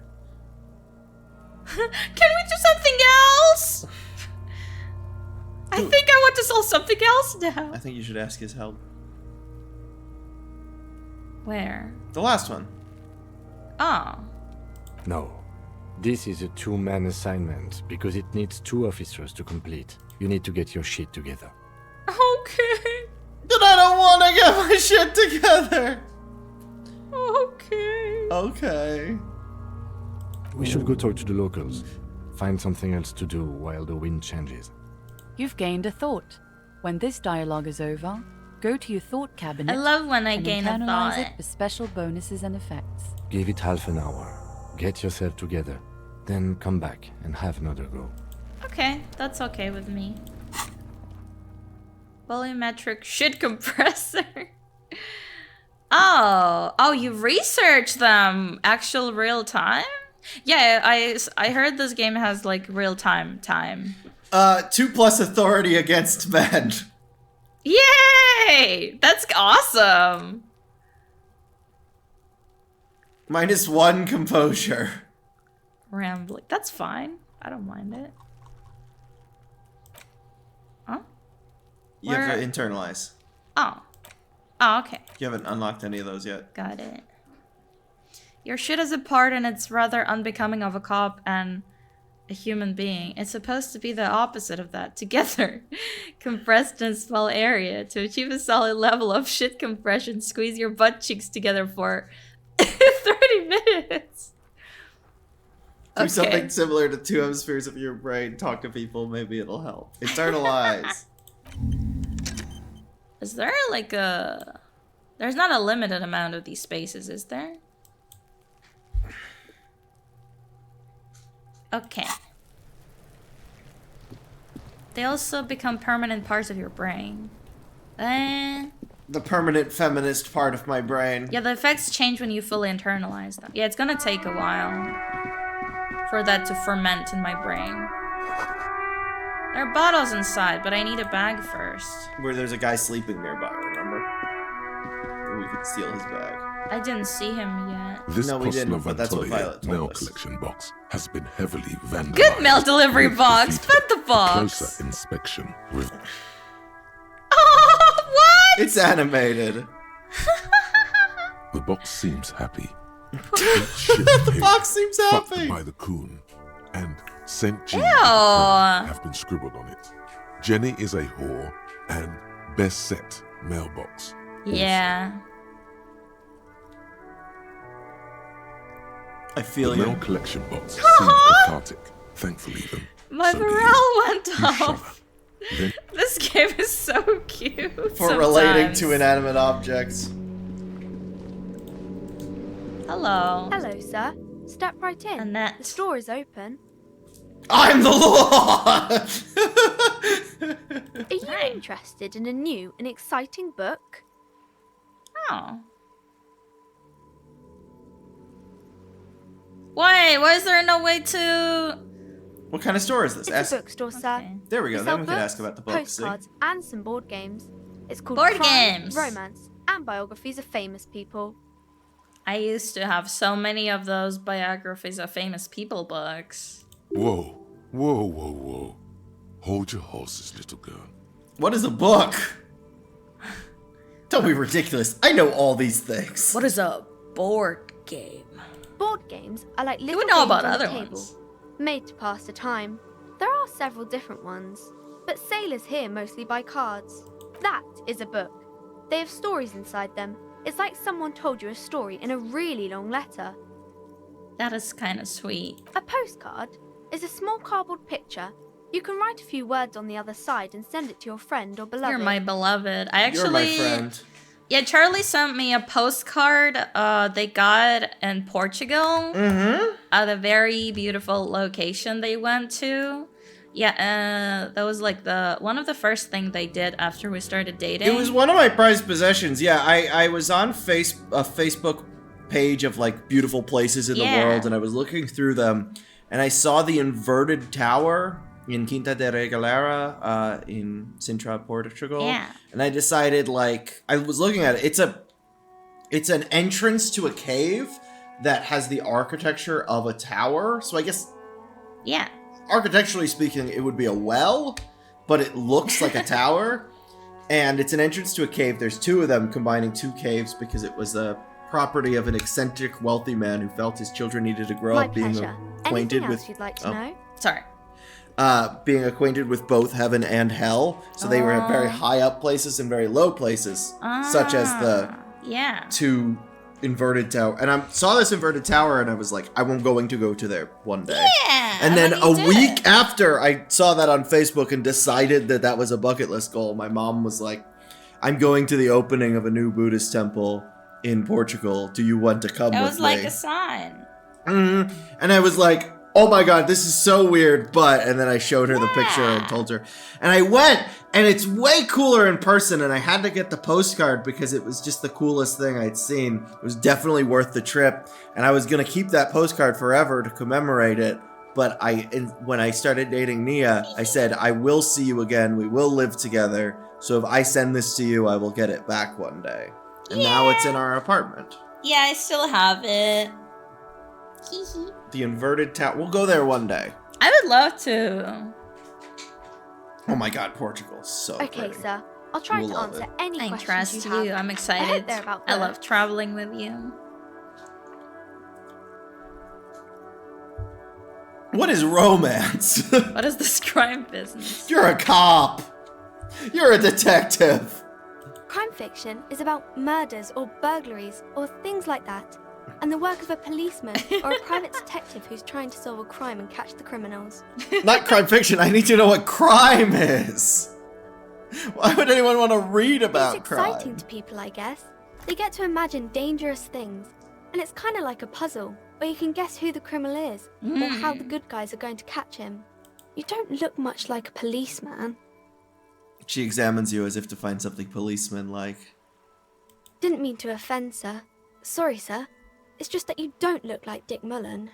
Can we do something else? I think I want to solve something else now. I think you should ask his help. Where? The last one. Oh. No. This is a two-man assignment because it needs 2 officers to complete. You need to get your shit together. Okay. But I don't want to get my shit together. Okay. Okay. We should go talk to the locals. Find something else to do while the wind changes. You've gained a thought. When this dialogue is over, go to your thought cabinet. I love when I and gain a internalize thought. it for special bonuses and effects. Give it half an hour. Get yourself together. Then come back and have another go. Okay, that's okay with me. Volumetric shit compressor. Oh, you researched them. Actual real time? Yeah, I heard this game has like real time. 2+ authority against men. Yay! That's awesome. -1 composure. Rambling. That's fine. I don't mind it. Huh? You have to internalize. Oh. Oh, okay. You haven't unlocked any of those yet. Got it. Your shit is apart and it's rather unbecoming of a cop and a human being. It's supposed to be the opposite of that. Together. Compressed in a small area. To achieve a solid level of shit compression, squeeze your butt cheeks together for 30 minutes. Do something similar to 2 hemispheres of your brain. Talk to people. Maybe it'll help. Internalize. Is there like a... There's not a limited amount of these spaces, is there? Okay. They also become permanent parts of your brain. The permanent feminist part of my brain. Yeah, the effects change when you fully internalize them. Yeah, it's gonna take a while for that to ferment in my brain. There are bottles inside, but I need a bag first. Where there's a guy sleeping nearby, remember? We could steal his bag. I didn't see him yet. This No, we didn't, but that's what Violet told mail us. collection box has been heavily vandalized. Good mail delivery With box! defeated. Put the box! Closer inspection with... Oh, what? It's animated. The box seems happy. The box seems Fucked happy. by the coon. And St. Jean Ew. have been scribbled on it. Jenny is a whore and best set mailbox. Yeah. I feel the you. mail collection box seems cathartic. Thankfully, then. My so be morale it. went You off. shudder. Then This game is so cute. For relating sometimes. to inanimate objects. Hello. Hello, sir. Step right in. Annette. The store is open. I'm the law! Are you interested in a new and exciting book? Oh. Wait, why is there no way to... What kind of store is this? It's a bookstore, sir. There we go. We Then sell we can books, ask about the books. See? postcards, and some board games. It's called Board Crime, games. Romance, and biographies of famous people. I used to have so many of those biographies of famous people books. Whoa, whoa, whoa, whoa. Hold your horses, little girl. What is a book? Don't be ridiculous. I know all these things. What is a board game? Board games are like little would know games about on other the table, ones. made to pass the time. There are several different ones. but sailors here mostly buy cards. That is a book. They have stories inside them. It's like someone told you a story in a really long letter. That is kind of sweet. A postcard is a small cardboard picture. You can write a few words on the other side and send it to your friend or beloved. You're my beloved. I actually... You're my friend. Yeah, Charlie sent me a postcard they got in Portugal. At a very beautiful location they went to. Yeah, that was like one of the first thing they did after we started dating. It was one of my prized possessions. Yeah, I was on a Facebook page of like beautiful places in the world, and I was looking through them, and I saw the inverted tower in Quinta de Regalera in Sintra, Portugal. Yeah. And I decided, like, I was looking at it. It's an entrance to a cave that has the architecture of a tower. So I guess, yeah, architecturally speaking, it would be a well, but it looks like a tower. And it's an entrance to a cave. There's two of them, combining two caves because it was a property of an eccentric, wealthy man who felt his children needed to grow up being acquainted Anything with. else you'd like to know? Sorry. Being acquainted with both heaven and hell. So they were at very high up places and very low places, such as the two inverted tower. And I saw this inverted tower and I was like, I'm going to go to there one day. Yeah. And then a week after I saw that on Facebook and decided that that was a bucket list goal, my mom was like, I'm going to the opening of a new Buddhist temple in Portugal. Do you want to come with me? It was like a sign. And I was like, oh my god, this is so weird, but... And then I showed her the picture and told her. And I went, and it's way cooler in person, and I had to get the postcard because it was just the coolest thing I'd seen. It was definitely worth the trip, and I was going to keep that postcard forever to commemorate it, but when I started dating Niya, I said, I will see you again, we will live together, so if I send this to you, I will get it back one day. And now it's in our apartment. Yeah, I still have it. The inverted tower. We'll go there one day. I would love to. Oh my god, Portugal. So Okay, pretty. sir. I'll try to answer any I questions trust you have. you. I'm excited. they're about I work. love traveling with you. What is romance? What is this crime business? You're a cop. You're a detective. Crime fiction is about murders or burglaries or things like that, and the work of a policeman or a private detective who's trying to solve a crime and catch the criminals. Not crime fiction. I need to know what crime is. Why would anyone want to read about It's crime? exciting to people, I guess. They get to imagine dangerous things, and it's kind of like a puzzle, where you can guess who the criminal is, or how the good guys are going to catch him. You don't look much like a policeman. She examines you as if to find something policeman-like. Didn't mean to offend, sir. Sorry, sir. It's just that you don't look like Dick Mullen.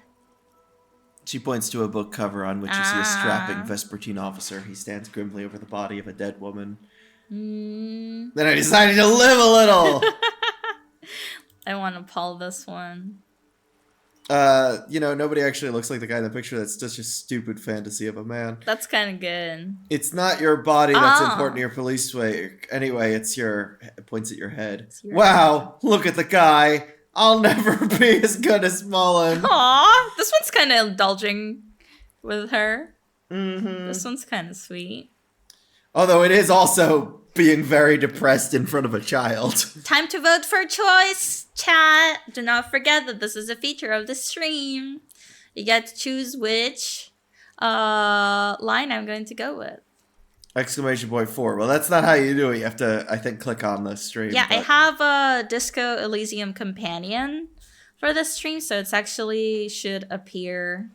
She points to a book cover on which you see a strapping Vespertine officer. He stands grimly over the body of a dead woman. Then I decided to live a little! I want to pull this one. Nobody actually looks like the guy in the picture. That's just a stupid fantasy of a man. That's kind of good. It's not your body that's important to your police work. Anyway, it points at your head. Wow, look at the guy. I'll never be as good as Mullen. Aw, this one's kind of indulging with her. This one's kind of sweet. Although it is also being very depressed in front of a child. Time to vote for choice, chat. Do not forget that this is a feature of the stream. You get to choose which line I'm going to go with. Exclamation point 4. Well, that's not how you do it. You have to, I think, click on the stream. Yeah, I have a Disco Elysium companion for this stream, so it's actually should appear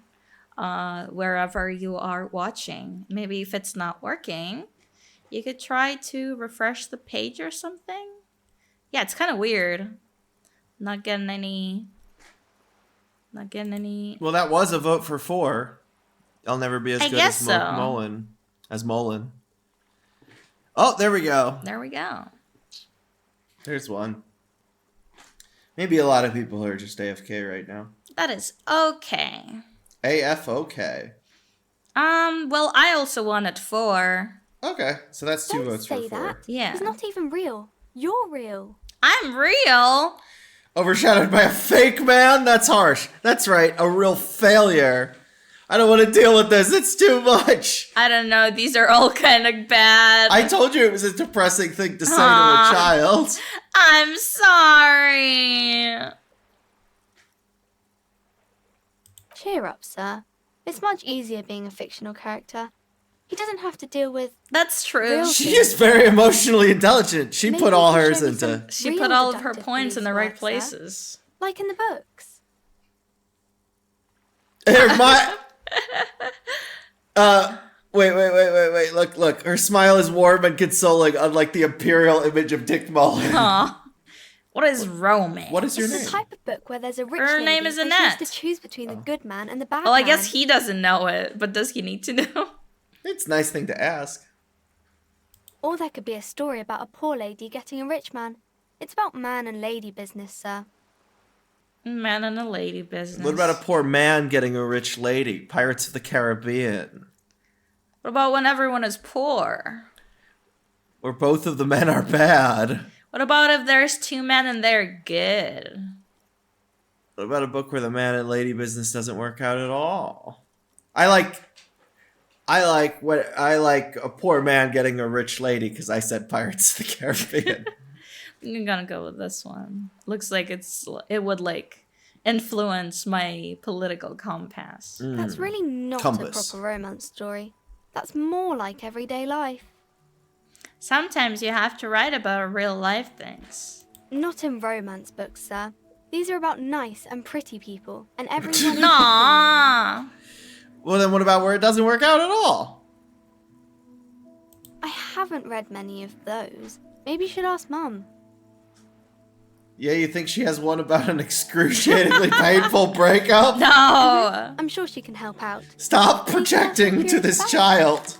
wherever you are watching. Maybe if it's not working, you could try to refresh the page or something. Yeah, it's kind of weird. Not getting any. Well, that was a vote for 4. I'll never be as good as so. Mullen. Oh, there we go. There we go. There's one. Maybe a lot of people are just AFK right now. That is okay. AFOK. Well, I also wanted 4. Okay, so that's 2 Don't votes for say 4. that. Yeah. He's not even real. You're real. I'm real. Overshadowed by a fake man? That's harsh. That's right, a real failure. I don't want to deal with this. It's too much. I don't know. These are all kind of bad. I told you it was a depressing thing to say to a child. I'm sorry. Cheer up, sir. It's much easier being a fictional character. He doesn't have to deal with... That's true. She is very emotionally intelligent. She put all hers into... She put all of her points in the right places. Like in the books. Here, Wait. Look. Her smile is warm and consoling, unlike the imperial image of Dick Mullen. Aw. What is romance? What is your It's name? the type of book where there's a rich Her lady name is and she Annette. has to choose between the good man and the bad Well, I man. guess he doesn't know it, but does he need to know? It's a nice thing to ask. Or there could be a story about a poor lady getting a rich man. It's about man and lady business, sir. Man and a lady business. What about a poor man getting a rich lady? Pirates of the Caribbean. What about when everyone is poor? Or both of the men are bad. What about if there's two men and they're good? What about a book where the man and lady business doesn't work out at all? I like a poor man getting a rich lady because I said Pirates of the Caribbean. I'm gonna go with this one. Looks like it would like influence my political compass. That's really not Compass. a proper romance story. That's more like everyday life. Sometimes you have to write about real life things. Not in romance books, sir. These are about nice and pretty people, and everyone. Aww. Well, then what about where it doesn't work out at all? I haven't read many of those. Maybe you should ask Mum. Yeah, you think she has one about an excruciatingly painful breakup? No. I'm sure she can help out. Stop projecting to this child.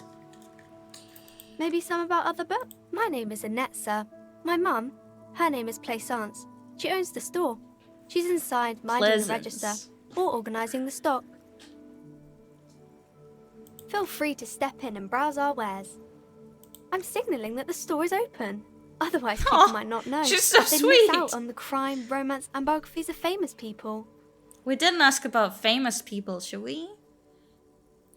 Maybe some about other books. My name is Annette, sir. My mum, her name is Plaisance. She owns the store. She's inside minding the register or organising the stock. Feel free to step in and browse our wares. I'm signalling that the store is open. Otherwise, people might not know. She's so They'd sweet. miss out on the crime, romance, and biographies of famous people. We didn't ask about famous people, should we?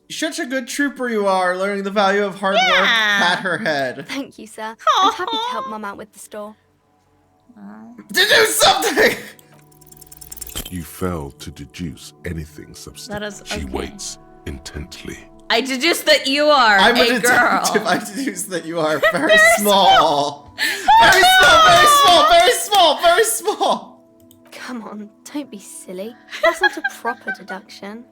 Such a good trooper you are, learning the value of hard work. Pat her head. Thank you, sir. I'm happy to help Mum out with the store. To do something! You fail to deduce anything substantial. That is She okay. waits intently. I deduce that you are I'm a an girl. detective. I deduce that you are very small. Very small, very small, very small, very small. Come on, don't be silly. That's not a proper deduction.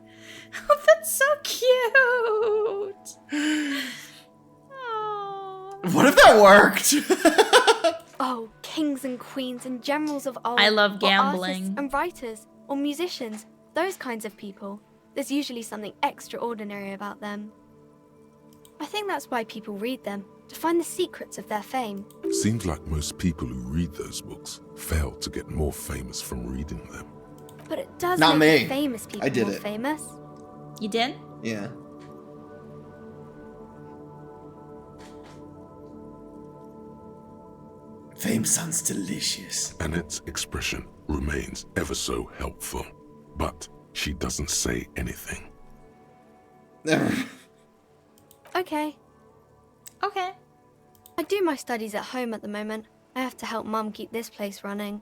Oh, that's so cute. What if that worked? Oh, kings and queens and generals of old. I love or gambling. artists and writers or musicians, those kinds of people. There's usually something extraordinary about them. I think that's why people read them, to find the secrets of their fame. Seems like most people who read those books fail to get more famous from reading them. But it does Not make me. famous people I did more it. famous. You did? Yeah. Fame sounds delicious. Annette's expression remains ever so helpful, but she doesn't say anything. Okay. Okay. I do my studies at home at the moment. I have to help Mum keep this place running.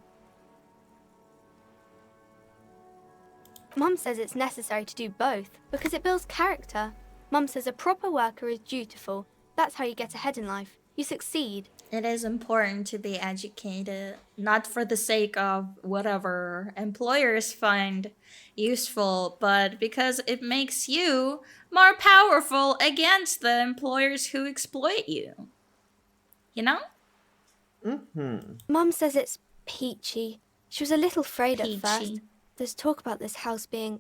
Mum says it's necessary to do both because it builds character. Mum says a proper worker is dutiful. That's how you get ahead in life. You succeed. It is important to be educated, not for the sake of whatever employers find useful, but because it makes you more powerful against the employers who exploit you. You know? Mum says it's peachy. She was a little afraid Peachy. at first. There's talk about this house being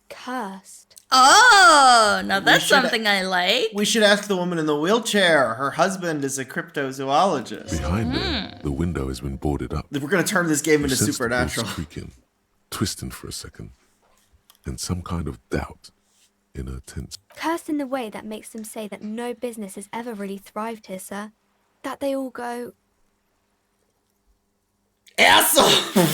cursed. Oh, now that's should- something I like. We should ask the woman in the wheelchair. Her husband is a cryptozoologist. Behind her, the window has been boarded up. We're going to turn this game You into sense the supernatural. bolts creaking, twisting for a second, and some kind of doubt in her tense. Cursed in the way that makes them say that no business has ever really thrived here, sir. That they all go... Asshole!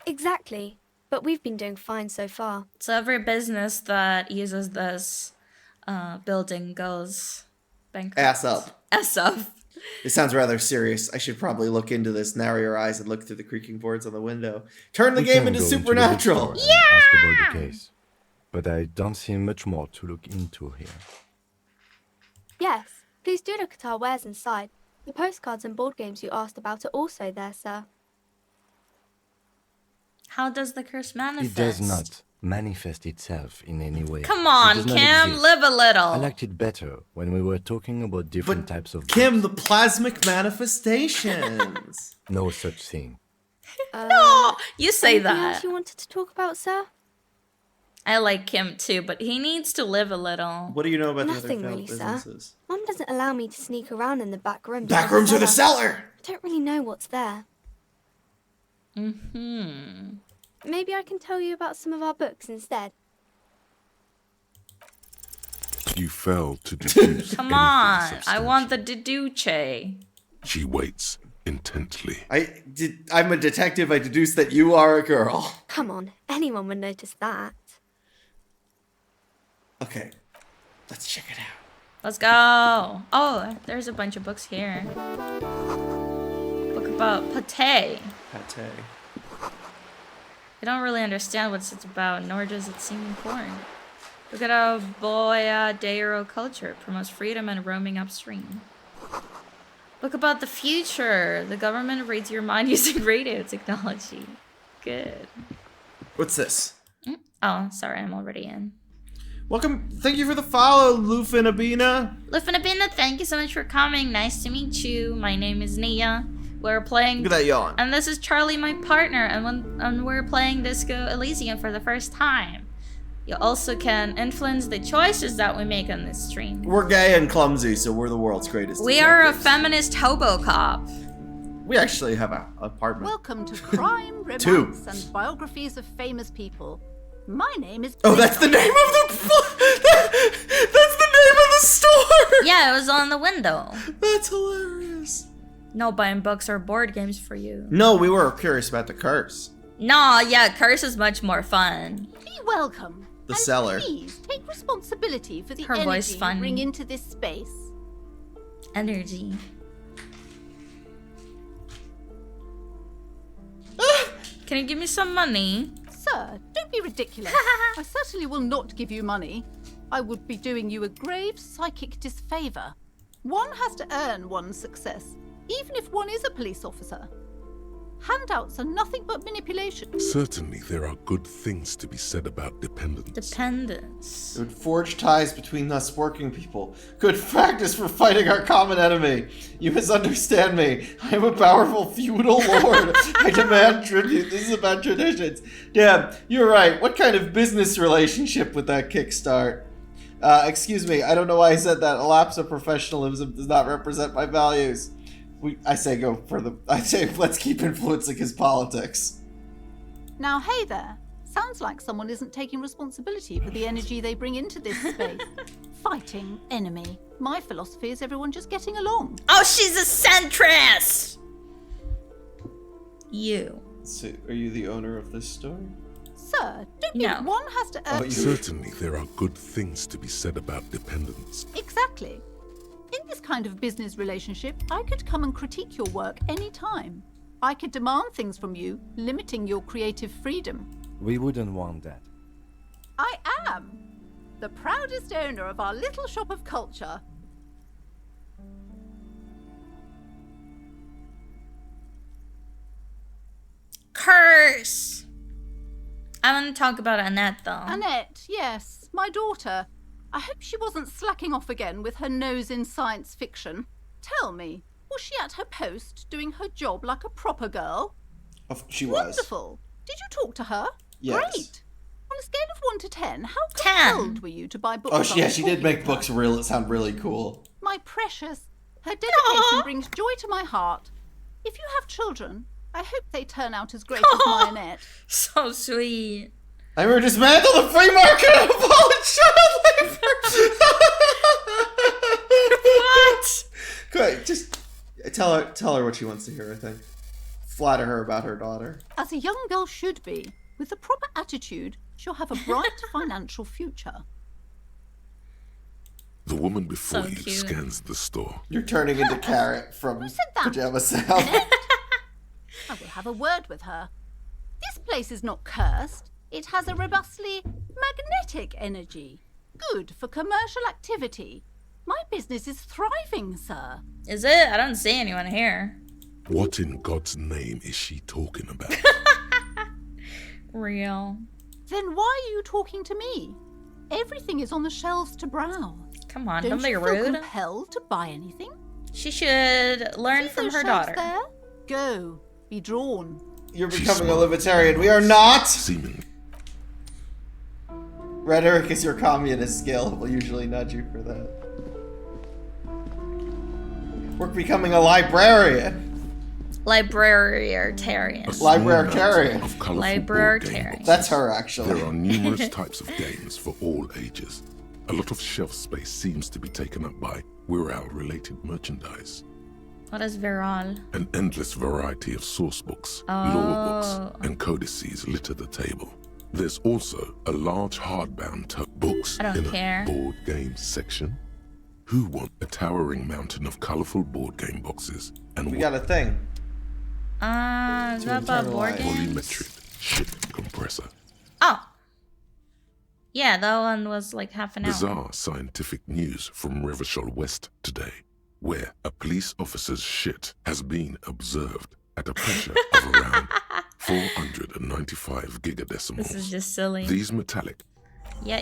Exactly. but we've been doing fine so far. So every business that uses this building goes bankrupt. Ass up. Ass up. It sounds rather serious. I should probably look into this. Narrow your eyes and look through the creaking boards on the window. Turn the game into Supernatural. Ask about the case. But I don't see much more to look into here. Yes, please do look at our wares inside. The postcards and board games you asked about are also there, sir. How does the curse manifest? It does not manifest itself in any way. Come on, Kim, live a little. I liked it better when we were talking about different types of... Kim, the plasmic manifestations. No such thing. No, you say anything that. else you wanted to talk about, sir? I like Kim too, but he needs to live a little. What do you know about Nothing the other really, businesses? sir. Mum doesn't allow me to sneak around in the back rooms. Back rooms or the cellar? I don't really know what's there. Mm-hmm. Maybe I can tell you about some of our books instead. You fail to deduce. Come on, I want the deduce. She waits intently. I'm a detective. I deduce that you are a girl. Come on, anyone would notice that. Okay, let's check it out. Let's go. Oh, there's a bunch of books here. Book about pate. Pate. I don't really understand what it's about, nor does it seem important. Look at how Boya Deiro culture promotes freedom and roaming upstream. Book about the future. The government reads your mind using radio technology. Good. What's this? Oh, sorry, I'm already in. Welcome. Thank you for the follow, Lufinabina. Lufinabina, thank you so much for coming. Nice to meet you. My name is Niya. We're playing... Look at that yawn. And this is Charlie, my partner. And we're playing Disco Elysium for the first time. You also can influence the choices that we make on this stream. We're gay and clumsy, so we're the world's greatest. We are a feminist hobo cop. We actually have an apartment. Welcome to Crime, Romance, and Biographies of Famous People. My name is... Oh, that's the name of the... That's the name of the store! Yeah, it was on the window. That's hilarious. No buying books or board games for you. No, we were curious about the curse. Nah, yeah, curse is much more fun. Be welcome. The cellar. Please take responsibility for the Her voice energy funny. you bring into this space. Energy. Can you give me some money? Sir, don't be ridiculous. I certainly will not give you money. I would be doing you a grave psychic disfavor. One has to earn one's success, even if one is a police officer. Handouts are nothing but manipulation. Certainly, there are good things to be said about dependence. Dependence. It would forge ties between us working people. Good practice for fighting our common enemy. You misunderstand me. I am a powerful feudal lord. I demand tribute. This is about traditions. Damn, you're right. What kind of business relationship would that kickstart? Excuse me, I don't know why I said that. A lapse of professionalism does not represent my values. I say let's keep influencing his politics. Now, hey there. Sounds like someone isn't taking responsibility for the energy they bring into this space. Fighting enemy. My philosophy is everyone just getting along. Oh, she's a centrist! You. So, are you the owner of this store? Sir, don't think one has to earn... Certainly, there are good things to be said about dependence. Exactly. In this kind of business relationship, I could come and critique your work anytime. I could demand things from you, limiting your creative freedom. We wouldn't want that. I am the proudest owner of our little shop of culture. Curse! I want to talk about Annette, though. Annette, yes, my daughter. I hope she wasn't slacking off again with her nose in science fiction. Tell me, was she at her post doing her job like a proper girl? She was. Wonderful. Did you talk to her? Yes. Great. On a scale of 1 to 10, how compelled were you to buy books? Oh, yeah, she did make books sound really cool. My precious, her dedication brings joy to my heart. If you have children, I hope they turn out as great as my Annette. So sweet. I will dismantle the free market and abolish child labor. What? Good. Just tell her what she wants to hear. I think. Flatter her about her daughter. As a young girl should be, With the proper attitude, she'll have a bright financial future. The woman before So you cute. scans the store. You're turning into Carrot from that? Pajama Sam. I will have a word with her. This place is not cursed. It has a robustly magnetic energy. Good for commercial activity. My business is thriving, sir. Is it? I don't see anyone here. What in God's name is she talking about? Real. Then why are you talking to me? Everything is on the shelves to browse. Come on, Don't don't be you feel rude. compelled to buy anything? She should learn See from those her shelves daughter. There? Go. Be drawn. You're becoming a libertarian. We are not! Seemingly. Rhetoric is your communist skill. We'll usually nudge you for that. We're becoming a librarian. Librarian. Librarian. Of colourful Librarian. board game That's boxes. her, actually. There are numerous types of games for all ages. A lot of shelf space seems to be taken up by Wirral-related merchandise. What is viral? An endless variety of source books, Oh. law books, and codices litter the table. There's also a large hardbound books I don't in care. a board game section. Who want a towering mountain of colourful board game boxes and We got a thing. Is that about board games? volumetric ship compressor? Oh. Yeah, that one was like half an hour. Bizarre scientific news from Revachol West today, where a police officer's shit has been observed at a pressure of around 495 gigadecimals. This is just silly. These metallic. Yeah.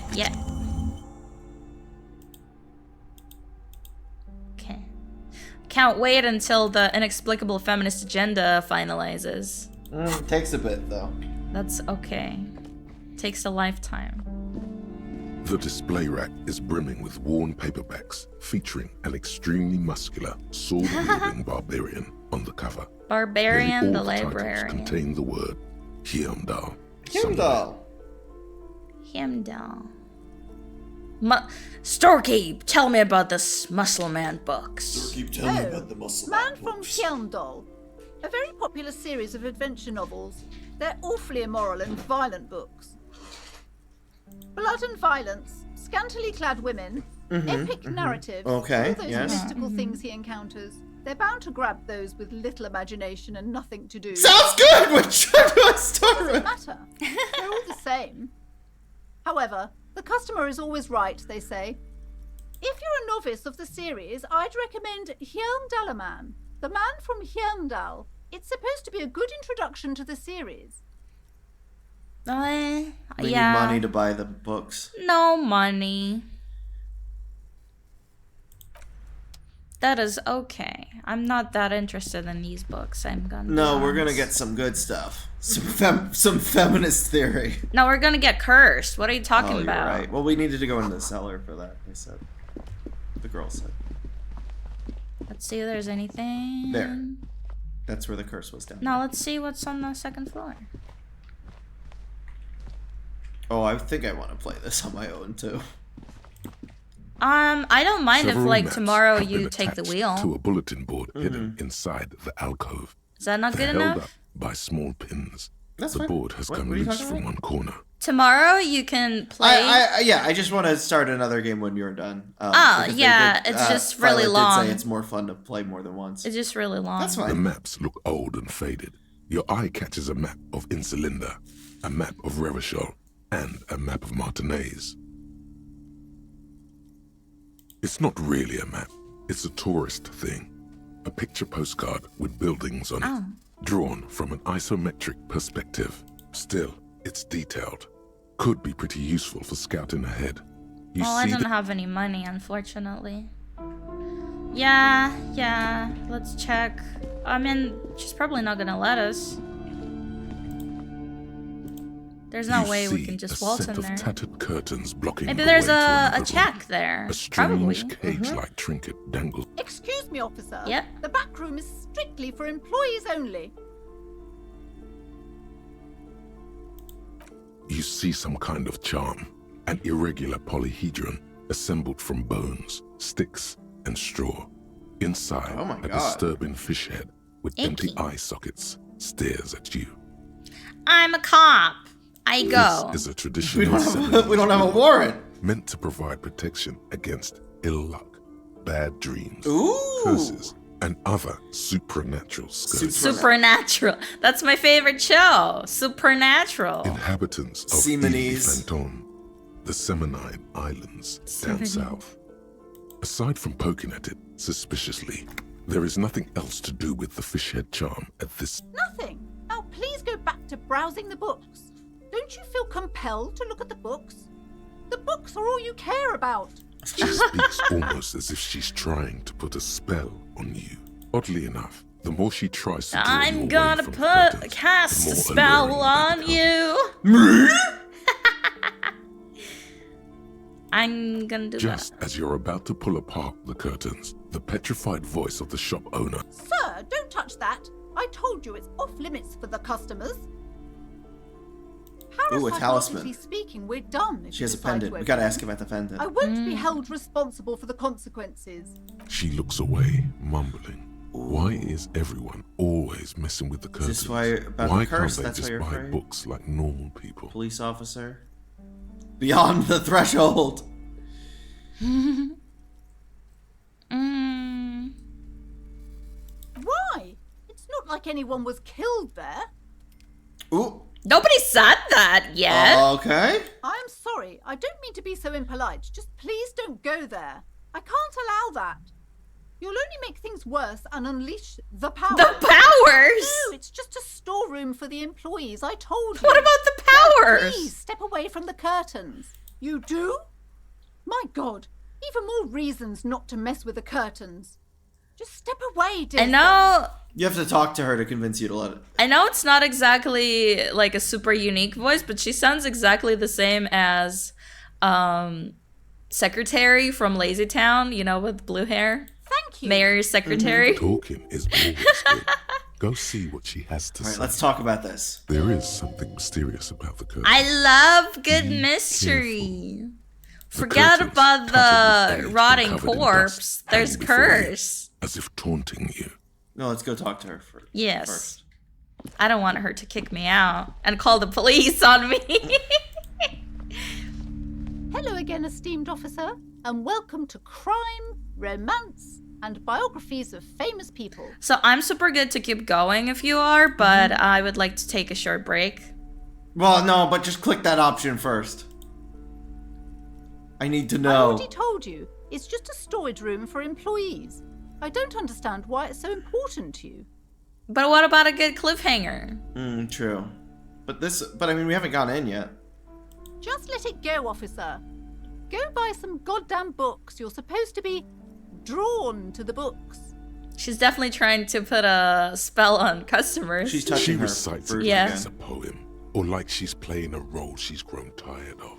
Okay. Can't wait until the inexplicable feminist agenda finalizes. Takes a bit, though. That's okay. Takes a lifetime. The display rack is brimming with worn paperbacks featuring an extremely muscular, sword-wielding barbarian on the cover. Barbarian Nearly the all titles librarian. contain the word Hyundal. Hyundal. Himdall. Storkeep, tell me about this Muscle Man books. Keep telling me about the muscle. Man from Hyundal. A very popular series of adventure novels. They're awfully immoral and violent books. Blood and violence, scantily clad women, epic narratives, Okay, all those yes. mystical things he encounters. They're bound to grab those with little imagination and nothing to do. Sounds good! Which one do I start with? Doesn't matter. They're all the same. However, the customer is always right, they say. If you're a novice of the series, I'd recommend Hyundalaman, the man from Hyundal. It's supposed to be a good introduction to the series. We need Yeah. money to buy the books. No money. That is okay. I'm not that interested in these books. I'm gonna. be No, we're gonna honest. get some good stuff. Some feminist theory. No, we're gonna get cursed. What are you talking Oh, about? You're right. Well, we needed to go into the cellar for that. They said. The girl said. Let's see if there's anything. There. That's where the curse was down. No, let's see what's on the second floor. Oh, I think I want to play this on my own too. I don't mind if Several like maps tomorrow have been you take the attached wheel. to a bulletin board hidden inside the alcove. Is that not They're good held enough? up by small pins. That's the fine. board has What come are you loose talking from about? one corner. Tomorrow you can play. I just want to start another game when you're done. Oh, yeah, it's just really Violet long. Did say it's more fun to play more than once. It's just really long. That's The fine. maps look old and faded. Your eye catches a map of Insulinda, a map of Revachol, and a map of Martinez. It's not really a map. It's a tourist thing. A picture postcard with buildings on Oh. it, drawn from an isometric perspective. Still, it's detailed. Could be pretty useful for scouting ahead. You Well, I see don't the have any money, unfortunately. Yeah, let's check. I mean, she's probably not gonna let us. There's no You way we see can just a waltz set in of there. tattered curtains blocking Maybe the there's way to a another room. check there. A strange Probably. cage-like trinket dangles. Excuse me, officer. Yep. The back room is strictly for employees only. You see some kind of charm, an irregular polyhedron assembled from bones, sticks, and straw. Inside, Oh my a God. disturbing fish head with empty Icky. eye sockets stares at you. I'm a cop. I go. This is a traditional We don't have a warrant. Meant to provide protection against ill luck, bad dreams, Ooh. curses, and other supernatural scourges. Supernatural. That's my favorite show. Supernatural. Inhabitants of Seamanese. Fanton, the Seminine Islands down south. Aside from poking at it suspiciously, there is nothing else to do with the fishhead charm at this. Nothing. Now please go back to browsing the books. Don't you feel compelled to look at the books? The books are all you care about. She speaks almost as if she's trying to put a spell on you. Oddly enough, the more she tries to draw you I'm away gonna from put curtains, cast the a more spell alluring they on you. I'm gonna do Just as you're about to pull apart the curtains, the petrified voice of the shop owner. Sir, don't touch that. I told you it's off limits for the customers. Ooh, a talisman. Parasitically speaking, we're done. If She has a you decide pendant. to We gotta open ask about the pendant. I won't be held responsible for the consequences. She looks away, mumbling. Why is everyone always messing with the curtains? Is this why about why the curse? can't they That's just why you're buy afraid? books like normal people? Police officer. Beyond the threshold. Why? It's not like anyone was killed there. Ooh. Nobody said that yet. Okay. I'm sorry. I don't mean to be so impolite. Just please don't go there. I can't allow that. You'll only make things worse and unleash the powers. The powers? No, it's just a storeroom for the employees. I told you. What about the powers? Now, please step away from the curtains. You do? My God. Even more reasons not to mess with the curtains. Just step away, dear. I know. You have to talk to her to convince you to let it. I know it's not exactly like a super unique voice, but she sounds exactly the same as Secretary from Lazy Town, you know, with blue hair. Thank you. Mayor's secretary. Talking is always good. Go see what she has to All right, say. let's talk about this. There is something mysterious about the curtains. I love good mystery. Forget about the rotting corpse. There's curse. As if taunting you. No, let's go talk to her first. Yes. I don't want her to kick me out and call the police on me. Hello again, esteemed officer, and welcome to Crime, Romance, and Biographies of Famous People. So I'm super good to keep going if you are, but I would like to take a short break. Well, no, but just click that option first. I need to I know. already told you, it's just a storage room for employees. I don't understand why it's so important to you. But what about a good cliffhanger? True. But I mean, we haven't gone in yet. Just let it go, officer. Go buy some goddamn books. You're supposed to be drawn to the books. She's definitely trying to put a spell on customers. She's touching her. Recites it Yeah. like it's a poem, or like she's playing a role she's grown tired of.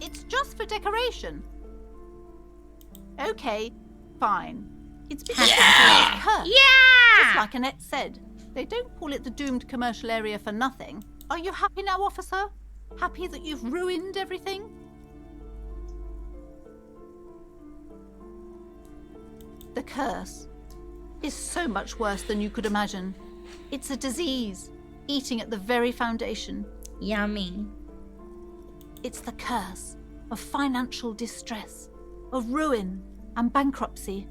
It's just for decoration. Okay, fine. It's because it's cursed. Yeah! Just like Annette said, they don't call it the doomed commercial area for nothing. Are you happy now, officer? Happy that you've ruined everything? The curse is so much worse than you could imagine. It's a disease, eating at the very foundation. Yummy. It's the curse of financial distress, of ruin and bankruptcy.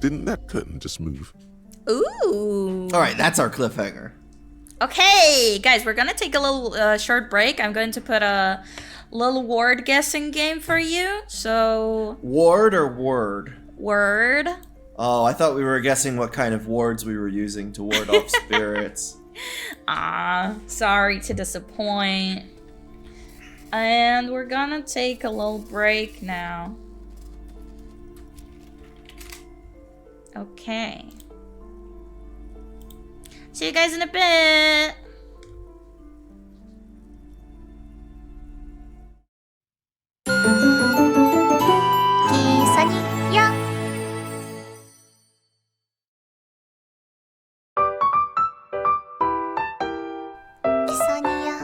Didn't that curtain just move? Ooh. All right, that's our cliffhanger. Okay, guys, we're gonna take a little short break. I'm going to put a little word guessing game for you. So. Ward or word? Word. Oh, I thought we were guessing what kind of wards we were using to ward off spirits. Sorry to disappoint. And we're gonna take a little break now. Okay. See you guys in a bit. Kisa Niya. Kisa Niya.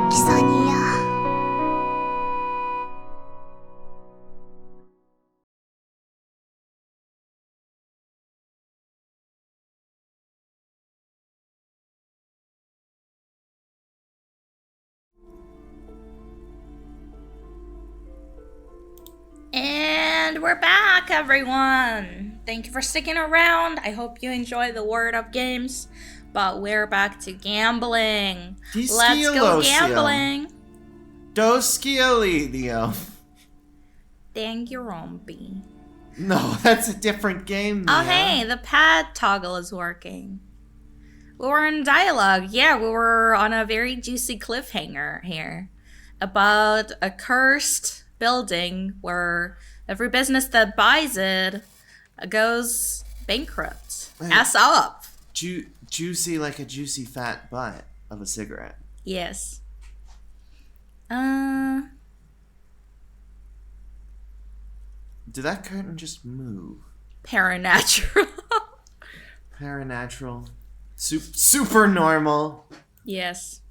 Kisa Niya. And we're back, everyone. Thank you for sticking around. I hope you enjoy the Word Up games. But we're back to gambling. Let's go gambling. Elysium. Dang your rumpy. No, that's a different game. Oh, hey, the pad toggle is working. We were in dialogue. Yeah, we were on a very juicy cliffhanger here about a cursed building where every business that buys it goes bankrupt. Wait. Ass up. Juicy like a juicy fat butt of a cigarette. Yes. Did that curtain just move? Paranatural. Paranatural. Super normal. Yes.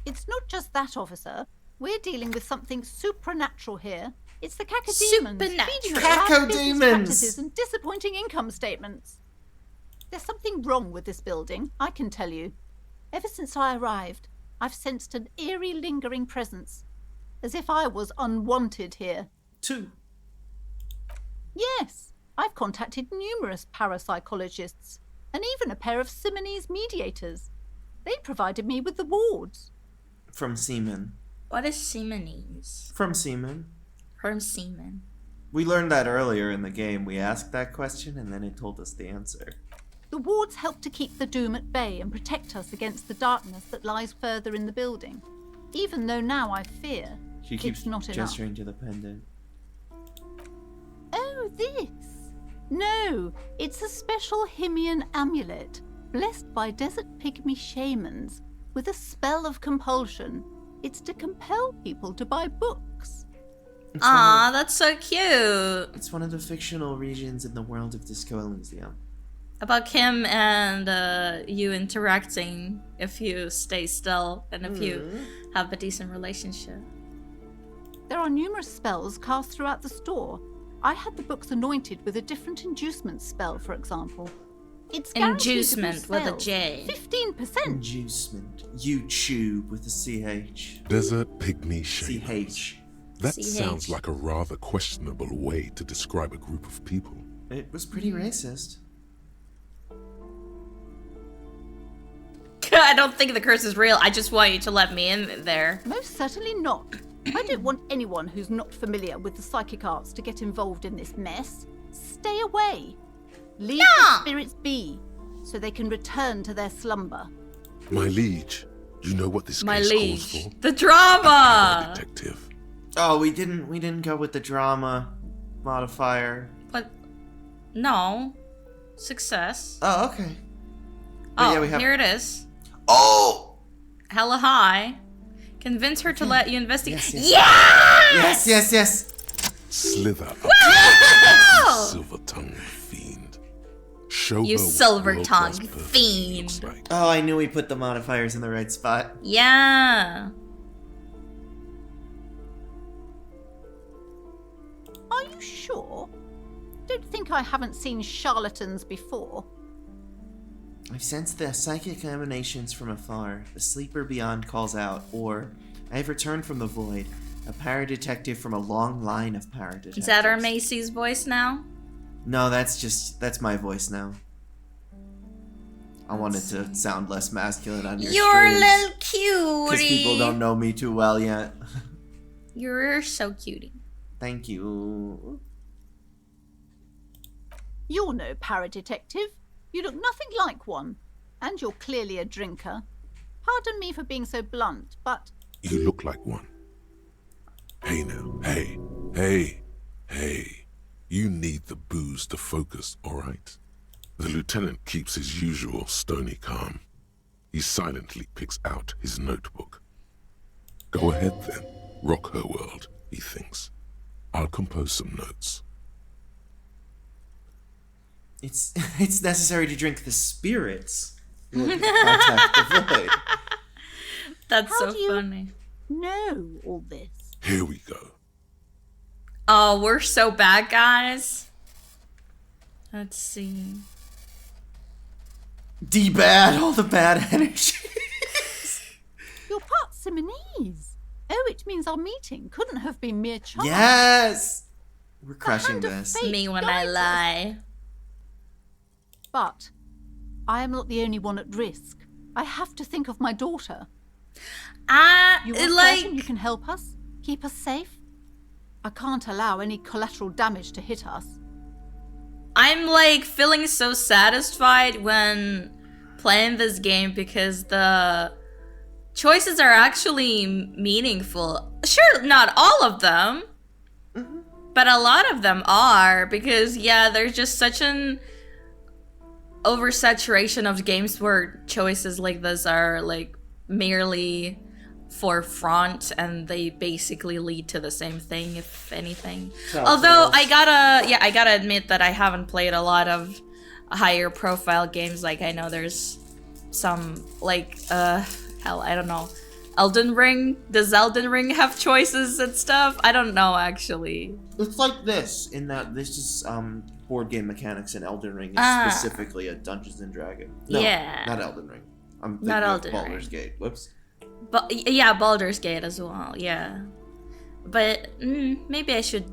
It's not just that, officer. We're dealing with something supernatural here. It's the cacodemons. Feeding us bad business practices and disappointing income statements. There's something wrong with this building, I can tell you. Ever since I arrived, I've sensed an eerie, lingering presence. As if I was unwanted here. Too. Yes, I've contacted numerous parapsychologists, and even a pair of Simonese mediators. They provided me with the wards. From semen. What is Simonese? From semen. From semen. We learned that earlier in the game. We asked that question and then it told us the answer. The wards help to keep the doom at bay and protect us against the darkness that lies further in the building. Even though now I fear She keeps it's not enough. gesturing to the pendant. Oh, this? No, it's a special Himian amulet, blessed by desert pygmy shamans, with a spell of compulsion. It's to compel people to buy books. Aw, that's so cute. It's one of the fictional regions in the world of Disco Elysium. About Kim and you interacting if you stay still and if you have a decent relationship. There are numerous spells cast throughout the store. I had the books anointed with a different inducement spell, for example. It's inducement with a J. 15%. Inducement. YouTube with a CH. Desert pygmy shamans. CH. That sounds like a rather questionable way to describe a group of people. It was pretty racist. I don't think the curse is real. I just want you to let me in there. Most certainly not. I don't want anyone who's not familiar with the psychic arts to get involved in this mess. Stay away. Leave the spirits be, so they can return to their slumber. My liege, you know what this case calls for? The drama! Detective. Oh, we didn't go with the drama modifier. But no. Success. Oh, okay. But Oh, yeah, we have... here it is. Oh! Hella high. Convince her to let you investigate. Yes! Yes! Slither up, Wow! silver-tongued fiend. Show You her what silver-tongued world-class perfect fiend. looks like. Oh, I knew we put the modifiers in the right spot. Yeah. Are you sure? Don't think I haven't seen charlatans before. I've sensed the psychic emanations from afar. The sleeper beyond calls out, or I have returned from the void. A paradetective from a long line of paradetectives. Is that our Macy's voice now? No, that's my voice now. I wanted to sound less masculine on your You're a streams, little cutie. because people don't know me too well yet. You're so cutie. Thank you. You're no paradetective. You look nothing like one. And you're clearly a drinker. Pardon me for being so blunt, but... You look like one. Hey now, hey. You need the booze to focus, alright? The lieutenant keeps his usual stony calm. He silently picks out his notebook. Go ahead then, rock her world, he thinks. I'll compose some notes. It's necessary to drink the spirits. Contact the void. That's How so do you funny. know all this? Here we go. Oh, we're so bad, guys. Let's see. D-bad, all the bad energy. You're parsimonese. Oh, it means our meeting couldn't have been mere chance. Yes! We're crushing this. Me when I lie. But I am not the only one at risk. I have to think of my daughter. You are certain you can help us? Keep us safe? I can't allow any collateral damage to hit us. I'm like feeling so satisfied when playing this game because the choices are actually meaningful. Sure, not all of them, but a lot of them are, because yeah, there's just such an oversaturation of games where choices like this are like merely for front and they basically lead to the same thing, if anything. Although I gotta admit that I haven't played a lot of higher profile games. Like I know there's some like hell, I don't know, Elden Ring. Does Elden Ring have choices and stuff? I don't know actually. It's like this in that this is board game mechanics, and Elden Ring is specifically a Dungeons and Dragons. No, yeah, not Elden Ring. I'm thinking not of Elden Baldur's Ring. Gate. Whoops. But yeah, Baldur's Gate as well. Yeah, but maybe I should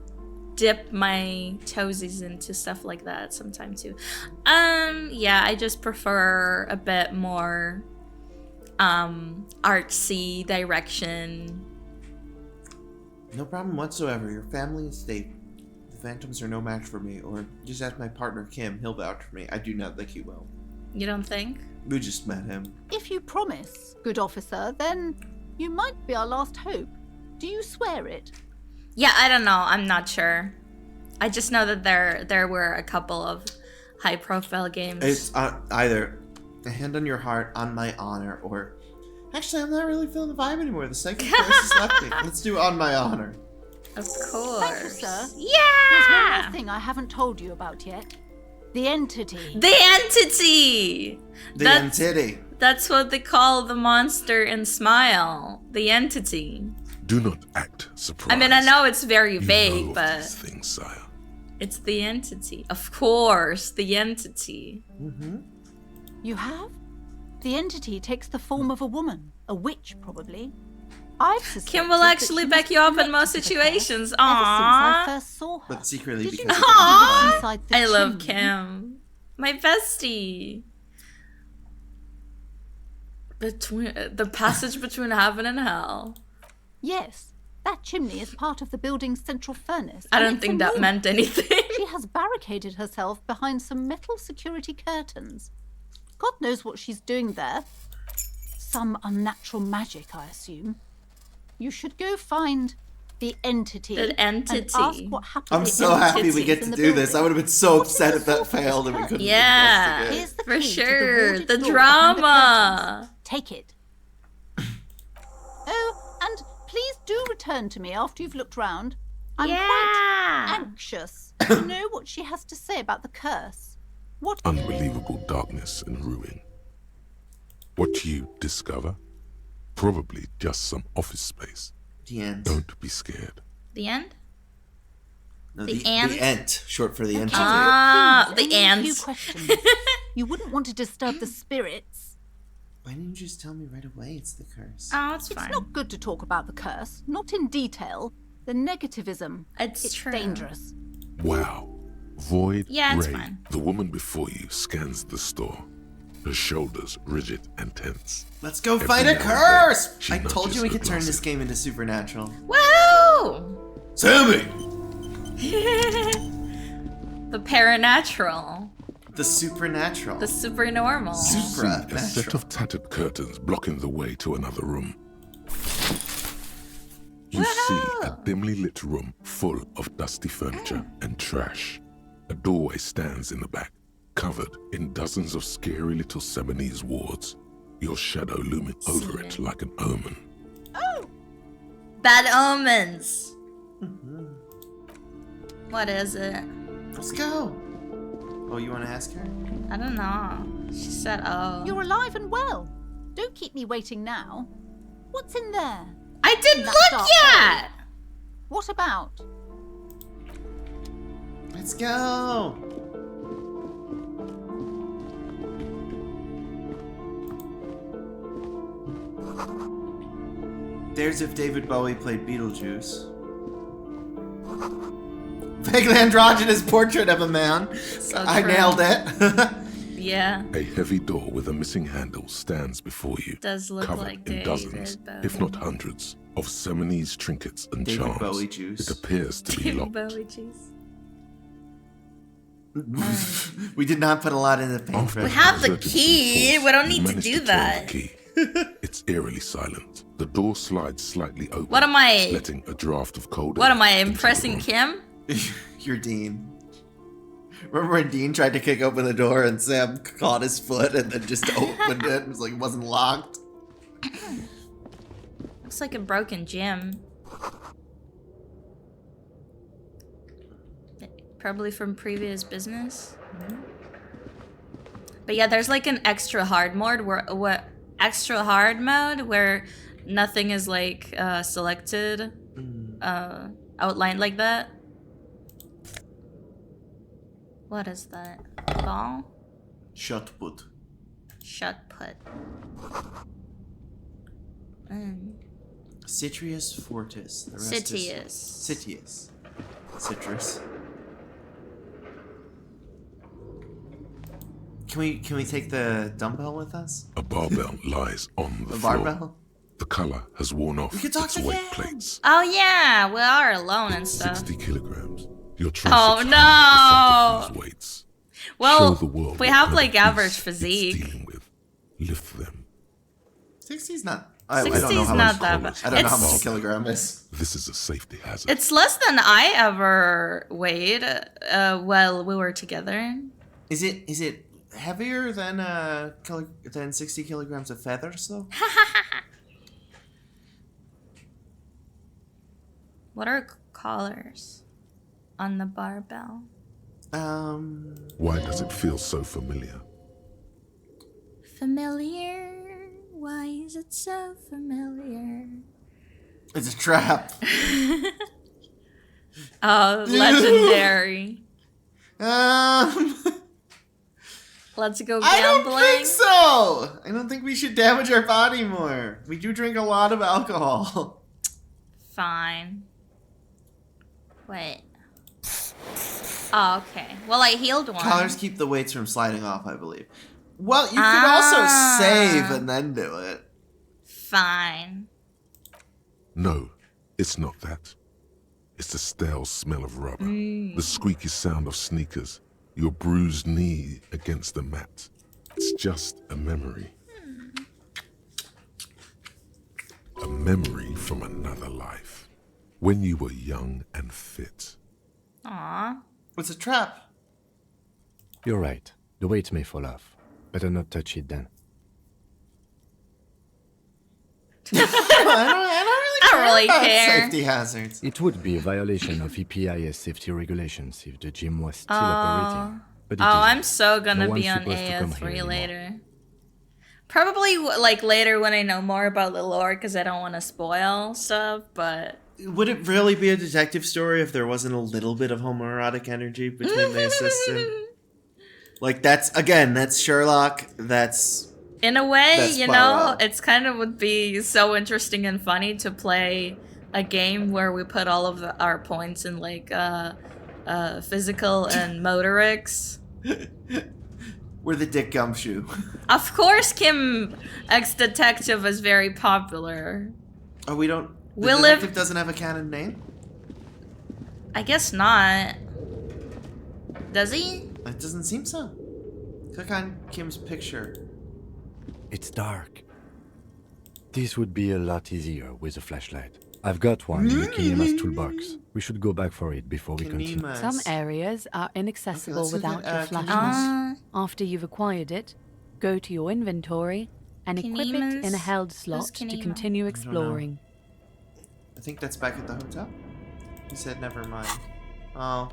dip my toesies into stuff like that sometime too. Yeah, I just prefer a bit more artsy direction. No problem whatsoever. Your family is safe. The phantoms are no match for me. Or just ask my partner Kim. He'll vouch for me. I do not think he will. You don't think? We just met him. If you promise, good officer, then you might be our last hope. Do you swear it? Yeah, I don't know. I'm not sure. I just know that there were a couple of high-profile games. It's either a hand on your heart, on my honor, or... Actually, I'm not really feeling the vibe anymore. The second choice has left me. Let's do on my honor. Of course. Thank you, sir. Yeah! There's one more thing I haven't told you about yet. The entity. The entity! The entity. That's what they call the monster in Smile. The entity. Do not act surprised. I mean, I know it's very You vague, know of but... these things, sire. It's the entity. Of course, the entity. You have? The entity takes the form of a woman. A witch, probably. I've suspected Kim will actually back you up in most situations. Ever since I Aww. first saw her. But secretly Did you because... know that she was inside the I love chimney? Kim. My bestie. Between the passage between heaven and hell. Yes, that chimney is part of the building's central furnace. I and don't it's think that enormous. meant anything. She has barricaded herself behind some metal security curtains. God knows what she's doing there. Some unnatural magic, I assume. You should go find the entity. The entity. And ask what happened. I'm so happy we get to do this. I would have been so upset if that failed and we couldn't Yeah, investigate. the for key to the sure. warded The door behind the drama. curtains. Take it. Oh, and please do return to me after you've looked round. I'm quite anxious to know what she has to say about the curse. What Unbelievable darkness and ruin. What you discover? Probably just some office space. The end. Don't be scared. The end? No, The ant? The ant, short for the entity. Ah, the Only a few ants. questions. You wouldn't want to disturb the spirits. Why didn't you just tell me right away it's the curse? Oh, it's fine. It's not good to talk about the curse, not in detail. The negativism. It's true. Dangerous. Wow. Void Yeah, it's Ray, fine. the woman before you, scans the store. Her shoulders rigid and tense. Let's go Every fight a now and curse! then, she I told nudges you we her could turn this glasses. game into supernatural. Woo! Sammy! The paranatural. The supernatural. The supernormal. See a set of tattered curtains blocking the way to another room. You see a dimly lit room full of dusty furniture and trash. A doorway stands in the back, covered in dozens of scary little Seminese wards. Your shadow looming over it like an omen. Bad omens. What is it? Let's go. Oh, you want to ask her? I don't know. She said, oh. You're alive and well. Don't keep me waiting now. What's in there? I didn't That look dark yet! hole. What about? Let's go. There's if David Bowie played Beetlejuice. Vaguely androgynous portrait of a man. So I true. nailed it. Yeah. A heavy door with a missing handle stands before you, Does look covered like in dozens, David if not hundreds, of Seminese trinkets and David charms. Bowie juice. It appears to be David locked. Bowie juice. We did not put a lot in the paint. We have the Certain key. force, We don't you need to manage do turn the that. key. It's eerily silent. The door slides slightly open. What am I- Letting a draft of cold What air am I, into the impressing room. Kim? You're Dean. Remember when Dean tried to kick open the door and Sam caught his foot and then just opened it? It was like it wasn't locked. Looks like a broken gym. Probably from previous business. But yeah, there's like an extra hard mode where nothing is like selected, outlined like that. What is that? Ball? Shot put. Shut put. Citrius fortis. The rest Citius. Is Citius. Citrus. Can we take the dumbbell with us? A barbell lies on the A floor. barbell? The color has worn off We could talk its to weight Ken. plates. Oh yeah, we are alone and stuff. 60 kilograms. Your Oh triceps hang at the no! sight of these weights. Show Well, the world we what have kind like of beast average it's physique. dealing with. Lift them. 60's not. I don't 60's know how not much. that bad. I don't know how It's- much a kilogram is. This is a safety hazard. It's less than I ever weighed while we were together. Is it heavier than 60 kilograms of feathers though? What are collars on the barbell? Why does it feel so familiar? Familiar? Why is it so familiar? It's a trap. Oh, legendary. Let's go I don't gambling. think so. I don't think we should damage our body more. We do drink a lot of alcohol. Fine. Wait. Oh, okay. Well, I healed one. Collars keep the weights from sliding off, I believe. Well, you could also save and then do it. Fine. No, it's not that. It's the stale smell of rubber, the squeaky sound of sneakers, your bruised knee against the mat. It's just a memory. A memory from another life, when you were young and fit. Aw. It's a trap. You're right. The weight may fall off. Better not touch it then. I don't really care. Safety hazards. It would be a violation of EPIS safety regulations if the gym was still operating. But it Oh, isn't. I'm so gonna No be one's on supposed to come here AO3 anymore. later. Probably like later when I know more about the lore, because I don't want to spoil stuff. But would it really be a detective story if there wasn't a little bit of homoerotic energy between the assistant? Like, that's Sherlock. That's... In a way, that's you know, it's kind of would be so interesting and funny to play a game where we put all of our points in, like, physical and motorics. We're the Dick Gumshoe. Of course, Kim X Detective is very popular. Oh, we don't... The detective doesn't have a canon name? I guess not. Does he? It doesn't seem so. Click on Kim's picture. It's dark. This would be a lot easier with a flashlight. I've got one in the Konniya's toolbox. We should go back for it before we continue. Some areas are inaccessible without your flashlight. After you've acquired it, go to your inventory and equip it in a held slot to continue exploring. I think that's back at the hotel. He said never mind. Oh.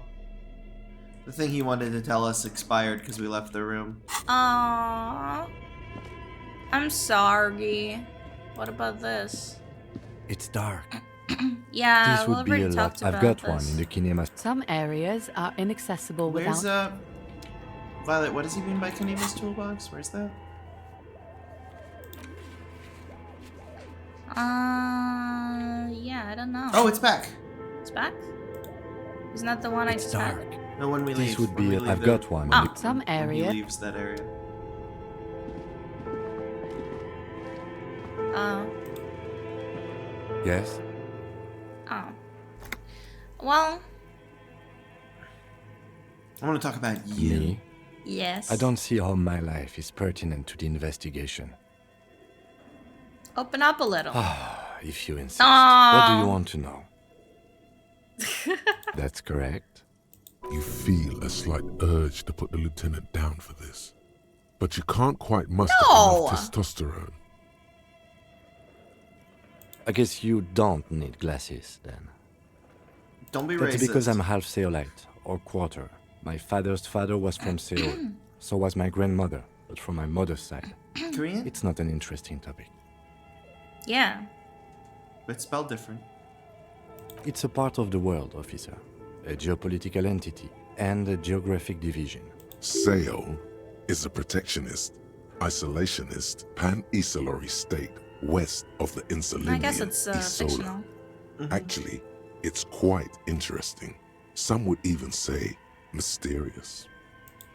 The thing he wanted to tell us expired because we left the room. Aww. I'm sorry. What about this? It's dark. Yeah, this would be a lot. I've got one in the Konniya's. Some areas are inaccessible Where's, without... Violet, what does he mean by Konniya's toolbox? Where's that? Yeah, I don't know. Oh, it's back. It's back? Isn't that the one I just had? No, when we leave. This would be I've got one. Oh, some area. He leaves that area. Yes? Oh. Well. I want to talk about you. Me? Yes. I don't see how my life is pertinent to the investigation. Open up a little. If you insist. Aww. What do you want to know? That's correct. You feel a slight urge to put the lieutenant down for this, but you can't quite muster enough testosterone. I guess you don't need glasses, then. Don't be That's racist. because I'm half Seolite, or quarter. My father's father was from Seoul. So was my grandmother, but from my mother's side. Korean? It's not an interesting topic. Yeah. But spelled different. It's a part of the world, officer. A geopolitical entity and a geographic division. Seoul is a protectionist, isolationist, pan-Isolari state west of the insular I guess it's fictional. Actually, it's quite interesting. Some would even say mysterious.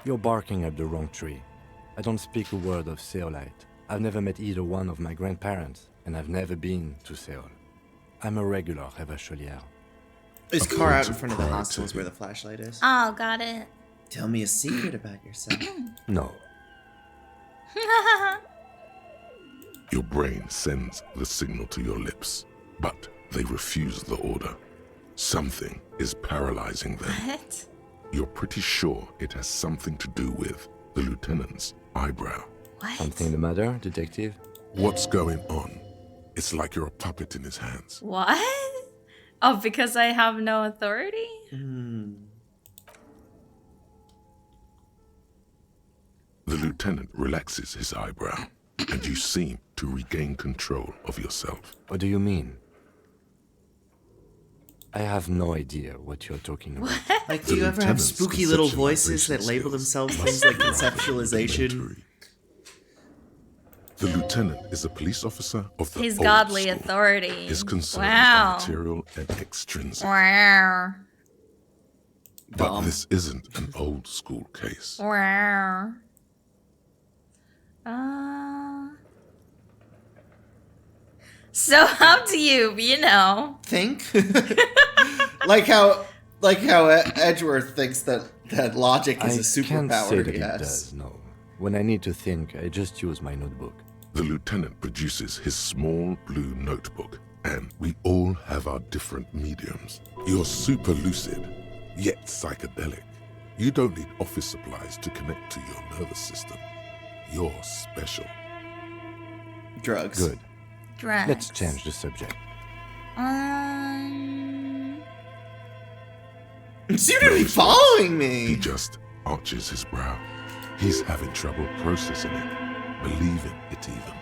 You're barking at the wrong tree. I don't speak a word of Seolite. I've never met either one of my grandparents, and I've never been to Seoul. I'm a regular Revacholière. His car out in front of the hostel is where the flashlight is. Oh, got it. Tell me a secret about yourself. No. Your brain sends the signal to your lips, but they refuse the order. Something is paralyzing them. What? You're pretty sure it has something to do with the lieutenant's eyebrow. What? Something the matter, detective? What's going on? It's like you're a puppet in his hands. What? Oh, because I have no authority? The lieutenant relaxes his eyebrow, and you seem to regain control of yourself. What do you mean? I have no idea what you're talking about. Like, do you ever have spooky little voices that label themselves things like conceptualization? The lieutenant is a police officer of the His old godly school. authority. His concerns Wow. are material and extrinsic. Wow. But this isn't an old school case. Wow. So how do you think? like how Edgeworth thinks that logic is a I can't say superpower that he it has. does, no. When I need to think, I just use my notebook. The lieutenant produces his small blue notebook, and we all have our different mediums. You're super lucid, yet psychedelic. You don't need office supplies to connect to your nervous system. You're special. Drugs. Good. Drugs. Let's change the subject. You seem to be following me. He just arches his brow. He's having trouble processing it, believing it even.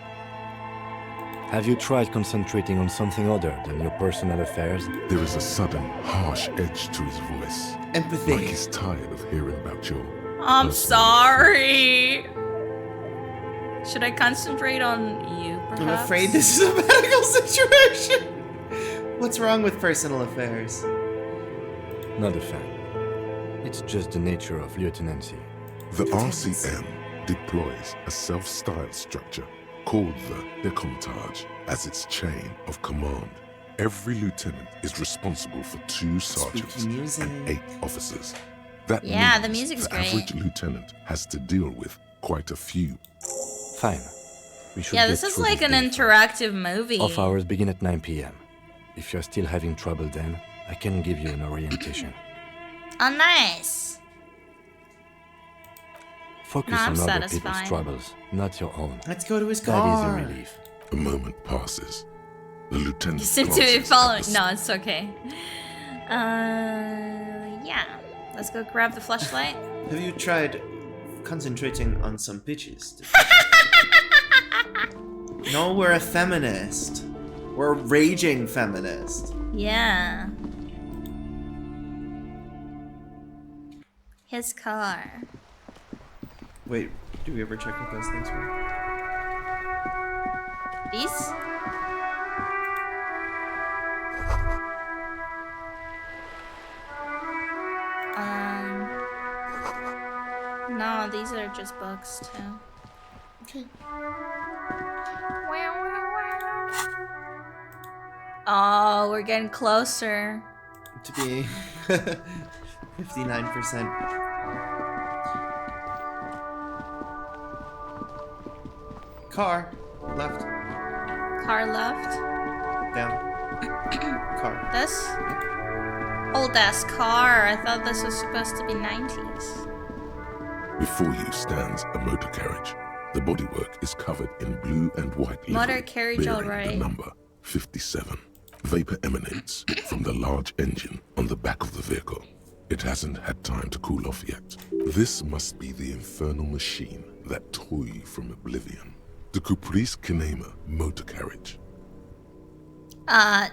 Have you tried concentrating on something other than your personal affairs? There is a sudden, harsh edge to his voice. Empathy. Like he's tired of hearing about your... I'm sorry. Should I concentrate on you, perhaps? I'm afraid this is a medical situation. What's wrong with personal affairs? Not a fan. It's just the nature of lieutenancy. The RCM deploys a self-styled structure called the Decomptage as its chain of command. Every lieutenant is responsible for 2 sergeants and 8 officers. That means the music's the great. average lieutenant has to deal with quite a few. Fine. We should This is like an interactive movie. Off hours begin at 9 p.m. If you're still having trouble then, I can give you an orientation. Oh, nice. Focus I'm on other satisfied. people's troubles, not your own. Let's go to his That car. is a relief. A moment passes. The lieutenant You seem to be glances at following. the No, it's okay. Yeah. Let's go grab the flashlight. Have you tried concentrating on some bitches? No, we're a feminist. We're a raging feminist. Yeah. His car. Wait, do we ever check what those things were? These? No, these are just books too. Okay. Oh, we're getting closer. To be 59%. Car. Left. Car left. Down. Car. This? Old ass car. I thought this was supposed to be 90s. Before you stands a motor carriage. The bodywork is covered in blue and white livery, Motor carriage, bearing alright. the number 57. Vapor emanates from the large engine on the back of the vehicle. It hasn't had time to cool off yet. This must be the infernal machine that tore you from oblivion. The Caprice Kinema motor carriage.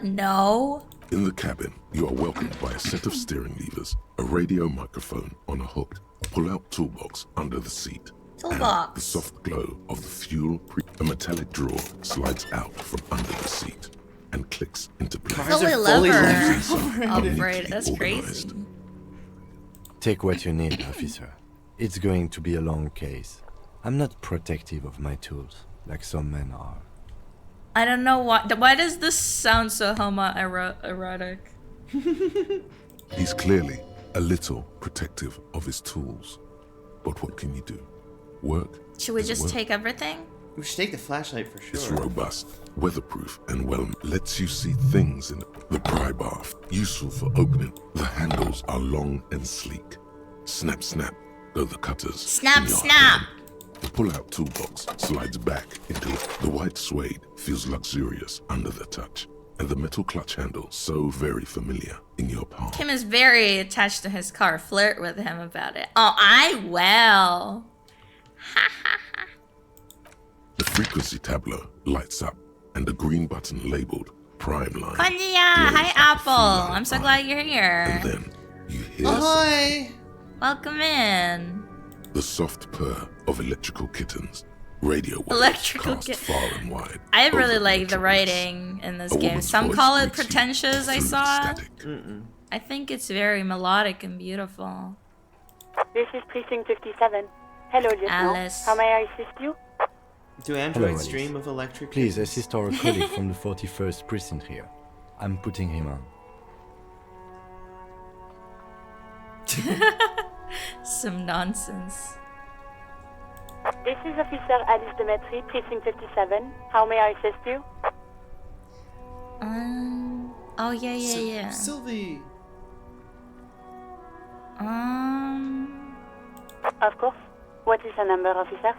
No. In the cabin, you are welcomed by a set of steering levers, a radio microphone on a hooked, pull-out toolbox under the seat. Toolbox. And the soft glow of the fuel a metallic drawer slides out from under the seat and clicks into place. Fully lever. Upgrade. That's crazy. Take what you need, officer. It's going to be a long case. I'm not protective of my tools, like some men are. I don't know why does this sound so homoerotic? He's clearly a little protective of his tools. But what can you do? Work? Should we is just work. take everything? We should take the flashlight for sure. It's robust, weatherproof, and lets you see things in it. The pry bar, useful for opening. The handles are long and sleek. Snap, snap, go the cutters. Snap, in your snap. hand. The pull-out toolbox slides back into it. The white suede feels luxurious under the touch. And the metal clutch handle so very familiar in your palm. Kim is very attached to his car. Flirt with him about it. Oh, I will. The frequency tableau lights up, and the green button labeled Prime Line. Konniya! Hi, Apple. I'm so glad you're here. And then you hear Ahoy! Welcome in. the soft purr of electrical kittens. Radio waves Electrical cast kit- far and wide. I over really the like the metropolis. writing in this A game. woman's Some voice call it greets you pretentious, I through the saw. static. I think it's very melodic and beautiful. This is Precinct 57. Hello, Lieutenant. Alice. How may I assist you? Do Hello, androids Alice. dream of electric Please kittens? assist our colleague from the 41st precinct here. I'm putting him on. Some nonsense. This is Officer Alice Demetri, Precinct 57. How may I assist you? Oh yeah, yeah. Sylvie. Of course. What is the number, officer?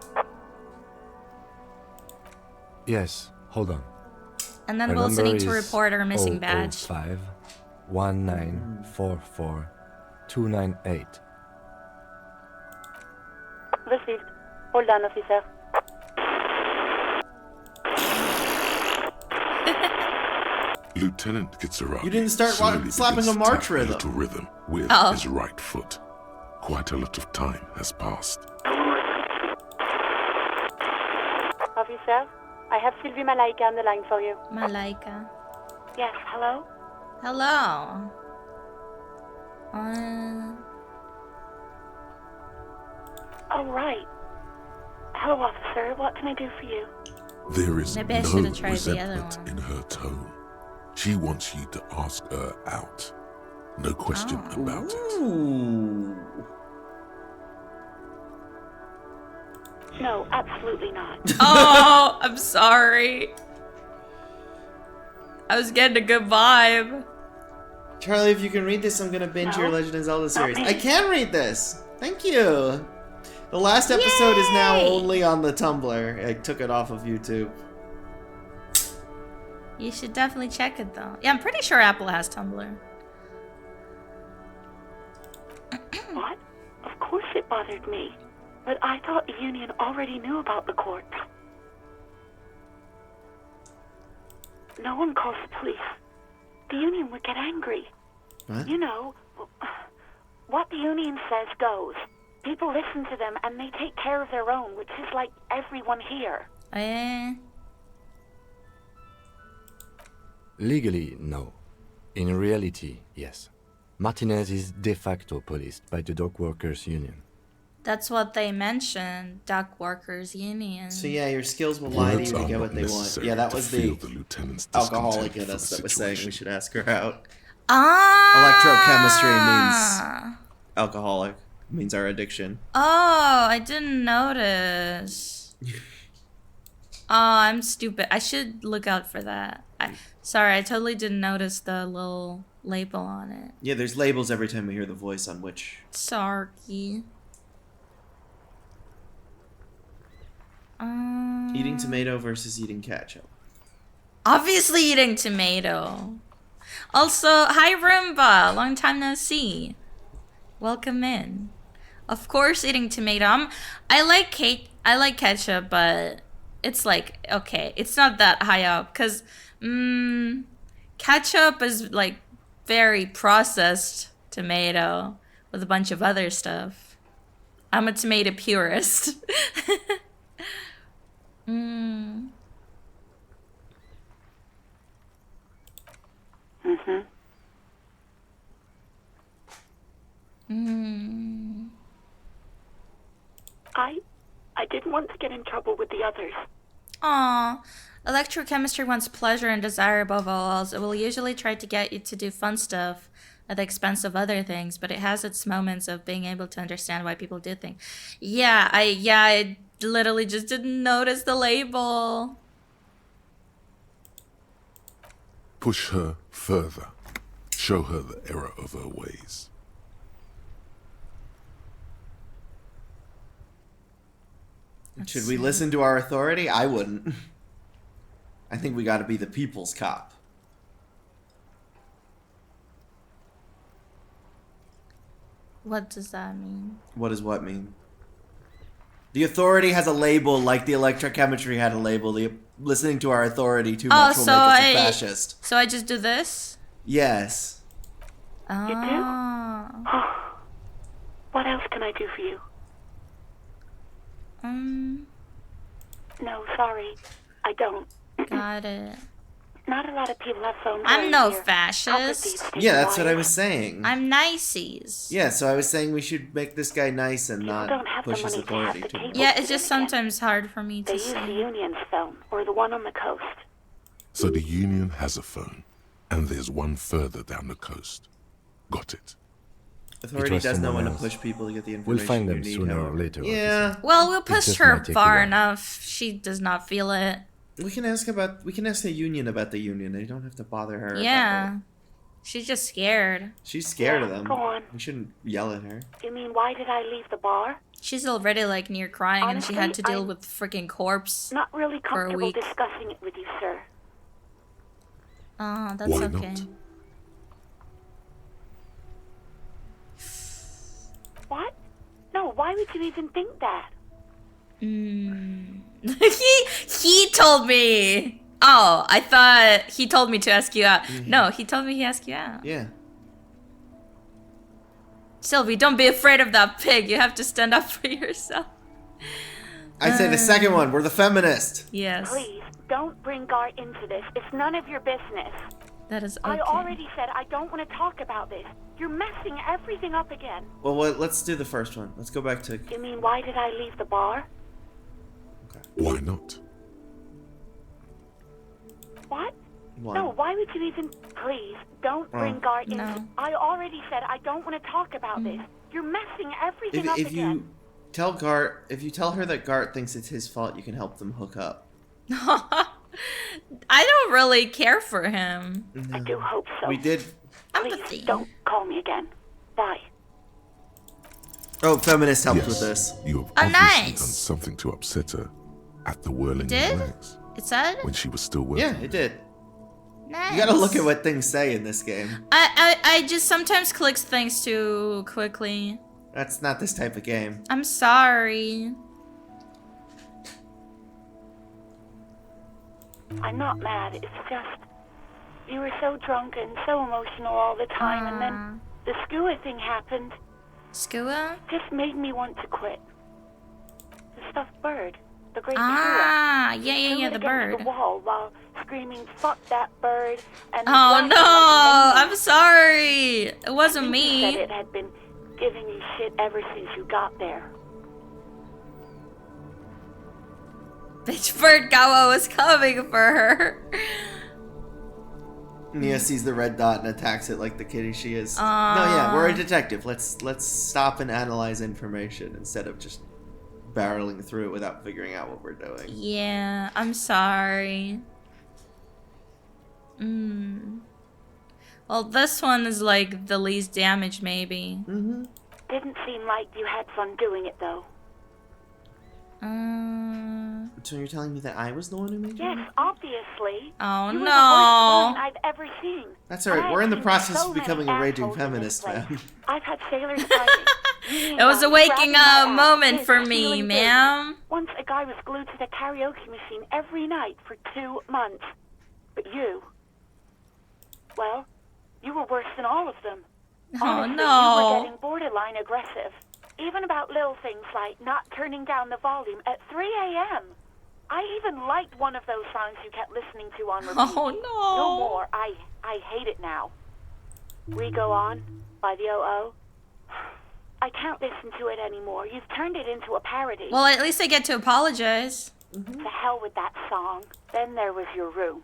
Yes, hold on. And then Her we'll also number need to is report our missing badge. 005 1944 298. Received. Hold on, officer. Lieutenant Kitsuragi You didn't start slowly slapping begins a march to tap rhythm. little rhythm with Oh. his right foot. Quite a lot of time has passed. Officer, I have Sylvie Malaika on the line for you. Malaika. Yes, hello? Hello. Oh, right. Hello, officer. What can I do for you? There is Maybe I no should have tried the other resentment one. in her tone. She wants you to ask her out. No question about it. Ooh. No, absolutely not. Oh, I'm sorry. I was getting a good vibe. Charlie, if you can read this, I'm gonna binge your Legend of Zelda series. I can read this. Thank you. The last episode is now only on the Tumblr. I took it off of YouTube. You should definitely check it though. Yeah, I'm pretty sure Apple has Tumblr. What? Of course it bothered me. But I thought the Union already knew about the court. No one calls the police. The Union would get angry. What? You know, what the Union says goes. People listen to them and they take care of their own, which is like everyone here. Legally, no. In reality, yes. Martinez is de facto policed by the Dock Workers Union. That's what they mentioned, Dock Workers Union. So yeah, your skills will lie to you to get what they want. necessary Yeah, that to was feel the the lieutenant's alcoholic discontent in for us the that was saying we situation. should ask her out. Ah! Electrochemistry means alcoholic. Means our addiction. Oh, I didn't notice. Oh, I'm stupid. I should look out for that. Sorry, I totally didn't notice the little label on it. Yeah, there's labels every time we hear the voice on which. Sorry. Eating tomato versus eating ketchup. Obviously eating tomato. Also, hi Roomba, long time no see. Welcome in. Of course, eating tomato. I like ketchup, but it's like okay, it's not that high up because ketchup is like very processed tomato with a bunch of other stuff. I'm a tomato purist. I didn't want to get in trouble with the others. Aw, electrochemistry wants pleasure and desire above all else. It will usually try to get you to do fun stuff at the expense of other things, but it has its moments of being able to understand why people do things. Yeah, I literally just didn't notice the label. Push her further. Show her the error of her ways. Should we listen to our authority? I wouldn't. I think we gotta be the people's cop. What does that mean? What does what mean? The authority has a label like the electrochemistry had a label. The listening to our authority too much will make us a fascist. So I just do this? Yes. Oh. You do? What else can I do for you? No, sorry. I don't. Got it. Not a lot of people have phones. I'm around no here. fascist. Yeah, that's what I was saying. I'm niceys. Yeah, so I was saying we should make this guy nice and don't not have push the his money to authority have the too much. Yeah, it's just sometimes hard for me They to use the see. Union's phone, or the one on the coast. So the Union has a phone, and there's one further down the coast. Got it. Authority was does know when to someone else. push people to get the We'll information find you them need, sooner or however. later, Yeah. Well, we'll It push just her might take a far while. enough. She does not feel it. We can ask the Union about the Union. They don't have to bother her. about Yeah. it. She's just scared. She's scared of Yeah, them. go on. We shouldn't yell at her. You mean, why did I leave the bar? She's already like near crying and she had to Honestly, deal I'm with freaking corpse Not really for a comfortable week. discussing it with you, sir. Oh, that's Why okay. not? What? No, why would you even think that? He told me. Oh, I thought he told me to ask you out. No, he told me he asked you out. Yeah. Sylvie, don't be afraid of that pig. You have to stand up for yourself. I say the second one. We're the feminist. Yes. Please, don't bring Gart into this. It's none of your business. That is okay. I already said I don't want to talk about this. You're messing everything up again. Well, let's do the first one. Let's go back to... You mean, why did I leave the bar? Why not? What? Why? No, why would you even... Please, don't bring Gart into... I already said I don't want to talk about this. You're messing everything up If again. you tell Gart... If you tell her that Gart thinks it's his fault, you can help them hook up. I don't really care for him. I do hope so. We did... Please, don't call me again. Bye. Oh, feminist helped Yes, with this. You have Oh, obviously nice. done something to upset her at the whirling Did? rags It said? when she was still working. Yeah, it did. Nice. You gotta look at what things say in this game. I just sometimes clicks things too quickly. That's not this type of game. I'm sorry. I'm not mad. It's just... You were so drunk and so emotional all the time, and then the skua thing happened. Skua? Just made me want to quit. The stuffed bird. The great Ah, skua. yeah, the bird. The wall while screaming, "Fuck that bird!" And Oh no! I'm sorry. It wasn't You me. said it had been giving you shit ever since you got there. Bitch bird Gawa was coming for her. Nia sees the red dot and attacks it like the kitty she is. No, yeah, we're a detective. Let's stop and analyze information instead of just barreling through it without figuring out what we're doing. Yeah, I'm sorry. Well, this one is like the least damage, maybe. Didn't seem like you had fun doing it, though. So you're telling me that I was the one who made you? Yes, obviously. Oh You were the no! worst woman I've ever seen. That's alright, we're in the I've seen process so of becoming many a raging assholes in this feminist, place. man. I've had sailors fighting. It was a waking up moment for me, stealing ma'am. goods. Once a guy was glued to the karaoke machine every night for 2 months. But you... Well, you were worse than all of them. Oh Honestly, you no! were getting borderline aggressive. Even about little things like not turning down the volume at 3 a.m. I even liked one of those songs you kept listening to on repeat. Oh no! No more. I hate it now. We Go On by the O.O. I can't listen to it anymore. You've turned it into a parody. Well, at least I get to apologize. To hell with that song. Then there was your room.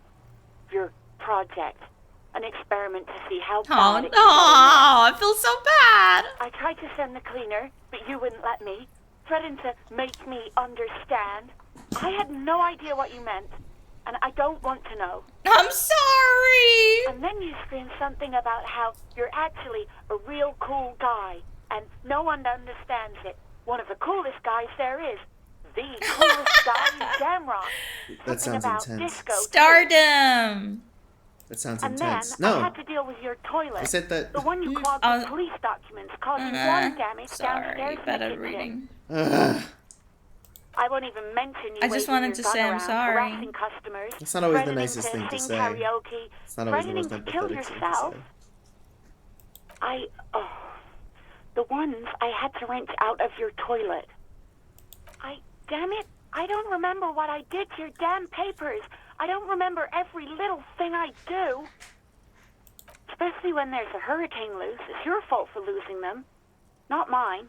Your project. An experiment to see how Oh bad no! it could get. I feel so bad. I tried to send the cleaner, but you wouldn't let me. Threatened to make me understand. I had no idea what you meant, and I don't want to know. I'm sorry! And then you screamed something about how you're actually a real cool guy, and no one understands it. One of the coolest guys there is. The coolest guy in Jamrock. That Something sounds about intense. disco, too. Stardom! That sounds And intense. then I No, had to deal with your toilet. I said that... The one you clogged with police documents, causing one damage downstairs in the kitchen. I won't even mention you. I just waving wanted your to say gun I'm around, sorry. Harassing customers. That's not always the threatening nicest thing to sing say. Karaoke, It's not always the most threatening to kill empathetic thing to yourself. say. The ones I had to wrench out of your toilet. Damn it, I don't remember what I did to your damn papers. I don't remember every little thing I do. Especially when there's a hurricane loose. It's your fault for losing them, not mine.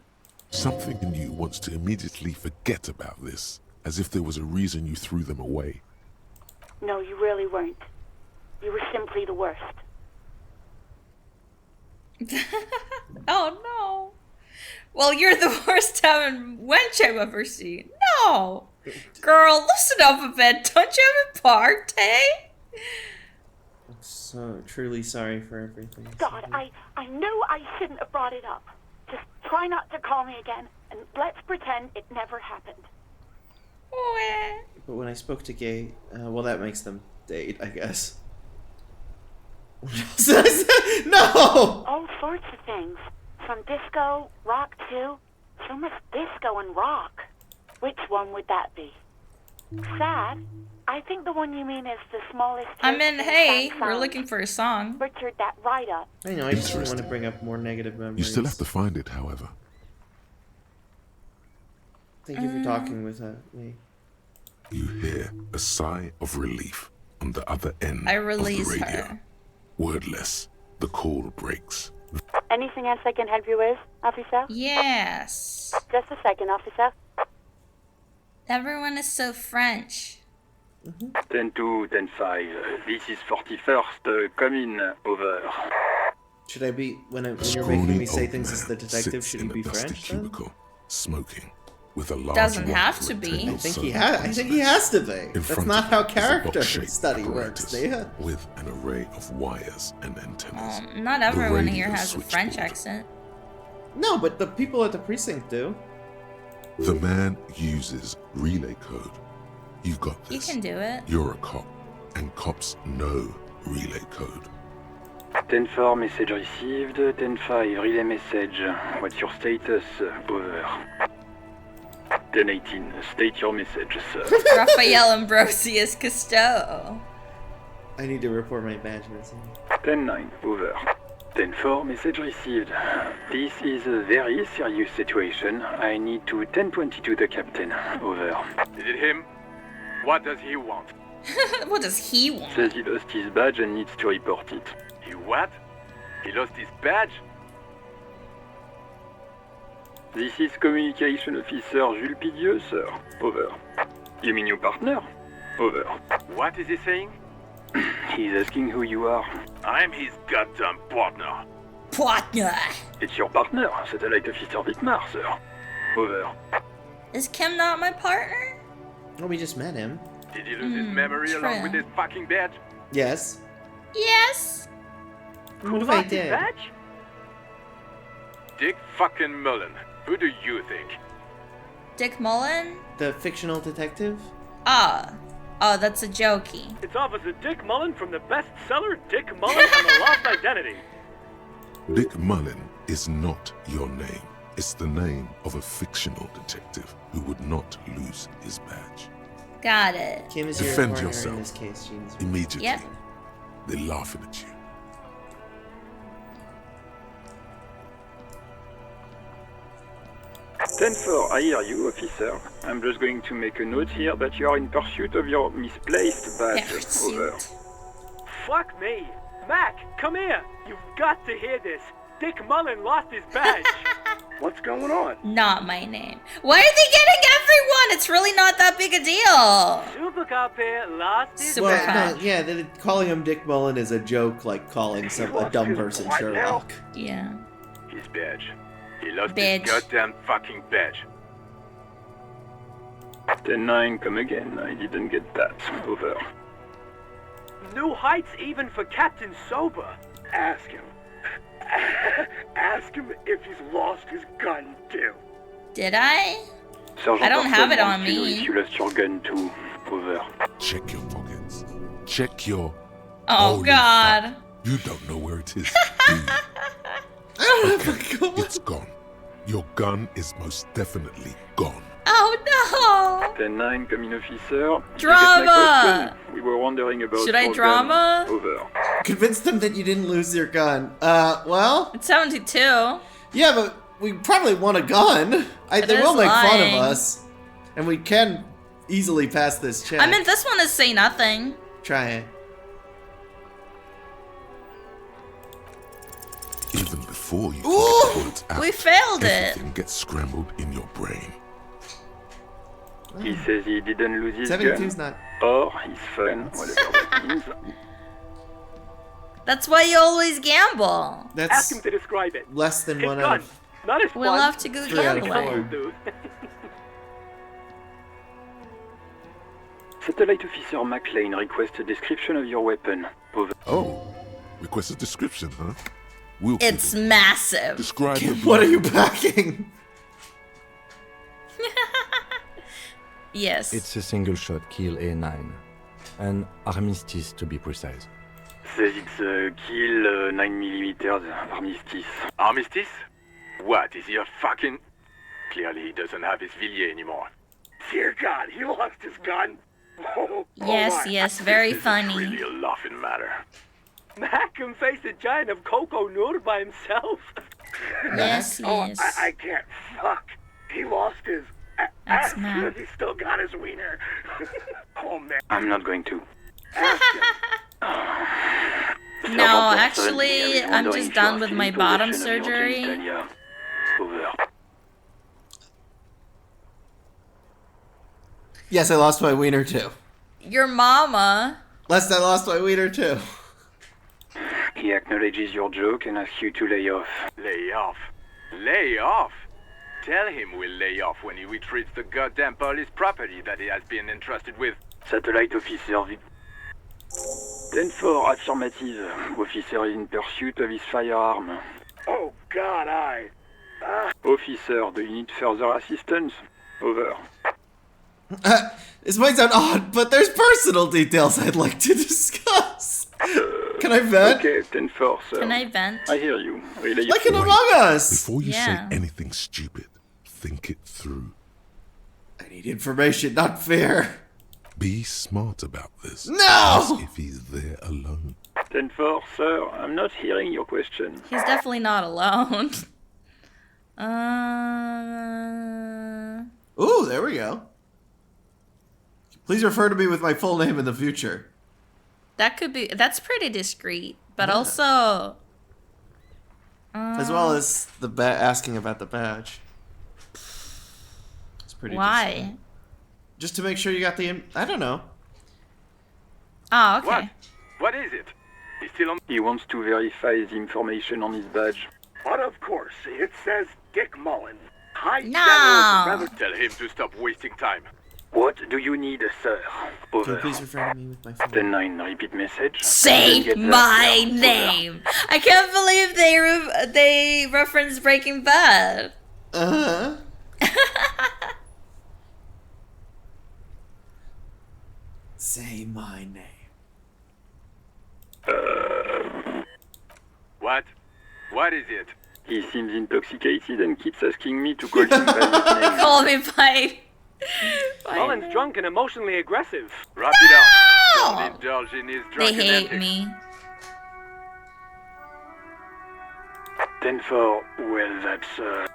Something in you wants to immediately forget about this, as if there was a reason you threw them away. No, you really weren't. You were simply the worst. Oh no! Well, you're the worst having wench I've ever seen. No! Girl, loosen up a bit. Don't you have a party? I'm so truly sorry for everything. God, I knew I shouldn't have brought it up. Just try not to call me again, and let's pretend it never happened. But when I spoke to Gay, well, that makes them date, I guess. What else did I say? No! All sorts of things. From disco, rock too. So much disco and rock. Which one would that be? Sad? I think the one you mean is the smallest. I mean, hey, we're looking for a song. Richard, that right up. I know, I just don't want to bring up more negative memories. You still have to find it, however. Thank you for talking with me. You hear a sigh of relief on the other end I of the release radio. her. Wordless, the call breaks. Anything else I can help you with, officer? Yes. Just a second, officer. Everyone is so French. 10-2, 10-5. This is 41st. Come in. Over. Should I be, when you're making me say things as the detective, should he be French then? Cubicle, smoking, with a large Doesn't white have to be. rectangle I think soda he has to be. in That's front not of how is a character box-shaped study works, apparatus Thea. with an array of wires and antennas. Not The everyone radio here has a switchboard. French accent. No, but the people at the precinct do. The man uses relay code. You've got You this. can do it. You're a cop, and cops know relay code. 10-4, message received. 10-5, relay message. What's your status? Over. 10-18, state your message, sir. Raphael Ambrosius Cousteau. I need to report my badge missing. 10-9, over. 10-4, message received. This is a very serious situation. I need to 10-22 the captain. Over. Is it him? What does he want? What does he want? Says he lost his badge and needs to report it. He what? He lost his badge? This is Communication Officer Jules Pidieux, sir. Over. You mean your partner? Over. What is he saying? He's asking who you are. I'm his goddamn partner. Partner. It's your partner, Satellite Officer Vitmar, sir. Over. Is Kim not my partner? Oh, we just met him. Did he lose his memory along with his fucking badge? Yes. Yes. What if I did? Badge? Dick fucking Mullen. Who do you think? Dick Mullen? The fictional detective? Oh, that's a jokey. It's Officer Dick Mullen from the bestseller Dick Mullen and the Lost Identity. Dick Mullen is not your name. It's the name of a fictional detective who would not lose his badge. Got it. Kim is your Defend partner yourself in this case, Jeans. immediately. Yep. They're laughing at you. Ten-4, I hear you, officer. I'm just going to make a note here that you are in pursuit of your misplaced badge. Over. Fuck me. Mac, come here. You've got to hear this. Dick Mullen lost his badge. What's going on? Not my name. Why are they getting everyone? It's really not that big a deal. Super Cop here lost his Super badge. No, yeah, calling him Dick Mullen is a joke, like calling a dumb person Sherlock. Yeah. His badge. He lost Badge. his goddamn fucking badge. 10-9, come again. I didn't get that. Over. New heights even for Captain Sober. Ask him. Ask him if he's lost his gun too. Did I? Sergeant I don't have it Orton on wants to know me. if you lost your gun too. Over. Check your pockets. Check your... Oh, Holy God. fuck. You don't know where it is, do you? I don't have a gun. It's gone. Your gun is most definitely gone. Oh, no. 10-9, come in, officer. Did you get my Drama. question? We were wondering about Should I your drama? gun. Over. Convince them that you didn't lose your gun. Well... It's 72. Yeah, but we probably want a gun. They will make fun of us. And we can easily pass this check. I mean, this one is say nothing. Try it. Even before you Ooh, get the words out, we failed it. everything gets scrambled in your brain. He says he didn't lose his 72's gun. not... Or his phone, whatever that means. That's why you always gamble. That's Ask him to describe it. less than His one gun. out of... Not his We'll fun. have to go 3 out of gambling. 4. Satellite Officer McLean requests a description of your weapon. Over. Oh, request a description, huh? We'll It's give it. massive. Describe the What are you packing? Yes. It's a single-shot kill A9. An armistice, to be precise. Says it's a kill 9mm armistice. Armistice? What, is he a fucking... Clearly he doesn't have his Villiers anymore. Dear God, he lost his gun. Yes, yes, very funny. Really a laughing matter. Mac can face a giant of Coco Nur by himself. Yes, yes. I can't. Fuck. He lost his That's ass, mad. but he still got his wiener. Oh man. I'm not going to. No, actually, I'm just done with my bottom surgery. Yes, I lost my wiener too. Your mama. Lest I lost my wiener too. He acknowledges your joke and asks you to lay off. Lay off? Lay off? Tell him we'll lay off when he retrieves the goddamn police property that he has been entrusted with. Satellite officer. 10-4, affirmative. Officer is in pursuit of his firearm. Oh God, Officer, do you need further assistance? Over. This might sound odd, but there's personal details I'd like to discuss. Can I vent? Okay, 10-4, sir. Can I vent? I hear you. Relay Like in Among Us! Before you say anything stupid, think it through. I need information, not fear. Be smart about this. No! Ask if he's there alone. 10-4, sir. I'm not hearing your question. He's definitely not alone. Ooh, there we go. Please refer to me with my full name in the future. That could be. That's pretty discreet, but also. As well as the asking about the badge. It's pretty. Why? Discreet. Just to make sure you got the. I don't know. Oh, okay. What is it? He's still on. He wants to verify the information on his badge. But of course, it says Dick Mullen. High No. Tell him to stop wasting time. What do you need, sir? Can Over. you please refer to me with my full 10-9, repeat message. Say my name. I can't believe they reference Breaking Bad. Say my name. What? What is it? He seems intoxicated and keeps asking me to call him by his name. Call me by. Mullen's drunk and emotionally aggressive. Wrap it up. Don't indulge in his They drunken hate antics. me. 10-4, well, that's,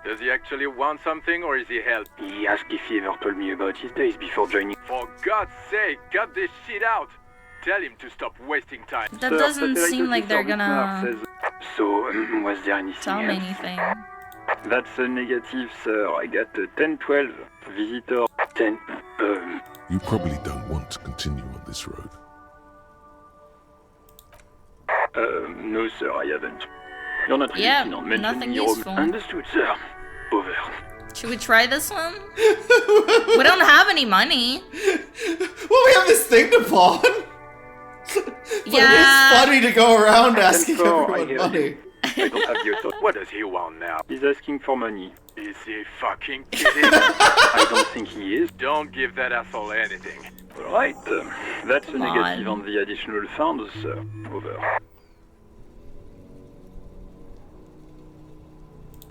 Does he actually want something, or is he help? He asked if he ever told me about his days before joining. For God's sake, cut this shit out! Tell him to stop wasting time. That doesn't seem like they're gonna So, was there anything tell me else? anything. That's a negative, sir. I got a 10-12. Visitor 10. You probably don't want to continue on this road. No, sir, I haven't. You're not really Yeah, keen on mentioning nothing your useful. Understood, sir. Over. Should we try this one? We don't have any money. Well, we have this thing to pawn. But Yeah. it is funny to go around asking 10-4, I everyone hear money. you. I don't have the authority. What does he want now? He's asking for money. Is he fucking kidding? I don't think he is. Don't give that asshole anything. Alright, that's a Come negative on. on the additional funds, sir. Over.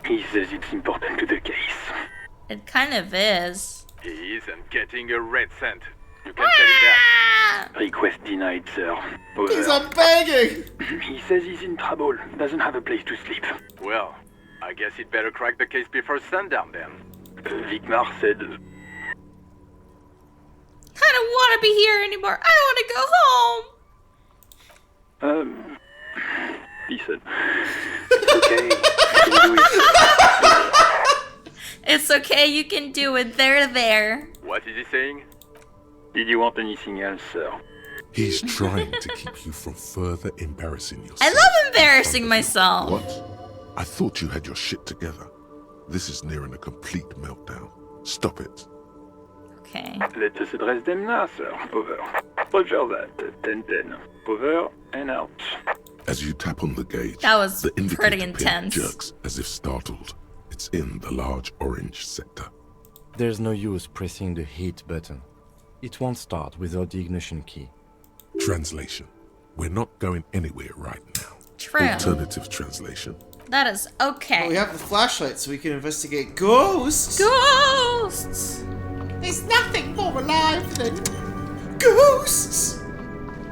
He says it's important to the case. It kind of is. He isn't getting a red cent. You can tell him that. Request denied, sir. Over. Please, I'm begging. He says he's in trouble. Doesn't have a place to sleep. Well, I guess he'd better crack the case before sundown then. Vicmar said... I don't want to be here anymore. I want to go home. He said... Okay, you can do it. It's okay. You can do it. They're there. What is he saying? Did you want anything else, sir? He's trying to keep you from further embarrassing yourself. I love embarrassing myself. What? I thought you had your shit together. This is nearing a complete meltdown. Stop it. Okay. Let us address them now, sir. Over. Roger that. 10-10. Over and out. As you tap on the gauge, That was the pretty indicator pin intense. jerks as if startled. It's in the large orange sector. There's no use pressing the heat button. It won't start without the ignition key. Translation. We're not going anywhere right now. True. Alternative translation. That is okay. Well, we have the flashlight so we can investigate ghosts. Ghosts. There's nothing more alive than Ghosts!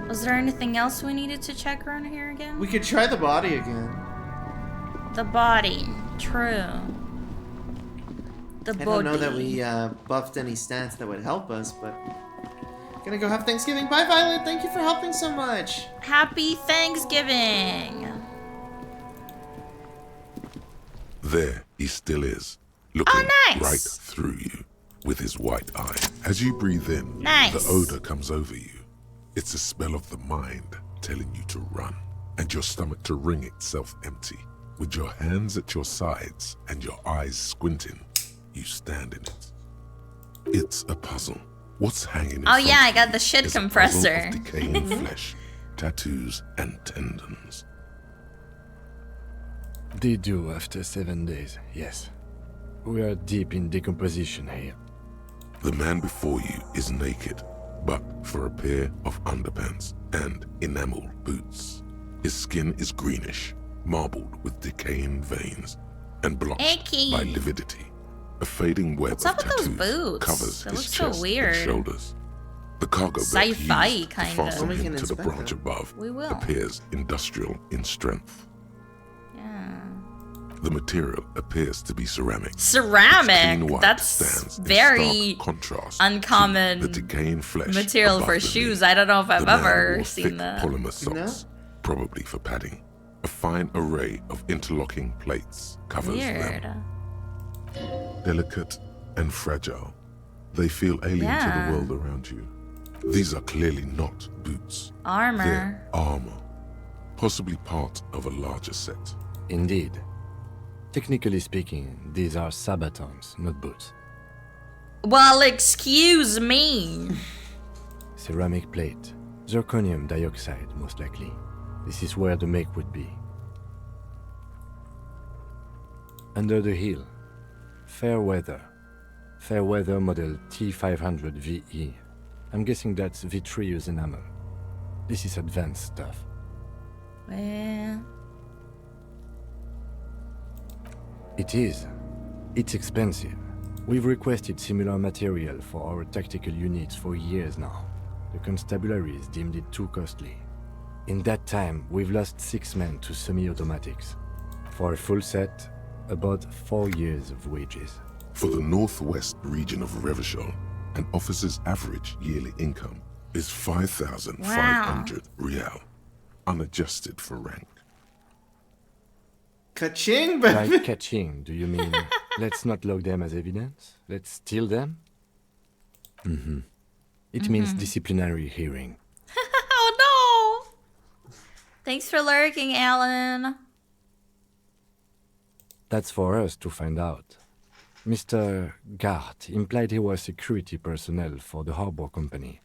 Was there anything else we needed to check around here again? We could try the body again. The body. True. The body. I don't know that we buffed any stats that would help us, but... Gonna go have Thanksgiving. Bye, Violet. Thank you for helping so much. Happy Thanksgiving. There he still is, looking nice. right through you with his white eye. As you breathe in, Nice. the odor comes over you. It's a spell of the mind telling you to run, and your stomach to wring itself empty. With your hands at your sides and your eyes squinting, you stand in it. It's a puzzle. What's hanging in Oh yeah, I front got of the you shit is a puzzle compressor. of decaying flesh, tattoos, and tendons. They do after 7 days, yes. We are deep in decomposition here. The man before you is naked, but for a pair of underpants and enamel boots. His skin is greenish, marbled with decaying veins, and blotched Icky. by lividity. A fading web What's of up with those tattoos boots? covers They his look so chest weird. and shoulders. The cargo belt Sci-fi, used to kinda. fasten Well, we him can to the inspect branch them. above We will. appears industrial in strength. Yeah. The material appears to be ceramic. Ceramic? Its clean white That's stands in very stark contrast uncommon to the decaying flesh material above for the shoes. knee. I don't know if I've The man ever wore seen thick that. polymer socks, probably for padding. A fine array of interlocking plates covers Weird. them. Delicate and fragile, they feel alien to Yeah. the world around you. These are clearly not boots. Armor. They're armor, possibly part of a larger set. Indeed. Technically speaking, these are sabatons, not boots. Well, excuse me. Ceramic plate. Zirconium dioxide, most likely. This is where the make would be. Under the heel. Fair weather. Fair weather model T500 VE. I'm guessing that's vitreous enamel. This is advanced stuff. Well, It is. It's expensive. We've requested similar material for our tactical units for years now. The constabularies deemed it too costly. In that time, we've lost 6 men to semi-automatics. For a full set, about 4 years of wages. For the northwest region of Revachol, an officer's average yearly income is 5,500 real, unadjusted for rank. Ka-ching, baby! Like catching, do you mean let's not log them as evidence? Let's steal them? Mm-hmm. It means disciplinary hearing. oh no! Thanks for lurking, Alan. That's for us to find out. Mr. Gart implied he was security personnel for the harbor company.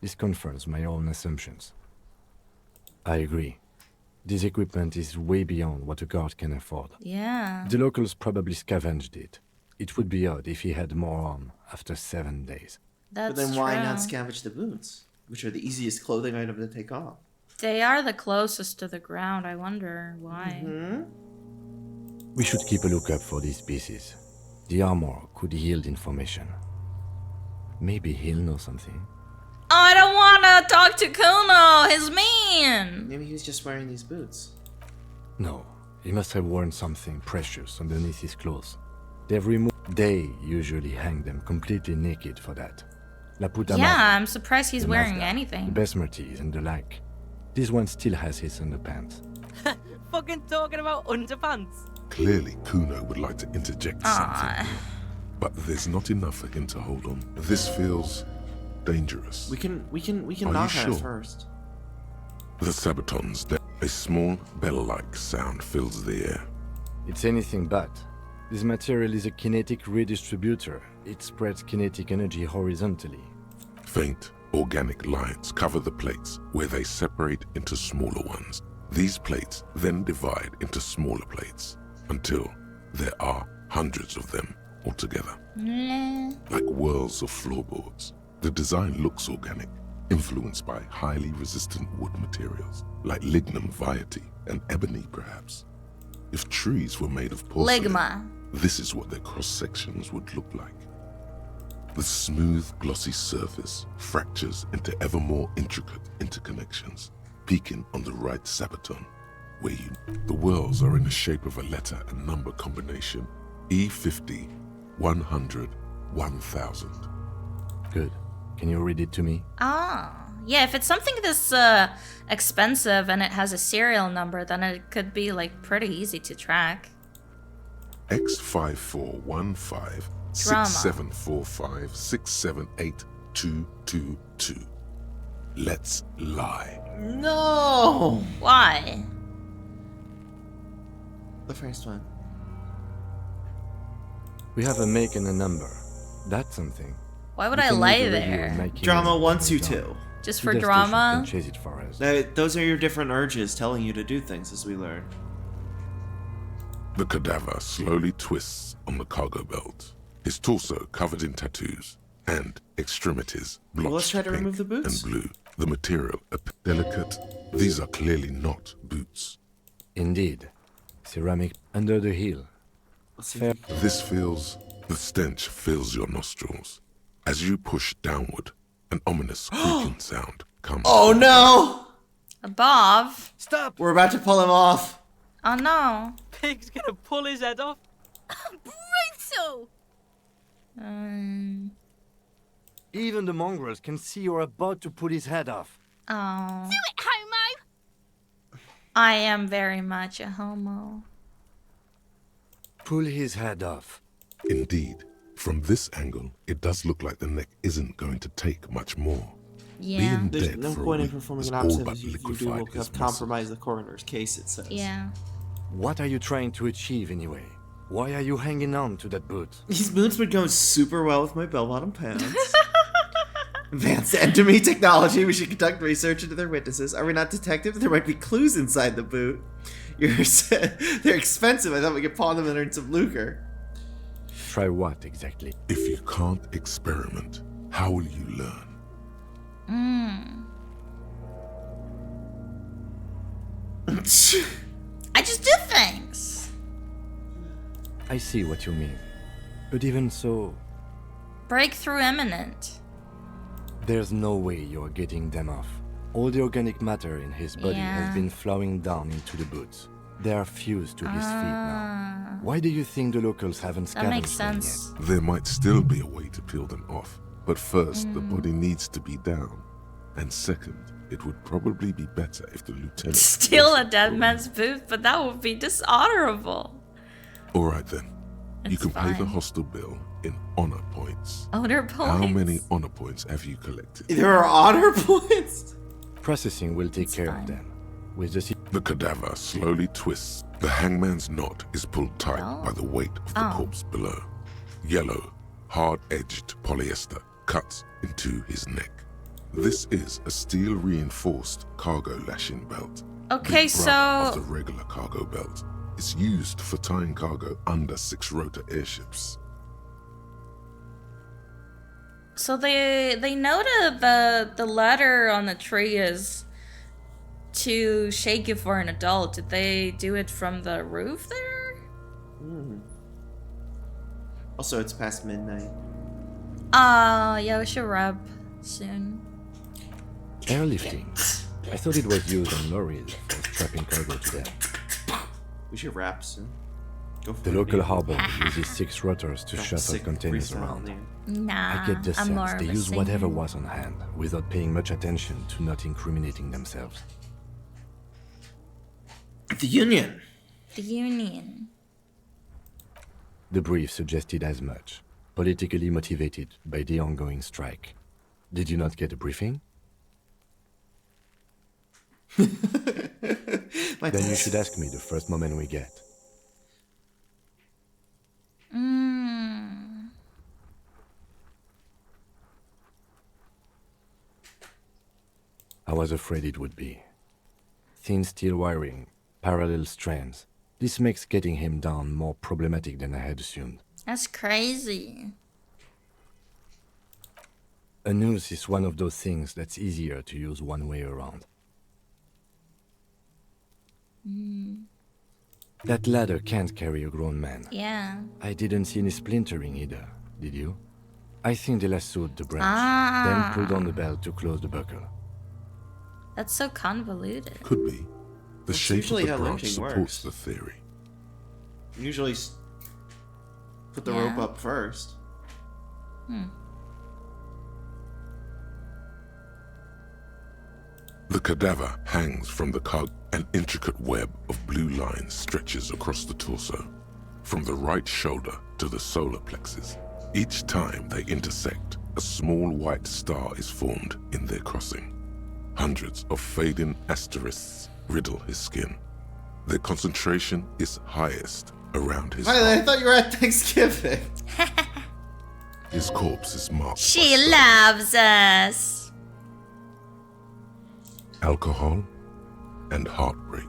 This confirms my own assumptions. I agree. This equipment is way beyond what a guard can afford. Yeah. The locals probably scavenged it. It would be odd if he had more on after 7 days. That's But then why true. not scavenge the boots, which are the easiest clothing item to take off? They are the closest to the ground. I wonder why. We should keep a lookout for these pieces. The armor could yield information. Maybe he'll know something. Oh, I don't want to talk to Kuno. He's mean. Maybe he was just wearing these boots. No, he must have worn something precious underneath his clothes. They usually hang them completely naked for that. La puta Yeah, madre, I'm surprised he's the wearing Mazda, anything. The Besmerties and the like. This one still has his underpants. Fucking talking about underpants. Clearly, Kuno would like to interject something, but there's not enough for him to hold on. This feels dangerous. We can Are knock you on it sure? first. The Sabatons, a small bell-like sound fills the air. It's anything but. This material is a kinetic redistributor. It spreads kinetic energy horizontally. Faint, organic lines cover the plates where they separate into smaller ones. These plates then divide into smaller plates until there are hundreds of them altogether, like whirls of floorboards. The design looks organic, influenced by highly resistant wood materials, like lignum vitae and ebony perhaps. If trees were made of porcelain, Ligma. this is what their cross-sections would look like. The smooth, glossy surface fractures into ever more intricate interconnections, peaking on the right sabaton, where the whorls are in the shape of a letter and number combination: E50, 100, 1000. Good. Can you read it to me? Yeah, if it's something this expensive and it has a serial number, then it could be like pretty easy to track. X5415 6745 678222. Let's lie. No! Why? The first one. We have a make and a number. That's something. Why would We I can lie use the radio there? and make Drama it wants you down. to. Just To for the drama? station and chase it for us. Those are your different urges telling you to do things, as we learn. The cadaver slowly twists on the cargo belt, his torso covered in tattoos, and extremities blotched let's try to pink remove the boots. and blue. The material delicate. These are clearly not boots. Indeed. Ceramic under the heel. Fair. The stench fills your nostrils. As you push downward, an ominous creaking sound comes. Oh no! Above? Stop! We're about to pull him off. Oh no. Pig's gonna pull his head off. Brutal! Even the mongrels can see you're about to pull his head off. Oh. Do it, homo! I am very much a homo. Pull his head off. Indeed, from this angle, it does look like the neck isn't going to take much more. Yeah. Being There's dead no for point a in week performing is an all opposite but as you do liquefied will his have muscle. compromised the coroner's case, it says. Yeah. What are you trying to achieve anyway? Why are you hanging on to that boot? These boots would go super well with my bell-bottom pants. Advanced enemy technology. We should conduct research into their witnesses. Are we not detectives? There might be clues inside the boot. They're expensive. I thought we could pawn them and earn some lucre. Try what exactly? If you can't experiment, how will you learn? I just do things. I see what you mean. But even so, Breakthrough imminent. there's no way you're getting them off. All the organic matter in his body Yeah. has been flowing down into the boots. They are fused to his feet now. Why do you think the locals haven't That makes scavenged them sense. yet? There might still be a way to peel them off, but first, the body needs to be down. And second, it would probably be better if the lieutenant... Steal a dead man's boot, but that would be dishonorable. Alright then. You It's can pay the fine. hostel bill in honor points. Honor How points? many honor points have you collected? There are honor points? Processing will take care of them. With the The cadaver slowly twists. The hangman's knot is pulled tight by the weight of the corpse below. Yellow, hard-edged polyester cuts into his neck. This is a steel-reinforced cargo lashing belt. Okay, Big brother of so the regular cargo belt. It's used for tying cargo under 6-rotor airships. so they noted the letter on the tree is to shake you for an adult. Did they do it from the roof there? Also, it's past midnight. Yeah, we should rub soon. airlifting. I thought it was used on lorries for strapping cargo to them. We should wrap soon. Go for The it, local baby. harbor uses 6 rotors to Got shuffle sick containers freestyle around. there. Nah, I get the I'm more sense they of a use whatever singer. was on hand without paying much attention to not incriminating themselves. The Union. The Union. The brief suggested as much, politically motivated by the ongoing strike. Did you not get a briefing? Then you should ask me the first moment we get. I was afraid it would be. Thin steel wiring, parallel strands. This makes getting him down more problematic than I had assumed. That's crazy. A noose is one of those things that's easier to use one way around. That ladder can't carry a grown man. Yeah. I didn't see any splintering either, did you? I think they lassoed the branch, Ah. then pulled on the belt to close the buckle. That's so convoluted. Could be. The That's shape of usually the how branch lynching supports works. the theory. Usually put the Yeah. rope up first. The cadaver hangs from the cog. An intricate web of blue lines stretches across the torso, from the right shoulder to the solar plexus. Each time they intersect, a small white star is formed in their crossing. Hundreds of fading asterisks riddle his skin. Their concentration is highest around his I heart. thought you were at Thanksgiving. His corpse is marked She loves us. by alcohol and heartbreak.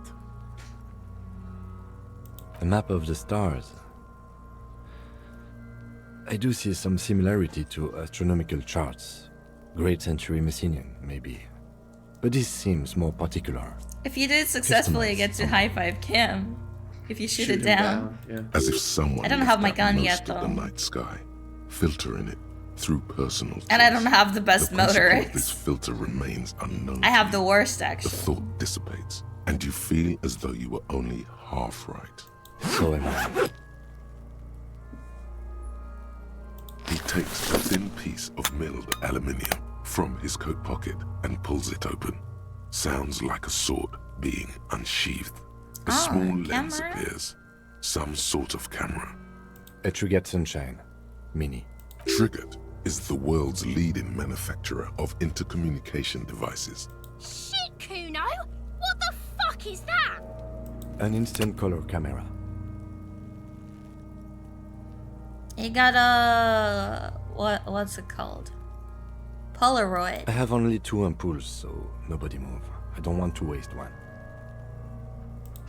A map of the stars. I do see some similarity to astronomical charts. Great Century Messinian, maybe. But this seems more particular. If you did successfully get to high five Kim, if you shoot it down. As if someone I don't have my left gun out yet, most of the though. night sky, filtering it through personal And I thoughts. don't have the best The principle motor. of this filter remains unknown. I have the worst, The actually. thought dissipates, and you feel as though you were only half right. So am I. He takes a thin piece of milled aluminium from his coat pocket and pulls it open. Sounds like a sword being unsheathed. A small lens camera? appears. Some sort of camera. A Trigger Sunshine. Mini. Triggered is the world's leading manufacturer of intercommunication devices. Shit, Kuno! What the fuck is that? An instant color camera. He got a what's it called? Polaroid. I have only 2 ampoules, so nobody move. I don't want to waste one.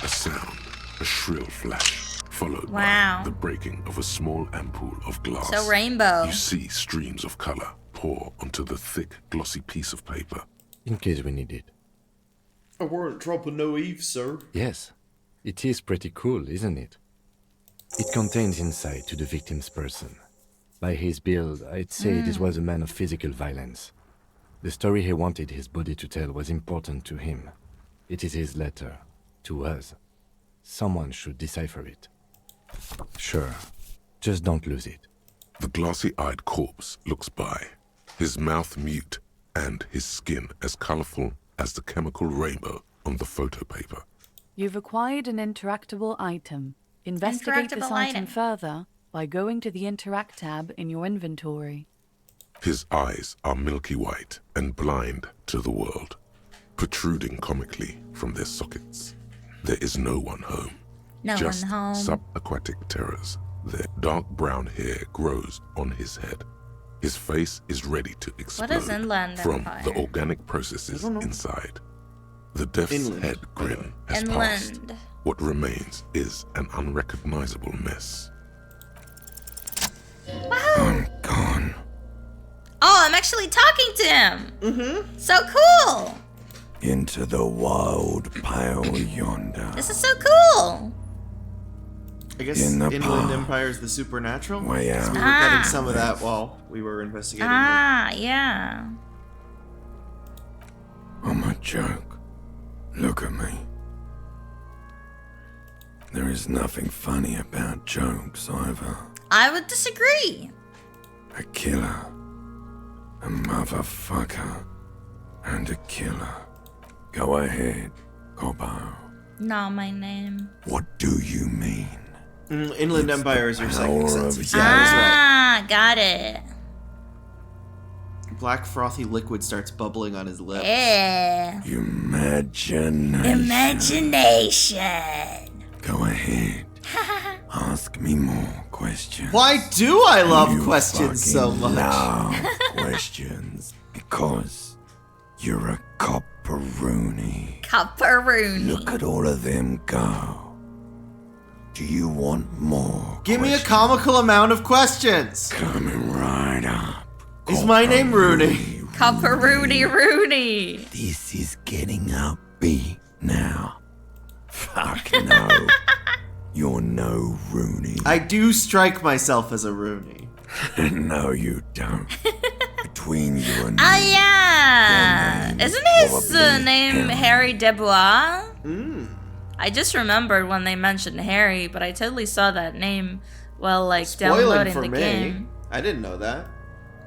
A sound, a shrill flash, followed Wow. by the breaking of a small ampoule of glass. So rainbow. You see streams of color pour onto the thick, glossy piece of paper. In case we need it. I weren't dropping no Eve, sir. Yes. It is pretty cool, isn't it? It contains insight to the victim's person. By his build, I'd say this was a man of physical violence. The story he wanted his body to tell was important to him. It is his letter. To us. Someone should decipher it. Sure. Just don't lose it. The glassy-eyed corpse looks by, his mouth mute and his skin as colorful as the chemical rainbow on the photo paper. You've acquired an interactable item. Investigate this Interactable item item. further by going to the Interact tab in your inventory. His eyes are milky white and blind to the world, protruding comically from their sockets. There is no one home. No just one home. Subaquatic terrors. Their dark brown hair grows on his head. His face is ready to explode What is Inland from Empire? the organic processes inside. The death's Inland, head grin has Inland. passed. What remains is an unrecognizable mess. I'm gone. Oh, I'm actually talking to him. Mm-hmm. So cool. Into the wild pale yonder. This is so cool. I guess In the Inland park. Empire is the supernatural. Way 'Cause we were out. getting some of that while we were investigating. Yeah. I'm a joke. Look at me. There is nothing funny about jokes either. I would disagree. A killer. A motherfucker. And a killer. Go ahead, Cobbo. Not my name. What do you mean? Inland Empire is your psychic power senses. of Yeah, that's Ah, got it. right. Black frothy liquid starts bubbling on his lips. Yeah. Imagination. Imagination. Go ahead. Ask me more questions. Why do I love You questions so fucking much? Love questions because you're a copperoony. Copperoony. Look at all of them go. Do you want more? Give me a comical amount of questions. Coming right up. Is my name Rooney? Copperoony Rooney. This is getting upbeat now. Fuck no. You're no Rooney. I do strike myself as a Rooney. No, you don't. Between you and me. Oh yeah! Isn't his name Harry Dubois? I just remembered when they mentioned Harry, but I totally saw that name while downloading the game. I didn't know that.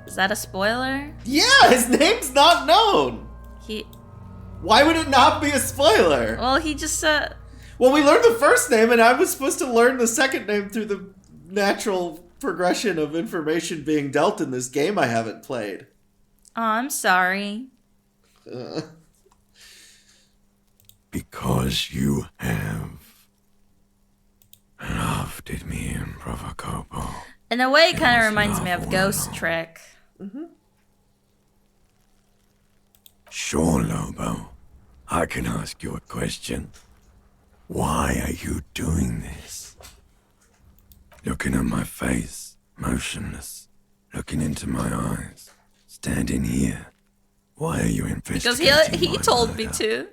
Is that a spoiler? Yeah, his name's not known. Why would it not be a spoiler? Well, he just said. Well, we learned the first name, and I was supposed to learn the second name through the natural progression of information being dealt in this game I haven't played. Oh, I'm sorry. Because you have loved it, me and Provocopo. In a way, it kind of reminds me of Ghost Trick. Sure, Lobo. I can ask you a question. Why are you doing this? Looking at my face, motionless, looking into my eyes, standing here. Why are you investigating? Because he told me to.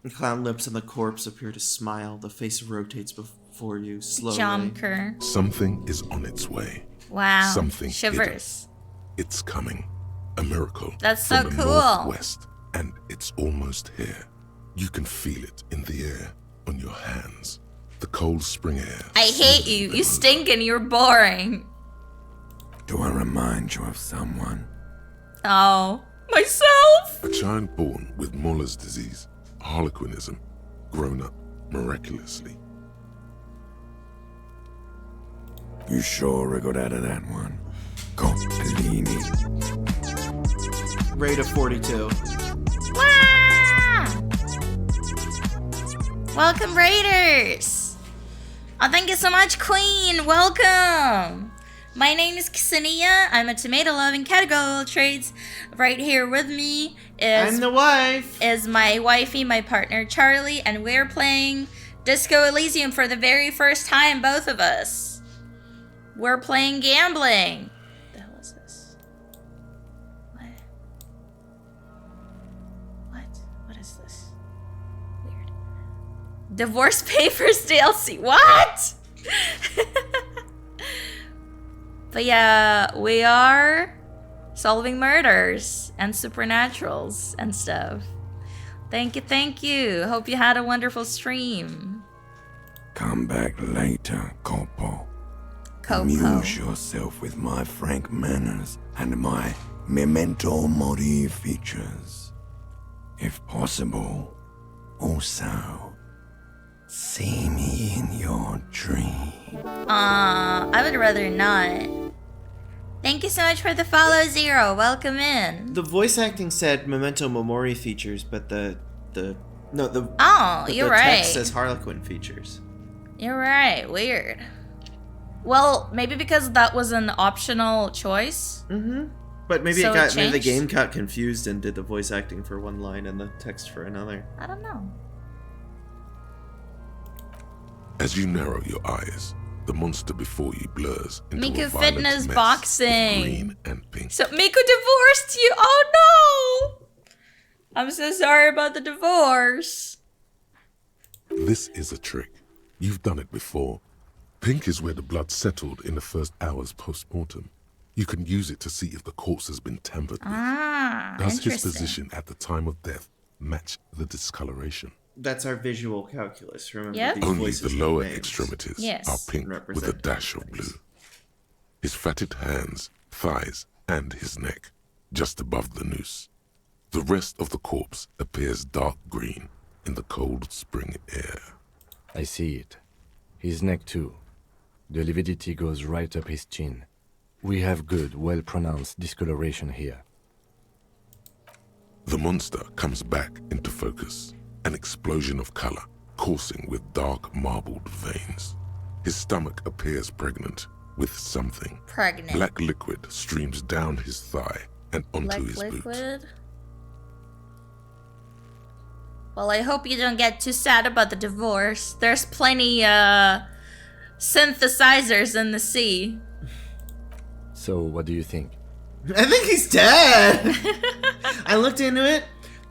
The clown lips and the corpse appear to smile. The face rotates before you slowly. Jumper. Something is on its way. Wow. Something shivers. Hidden. It's coming. A miracle. That's so from the cool. Northwest, and it's almost here. You can feel it in the air, on your hands. The cold spring air. I hate you. You stink and you're boring. Do I remind you of someone? Oh, myself? A child born with Muller's disease, harlequinism, grown up miraculously. You sure wriggled out of that one? Compellini. Rate of 42. Welcome, Raiders! Oh, thank you so much, Queen! Welcome! My name is Kisa Niya. I'm a tomato-loving catgirl trades. Right here with me is... I'm the wife! ...is my wifey, my partner, Charlie, and we're playing Disco Elysium for the very first time, both of us. We're playing gambling. What the hell is this? What is this? Weird. Divorce Papers DLC. What? But yeah, we are solving murders and supernaturals and stuff. Thank you, thank you. Hope you had a wonderful stream. Come back later, Corpo. Amuse yourself with my frank manners and my memento mori features. If possible, also, see me in your dream. I would rather not. Thank you so much for the follow, Zero. Welcome in. The voice acting said memento mori features, but the you're text right. says Harlequin features. You're right. Weird. Well, maybe because that was an optional choice. But maybe So maybe the changed? game got confused and did the voice acting for one line and the text for another. I don't know. As you narrow your eyes, the monster before you blurs into Miku a violent Fitness mess Boxing. of green and pink. So Miku divorced you. Oh no! I'm so sorry about the divorce. This is a trick. You've done it before. Pink is where the blood settled in the first hours post-mortem. You can use it to see if the corpse has been tampered with. Does his interesting. position at the time of death match the discoloration? That's our visual calculus. Remember, Yep. these Only voices the have lower names. extremities Yes. are pink with a Represent dash of blue. His fatted hands, thighs, and his neck, just above the noose. The rest of the corpse appears dark green in the cold spring air. I see it. His neck too. The lividity goes right up his chin. We have good, well-pronounced discoloration here. The monster comes back into focus, an explosion of color, coursing with dark marbled veins. His stomach appears pregnant with something. Pregnant. Black liquid streams down his thigh and onto Black his boot. liquid. Well, I hope you don't get too sad about the divorce. There's plenty synthesizers in the sea. So, what do you think? I think he's dead. I looked into it.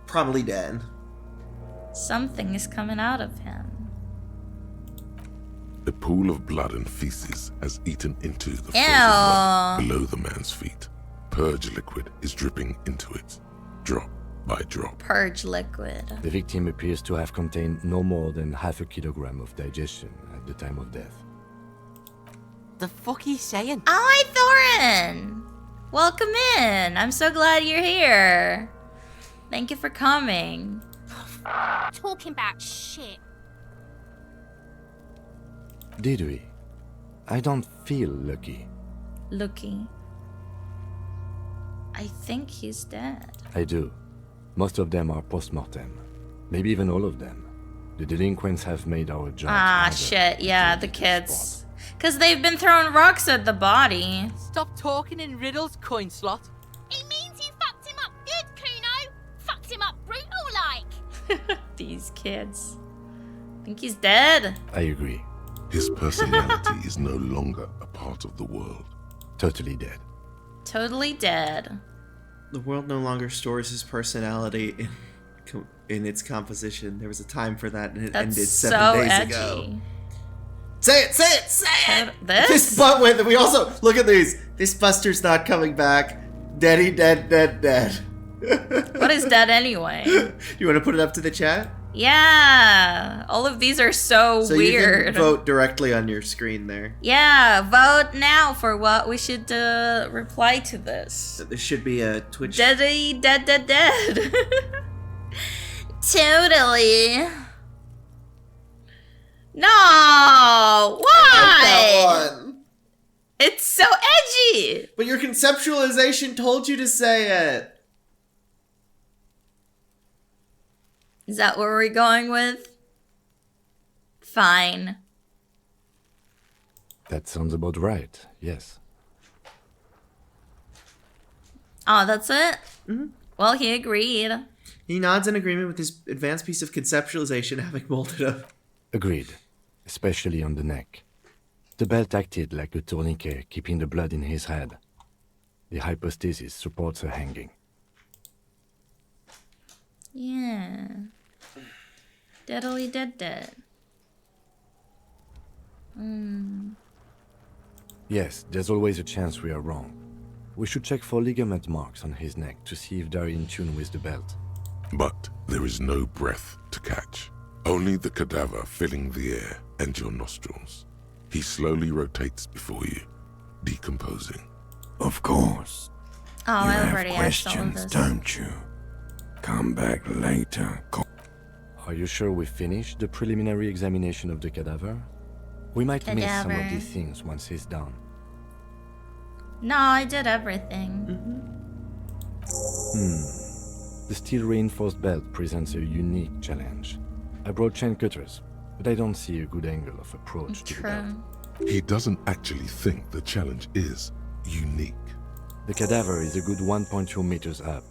Probably dead. Something is coming out of him. A pool of blood and feces has eaten into the frozen mud below the man's feet. Purge liquid is dripping into it, drop by drop. Purge liquid. The victim appears to have contained no more than half a kilogram of digestion at the time of death. The fuck are you saying? Oh, hi, Thorin! Welcome in. I'm so glad you're here. Thank you for coming. Talking about shit. Did we? I don't feel lucky. Lucky. I think he's dead. I do. Most of them are post-mortem. Maybe even all of them. The delinquents have made our job harder. Shit. Yeah, the kids. Because they've been throwing rocks at the body. Stop talking in riddles, coin slot. It means you fucked him up good, Kuno. Fucked him up brutal like. These kids. I think he's dead. I agree. His personality is no longer a part of the world. Totally dead. Totally dead. The world no longer stores his personality in its composition. There was a time for that, and it ended 7 days ago. Say it! Say it! Say it! Wait, we also look at these. This Buster's not coming back. Deady, dead, dead, dead. What is dead anyway? You want to put it up to the chat? Yeah, all of these are so weird. You can vote directly on your screen there. Yeah, vote now for what we should reply to this. There should be a Twitch. Deady, dead, dead, dead. Totally. No, why? That one. It's so edgy. But your conceptualization told you to say it. Is that what we're going with? Fine. That sounds about right, yes. Oh, that's it? Mm-hmm. Well, he agreed. He nods in agreement with his advanced piece of conceptualization having molded up. Agreed. Especially on the neck. The belt acted like a tourniquet, keeping the blood in his head. The hypostasis supports her hanging. Yeah. Deadly dead dead. Yes, there's always a chance we are wrong. We should check for ligament marks on his neck to see if they're in tune with the belt. But there is no breath to catch. Only the cadaver filling the air and your nostrils. He slowly rotates before you, decomposing. Of course. Oh, you I have already asked all of questions, this. don't you? Come back later. Are you sure we finished the preliminary examination of the cadaver? We might miss some of Cadaver. these things once he's done. No, I did everything. The steel-reinforced belt presents a unique challenge. I brought chain cutters, but I don't see a good angle of approach to the belt. He doesn't actually think the challenge is unique. The cadaver is a good 1.2 meters up.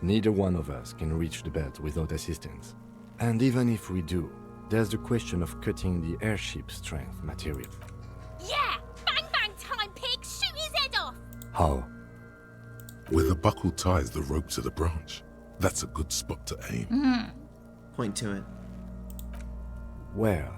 Neither one of us can reach the belt without assistance. And even if we do, there's the question of cutting the airship strength material. Yeah! Bang bang time, pig! Shoot his head off! How? Where the buckle ties the rope to the branch. That's a good spot to aim. Point to it. Where?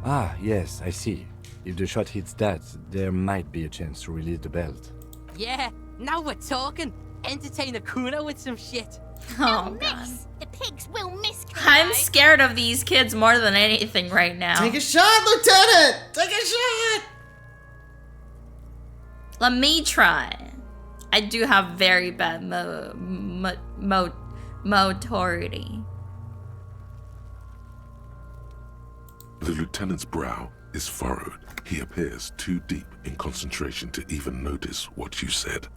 Ah, yes, I see. If the shot hits that, there might be a chance to release the belt. Yeah, now we're talking. Entertain a Kuno with some shit. Oh, God. The pigs will miss Kuno. I'm scared of these kids more than anything right now. Take a shot, Lieutenant! Take a shot! Let me try. I do have very bad motority. The lieutenant's brow is furrowed. He appears too deep in concentration to even notice what you said.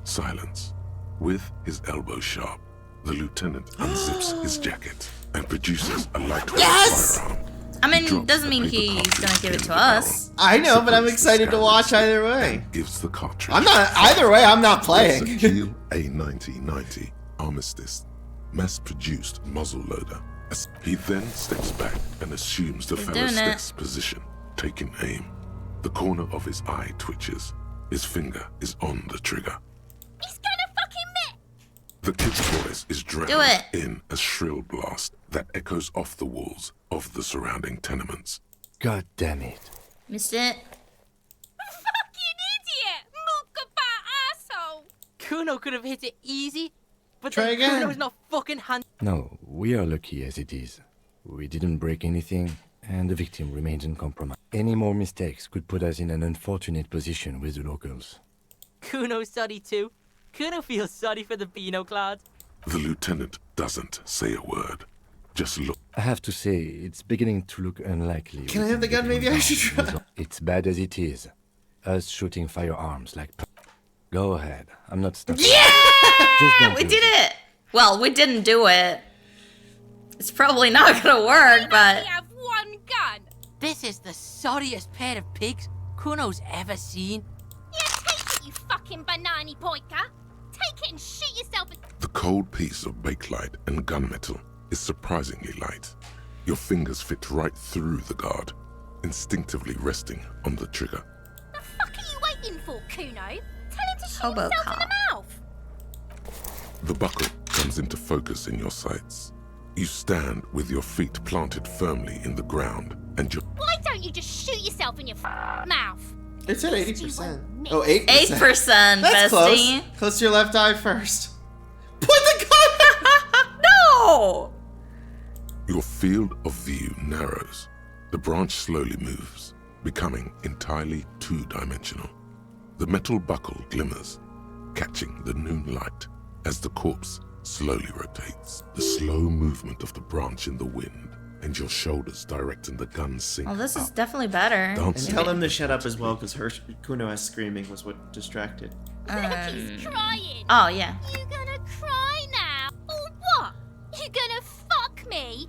Silence. With his elbow sharp, the lieutenant unzips his jacket and produces a lightweight firearm. I mean, doesn't mean he's gonna give it to us. I know, but I'm excited to watch either way. Gives the cartridge. I'm not. Either way, I'm not playing. It's a Kiel A9090 Armistice, mass-produced muzzle loader. He then steps back and assumes the fellow stick's position, taking aim. The corner of his eye twitches. His finger is on the trigger. He's gonna fucking miss! The kid's voice is drowned in a shrill blast that echoes off the walls of the surrounding tenements. God damn it. Missed it. Fucking idiot! Mukabat asshole! Kuno could have hit it easy, but Try then again. Kuno's not fucking hand. No, we are lucky as it is. We didn't break anything, and the victim remains uncompromised. Any more mistakes could put us in an unfortunate position with the locals. Kuno's sorry too. Kuno feels sorry for the Beano Cloud. The lieutenant doesn't say a word. Just look. I have to say, it's beginning to look unlikely. Can I have the gun? Maybe I should try. It's bad as it is. Us shooting firearms like... Go ahead. I'm not stuck. Yeah! We did it! Well, we didn't do it. It's probably not gonna work, but... We have one gun. This is the sorriest pair of pigs Kuno's ever seen. Yeah, take it, you fucking banani poika. Take it and shoot yourself. The cold piece of bakelite and gunmetal is surprisingly light. Your fingers fit right through the guard, instinctively resting on the trigger. The fuck are you waiting for, Kuno? Tell him to shoot Hobo himself cop. in the mouth. The buckle comes into focus in your sights. You stand with your feet planted firmly in the ground and your... Why don't you just shoot yourself in your mouth? It's at 80%. Oh, 8%. 8%, That's bestie. close. Close to your left eye first. Put the gun! No! Your field of view narrows. The branch slowly moves, becoming entirely two-dimensional. The metal buckle glimmers, catching the noon light as the corpse slowly rotates. The slow movement of the branch in the wind and your shoulders directing the gun sync. Oh, this is definitely better. And tell him to shut up as well, because Kuno's screaming was what distracted. He's crying. Oh, yeah. You gonna cry now? Or what? You gonna fuck me?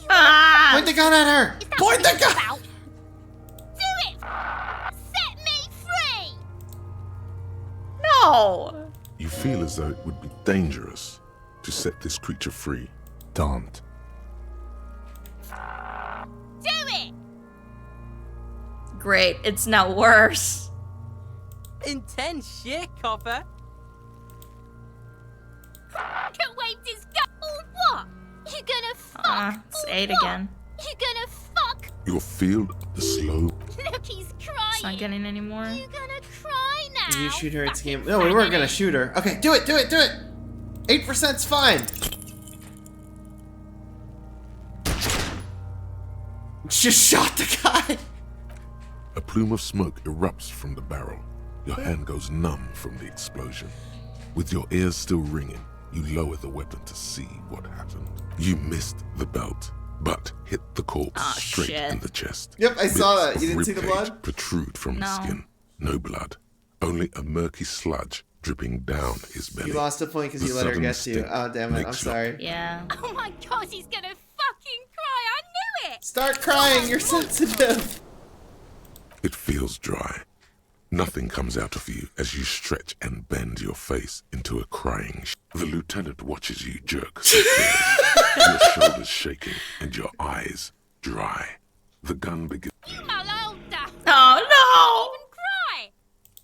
Ah! Point the gun at her! Point the gun! About? Do it! Set me free! No! You feel as though it would be dangerous to set this creature free. Don't. Do it! Great, it's now worse. Intense shit, copper. Could waved his gun. Or what? You gonna fuck? It's or 8 what? again. You gonna fuck? Your field, the slow... Look, he's It's crying. not getting any more. You gonna cry now? If you shoot her, it's game. No, we weren't gonna shoot her. Okay, do it, do it, do it! 8%'s fine. Just shot the guy. A plume of smoke erupts from the barrel. Your hand goes numb from the explosion. With your ears still ringing, you lower the weapon to see what happened. You missed the belt, but hit the corpse straight shit. in the chest. Yep, I saw Bits that. of You didn't see the ribcage blood? Protrude from the No. skin. No blood. Only a murky sludge dripping down his belly. You lost a point because The you let her sudden get to you. stink Oh, damn it. I'm makes your- sorry. Yeah. Oh my god, he's gonna fucking cry. I knew it. Start crying. You're sensitive. It feels dry. Nothing comes out of you as you stretch and bend your face into a crying The lieutenant watches you jerk so your shoulders shaking and your eyes dry. The gun begins. You malolda. Oh, Even cry.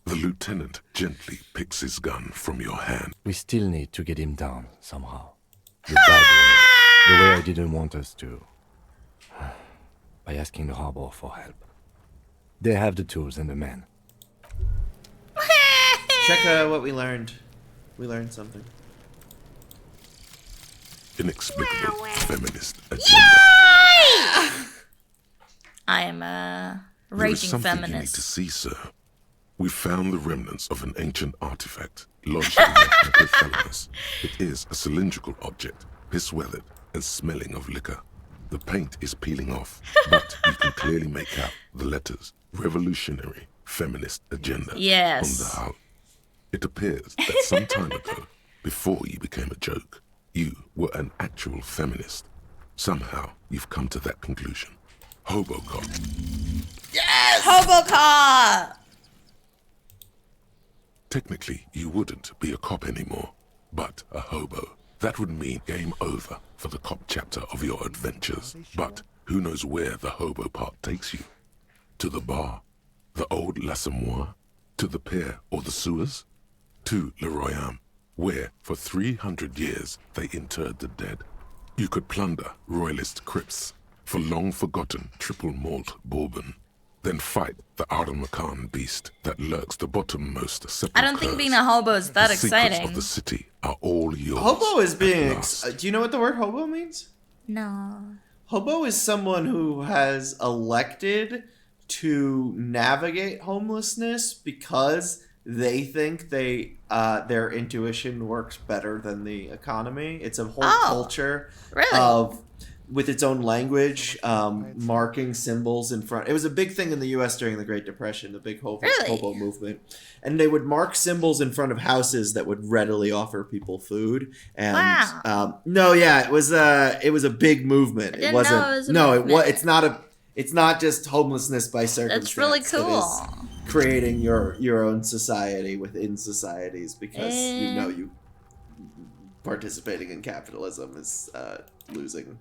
The lieutenant gently picks his gun from your hand. We still need to get him down somehow. The bad way. The way I didn't want us to. By asking the harbor for help. They have the tools and the men. Check what we learned. We learned something. Inexplicable feminist agenda. I am a There is raging something you need to feminist. see, sir. We found the remnants of an ancient artifact lodged in your hypothalamus. It is a cylindrical object, piss-weathered and smelling of liquor. The paint is peeling off, but you can clearly make out the letters Revolutionary Feminist Agenda Yes. on the hull. It appears that some time ago, before you became a joke, you were an actual feminist. Somehow, you've come to that conclusion. Hobocop. Yes! Hobocop! Technically, you wouldn't be a cop anymore, but a hobo. That would mean game over for the cop chapter of your adventures. But who knows where the hobo part takes you? To the bar? The old L'Assommoir? To the pier or the sewers? To Le Royaume, where for 300 years they interred the dead. You could plunder royalist crypts, for long-forgotten triple malt bourbon. Then fight the Aramakan beast that lurks the bottommost sepulchres. I don't think being a hobo is that exciting. The secrets of the city are all yours. Hobo is being... do you know what the word hobo means? No. Hobo is someone who has elected to navigate homelessness because they think their intuition works better than the economy. It's a whole culture of... with its own language, marking symbols in front. It was a big thing in the U.S. during the Great Depression, the big hobo movement. And they would mark symbols in front of houses that would readily offer people food. And it was a big movement. I didn't know it was a movement. It's not just homelessness by circumstance. That's really cool. It is creating your own society within societies because you participating in capitalism is losing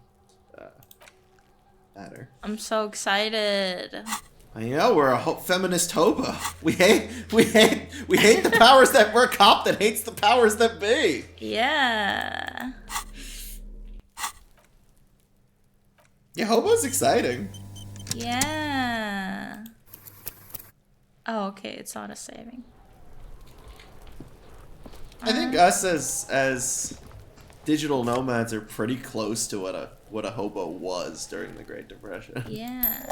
matter. I'm so excited. We're a feminist hobo. We hate the powers that we're a cop that hates the powers that be. Yeah. Yeah, hobo's exciting. Yeah. Oh, okay, it's auto saving. I think us as digital nomads are pretty close to what a hobo was during the Great Depression. Yeah.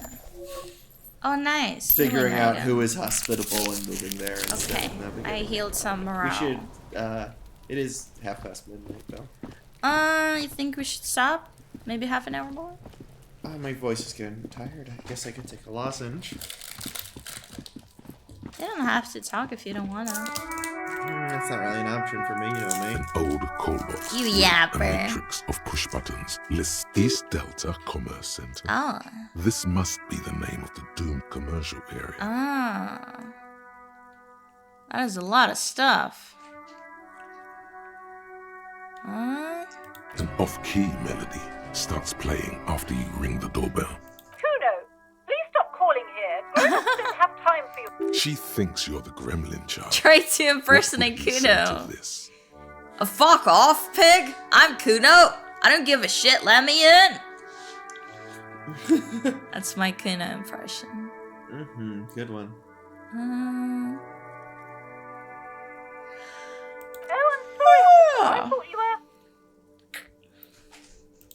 Oh, nice. Figuring out who is hospitable and moving there. Okay. I healed some morale. We should. It is midnight though. You think we should stop? Maybe half an hour more? My voice is getting tired. I guess I could take a lozenge. You don't have to talk if you don't want to. That's not really an option for me, you know me. An old call box. You yapper. A matrix of push buttons lists East Delta Commerce Center. Oh. This must be the name of the doomed commercial area. Ah. That is a lot of stuff. An off-key melody starts playing after you ring the doorbell. Kuno, please stop calling here. Grown-ups don't have time for you. She thinks you're the gremlin child. Try to impersonate Kuno. Fuck off, pig! I'm Kuno! I don't give a shit, let me in! That's my Kuno impression. Good one. Oh, I'm sorry. I thought you were...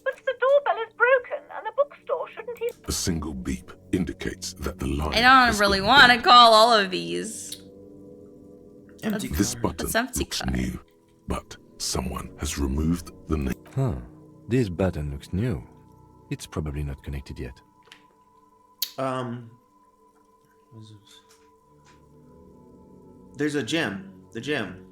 But the doorbell is broken, and the bookstore shouldn't he... A single beep indicates that the line... I don't really want to call all of these. This button looks new, but someone has removed the name. Huh. This button looks new. It's probably not connected yet. There's a gym. The gym.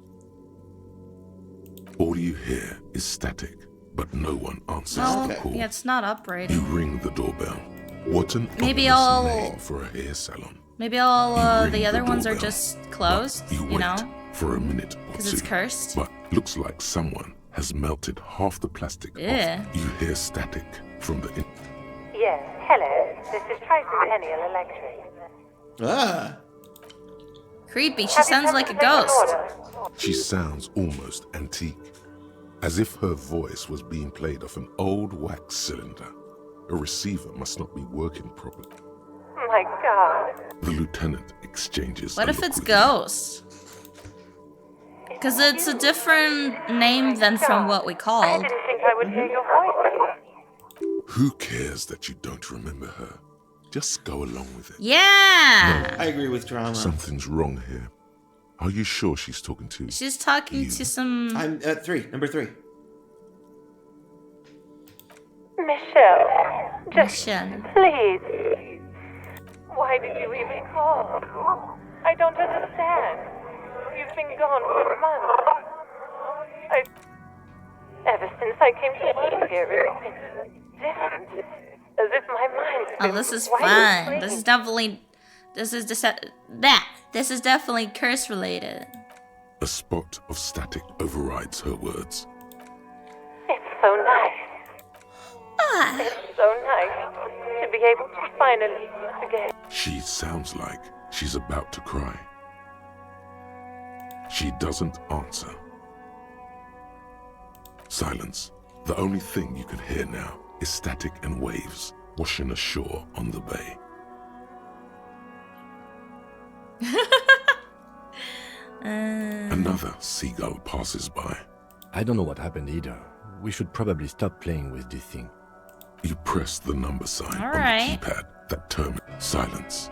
All you hear is static, but no one answers the call. Yeah, it's not operating. You ring the doorbell. What an Maybe ominous name for a hair salon. Maybe all the other ones are just closed, you know? For a minute or because it's cursed. But looks like someone has melted half the plastic off. You hear static from the... Yes, hello. This is Tricentennial Electric. Ah. Creepy. She sounds like a ghost. She sounds almost antique, as if her voice was being played off an old wax cylinder. A receiver must not be working properly. My God. The lieutenant exchanges. What if it's Ghost? Because it's a different name than from what we called. I didn't think I would hear your voice. Who cares that you don't remember her? Just go along with it. Yeah! I agree with drama. Something's wrong here. Are you sure she's talking to you? She's talking to some... I'm at 3. Number 3. Michelle. Just Michelle. please. Why did you even call? I don't understand. You've been gone for months. Ever since I came to work here, it's been different. As if my mind's been this is wiped fun. clean. This is definitely... This is definitely curse related. A spot of static overrides her words. It's so nice. It's so nice to be able to finally forget. She sounds like she's about to cry. She doesn't answer. Silence. The only thing you can hear now is static and waves washing ashore on the bay. Another seagull passes by. I don't know what happened either. We should probably stop playing with this thing. You press the number sign on the keypad that terminates silence.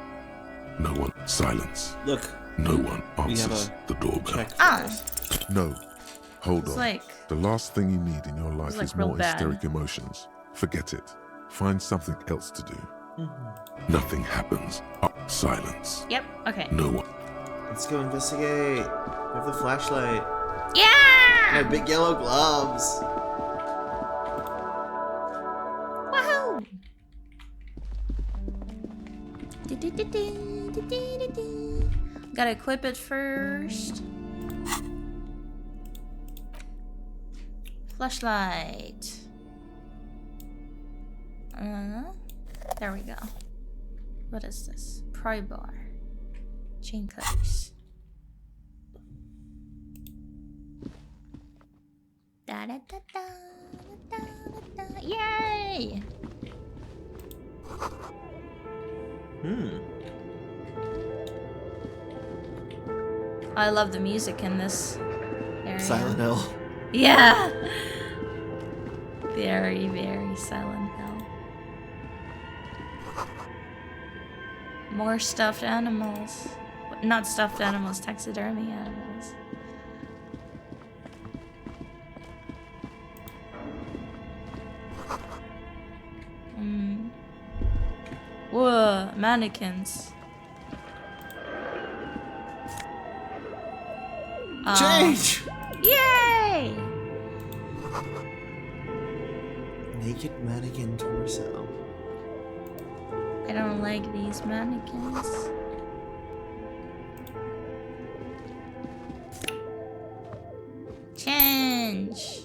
No one. Silence. Look. No one answers the doorbell. No. Hold on. Like, the last thing you need in your life like is more real bad. hysteric emotions. Forget it. Find something else to do. Nothing happens. Silence. Yep. Okay. No one. Let's go investigate. We have the flashlight. Yeah! My big yellow gloves. Woohoo! Gotta equip it first. Flashlight. There we go. What is this? Pry bar. Chain cutters. Da da da da da da da. Yay! I love the music in this area. Silent Hill. Yeah. Very, very Silent Hill. More stuffed animals. Not stuffed animals, taxidermy animals. Whoa, mannequins. Change! Yay! Naked mannequin torso. I don't like these mannequins. Change.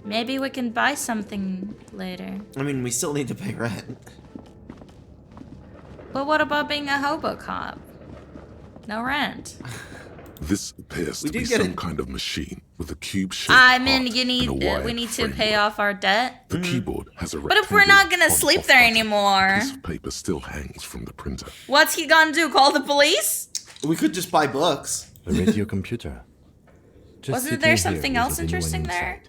Maybe we can buy something later. I mean, we still need to pay rent. But what about being a hobo cop? No rent. This appears to be some kind of machine with a cube-shaped I mean, heart you need. and a wired We need to framework. pay off our debt. The keyboard has a But if we're not gonna sleep there anymore, piece of paper still hangs from the printer. what's he gonna do? Call the police? We could just buy books. A radio computer. Just Wasn't sitting there here something without else anyone interesting inside. there?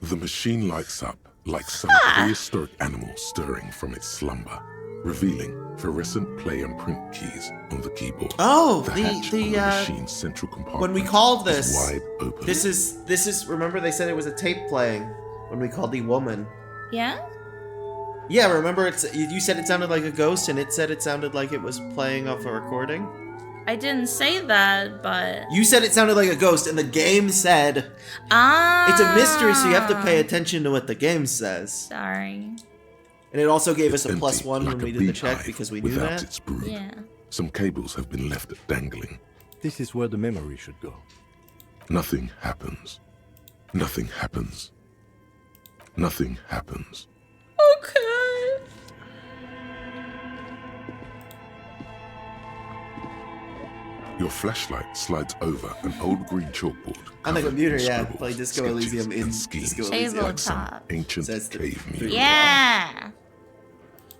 The machine lights up like some prehistoric animal stirring from its slumber, revealing fluorescent play and print keys on the keyboard. Oh, the hatch on the machine's central compartment. When we called is this, wide open. this is. Remember, they said it was a tape playing when we called the woman. Yeah. Yeah, remember you said it sounded like a ghost, and it said it sounded like it was playing off a recording. I didn't say that, but You said it sounded like a ghost, and the game said it's a mystery, so you have to pay attention to what the game says. Sorry. And it also gave us a Empty, +1 when like a we did the beehive check because we knew without that. its brood. Yeah. Some cables have been left dangling. This is where the memory should go. Nothing happens. Nothing happens. Nothing happens. Okay. Oh, Your flashlight slides over an old green chalkboard. On the covered computer, in yeah. scribbles, Play Disco sketches, Elysium in and schemes, Disco Elysium. like some Tabletop. ancient Says the cave mural. Yeah.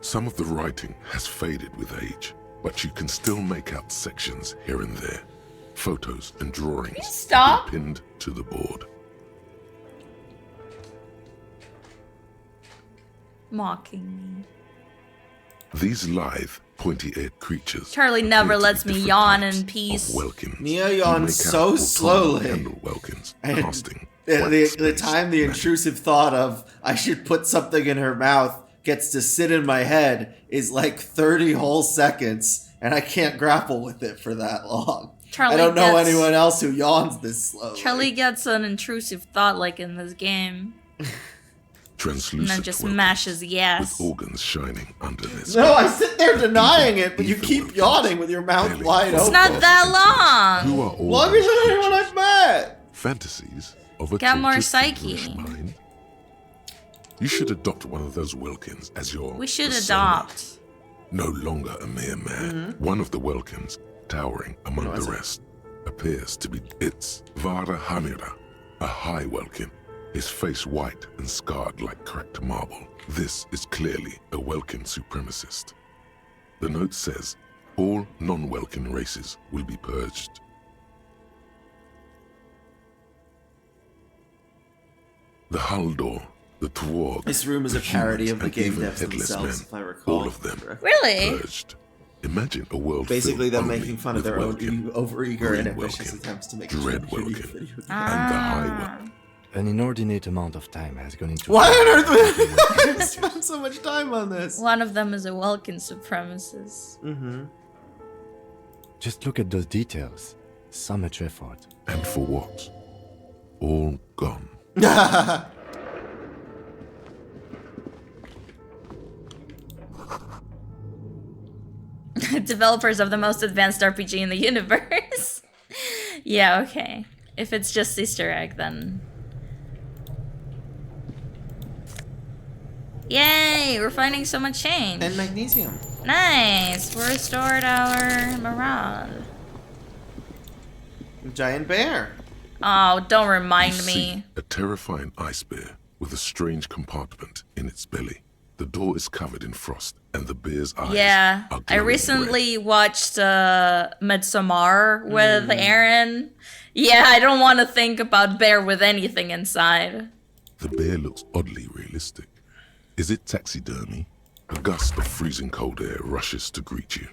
Some of the writing has faded with age, but you can still make out sections here and there. Photos and drawings Stop. pinned to the board. Mocking me. These lithe, pointy-eared creatures Charlie never lets me yawn in peace. Welkins. Nia You yawns make so out slowly. autonomous Welkins And casting the time the intrusive thought of I should put something in her mouth gets to sit in my head is like 30 whole seconds, and I can't grapple with it for that long. Charlie I don't know gets- anyone else who yawns this slowly. Charlie gets an intrusive thought like in this game. And translucent then just Welkins mashes yes. with organs shining under their skin. No, I sit there denying it, but you keep yawning with your mouth wide It's open. not that long. Who are all Longer than anyone I've met. fantasies of a Got more tortured psyche. English mind? You should adopt one of those Welkins as your We should persona. adopt. No longer a mere man, Mm-hmm. one of the Welkins, towering among the rest, appears to be its Vara Hamira, a high Welkin, his face white and scarred like cracked marble. This is clearly a Welkin supremacist. The note says, all non-Welkin races will be purged. The Haldor, the Twarg, This room is a parody of the game devs themselves, if I recall. All of them Really? purged. Imagine a world basically them filled making fun of with their own Welkin, overeager and Green ambitious Welkin, attempts to make Dread a video Welkin, game. and the High Welkin. An inordinate amount of time has gone into... Why on earth would I spend so much time on this? One of them is a Welkin supremacist. Mm-hmm. Just look at those details. So much effort. And for what? All gone. Developers of the most advanced RPG in the universe. Yeah, okay. If it's just Easter egg, then... Yay! We're finding so much change. And magnesium. Nice! We restored our morale. Giant bear. Oh, don't remind You me. see a terrifying ice bear with a strange compartment in its belly. The door is covered in frost, and the bear's eyes Yeah, are I glowing recently watched Midsommar with Aaron. Yeah, I don't want to think about bear with anything inside. red. The bear looks oddly realistic. Is it taxidermy? A gust of freezing cold air rushes to greet you.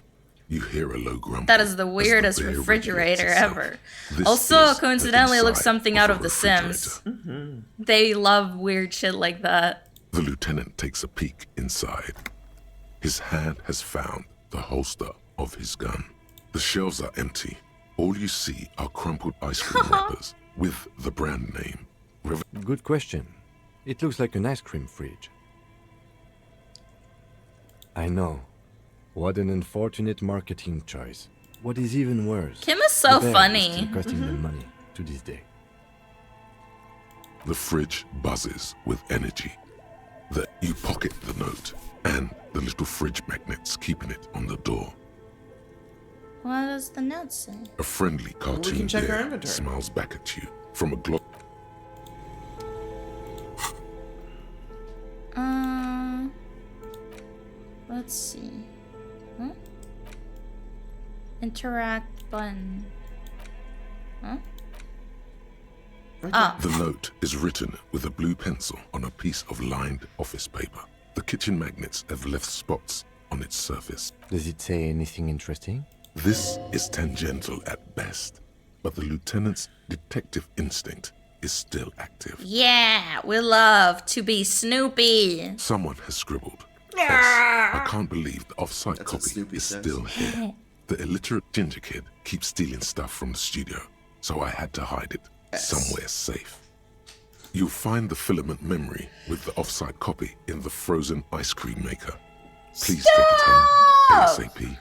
You hear a low grumble. That is the weirdest bear refrigerator regulates itself. ever. This Also, is the coincidentally, looks inside something of out a of The Sims. refrigerator. They love weird shit like that. The lieutenant takes a peek inside. His hand has found the holster of his gun. The shelves are empty. All you see are crumpled ice cream wrappers with the brand name. Good question. It looks like an ice cream fridge. I know. What an unfortunate marketing choice. What is even worse, Kim is so the bear funny. is still costing them money to this day. The fridge buzzes with energy. You pocket the note and the little fridge magnets keeping it on the door. What does the note say? A friendly cartoon check our bear inventory. smiles back at you from a glow. Let's see. Huh? Interact button. Huh? The note is written with a blue pencil on a piece of lined office paper. The kitchen magnets have left spots on its surface. Does it say anything interesting? This is tangential at best, but the lieutenant's detective instinct is still active. Yeah, we love to be Snoopy. Someone has scribbled. I can't believe the off-site copy is still here. The illiterate ginger kid keeps stealing stuff from the studio, so I had to hide it somewhere safe. You'll find the filament memory with the off-site copy in the frozen ice cream maker. Please take it home ASAP.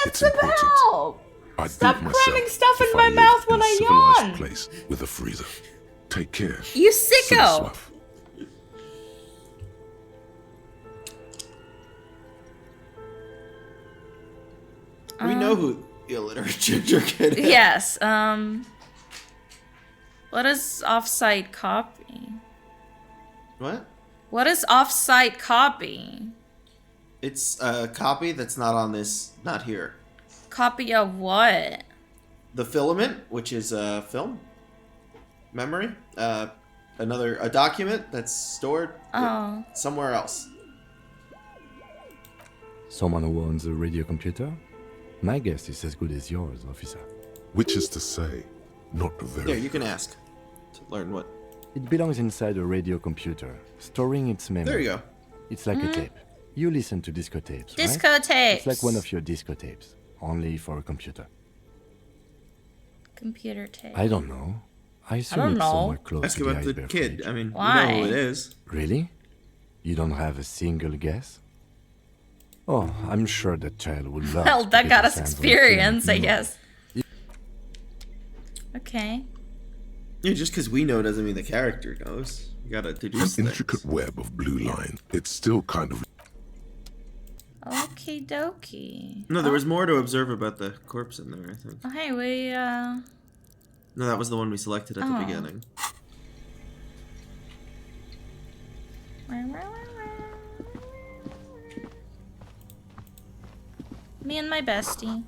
Get some help! I'd Stop beat myself cramming stuff if in I my lived mouth in when a I civilized yawn. place with a freezer. Take care. You Silly sicko! Sluff. We know who the illiterate ginger kid is. Yes, what is off-site copy? What? What is off-site copy? It's a copy that's not on this, not here. Copy of what? The filament, which is a film memory, a document that's stored somewhere else. Someone who owns a radio computer? My guess is as good as yours, officer. Which is to say, not very. Yeah, you can ask to learn what. It belongs inside a radio computer, storing its memory. There you go. It's like a tape. You listen to disco tapes, right? Disco tapes. It's like one of your disco tapes, only for a computer. Computer tape. I don't know. I assume don't it's know. somewhere close Ask to the about the iceberg kid. fridge. I mean, Why? we know who it is. Really? You don't have a single guess? Oh, I'm sure that child would love Well, to that get got his us hands on experience, I film. guess. Okay. Yeah, just because we know doesn't mean the character knows. You gotta deduce An things. intricate web of blue line. It's still kind of. Okie dokie. No, there was more to observe about the corpse in there, I think. Oh, hey, we, No, that was the one we selected at the Oh. beginning. Me and my bestie.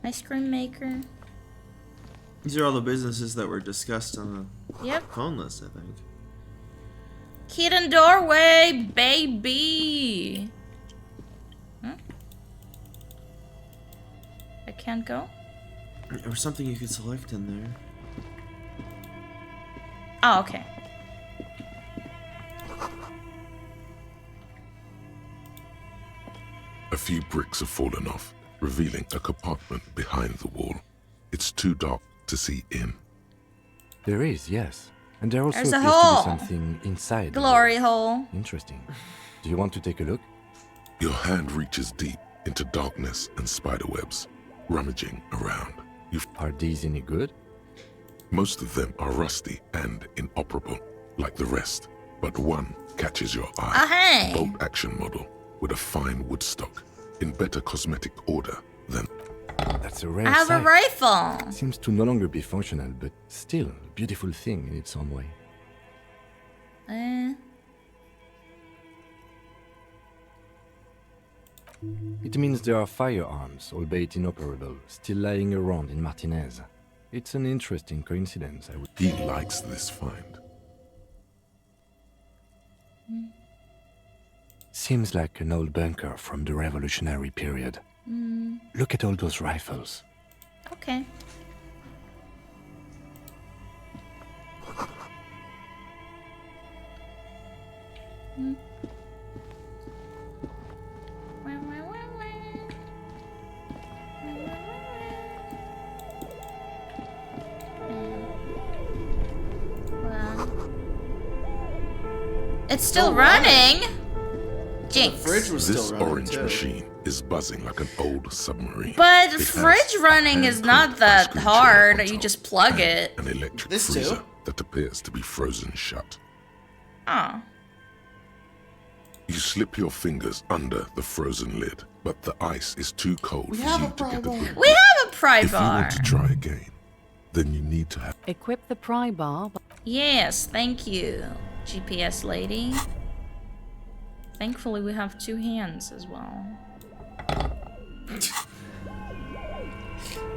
Ice cream maker. These are all the businesses that were discussed on the Yep. phone list, I think. Hidden doorway, baby. Huh? I can't go? There was something you could select in there. Oh, okay. A few bricks have fallen off, revealing a compartment behind the wall. It's too dark to see in. There is, yes. And there also There's a appears to hole. be something inside. the Glory wall. hole. Interesting. Do you want to take a look? Your hand reaches deep into darkness and spiderwebs, rummaging around. Are these any good? Most of them are rusty and inoperable, like the rest. But one catches your eye. Oh, hey. A bolt-action model with a fine wood stock, in better cosmetic order than... That's a rare I have a sight. rifle. Seems to no longer be functional, but still a beautiful thing in its own way. It means there are firearms, albeit inoperable, still lying around in Martinez. It's an interesting coincidence, I would... He likes this find. Seems like an old bunker from the revolutionary period. Look at all those rifles. Okay. It's still running. Jinx. The fridge was This still running orange too. machine is buzzing like an old submarine. But It has fridge running is not that hard. You just plug it. an electric This freezer too? that appears to be frozen shut. Oh. You slip your fingers under the frozen lid, but the ice is too cold We for have you a to get a pry grip. We have a pry If you bar. want to try again, then you need to have... Equip the pry bar. Yes, thank you, GPS lady. Thankfully, we have two hands as well.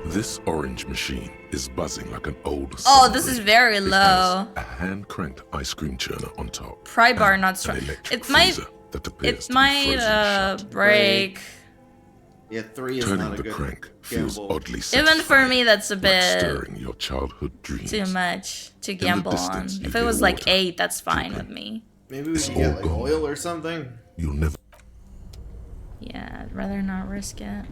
This orange machine is buzzing like an old Oh, this is submarine. very It low. has a hand-cranked ice cream churner on top. Pry bar and not strong. an electric It might. freezer that appears It to be might frozen shut. break. Yeah, 3 is Turning not a the good crank feels gamble. oddly Even for me, that's a like bit stirring your childhood dreams. too much to the gamble on. distance, you If it hear was like water 8, that's fine with me. Maybe we should get like oil or something. You'll never... Yeah, I'd rather not risk it.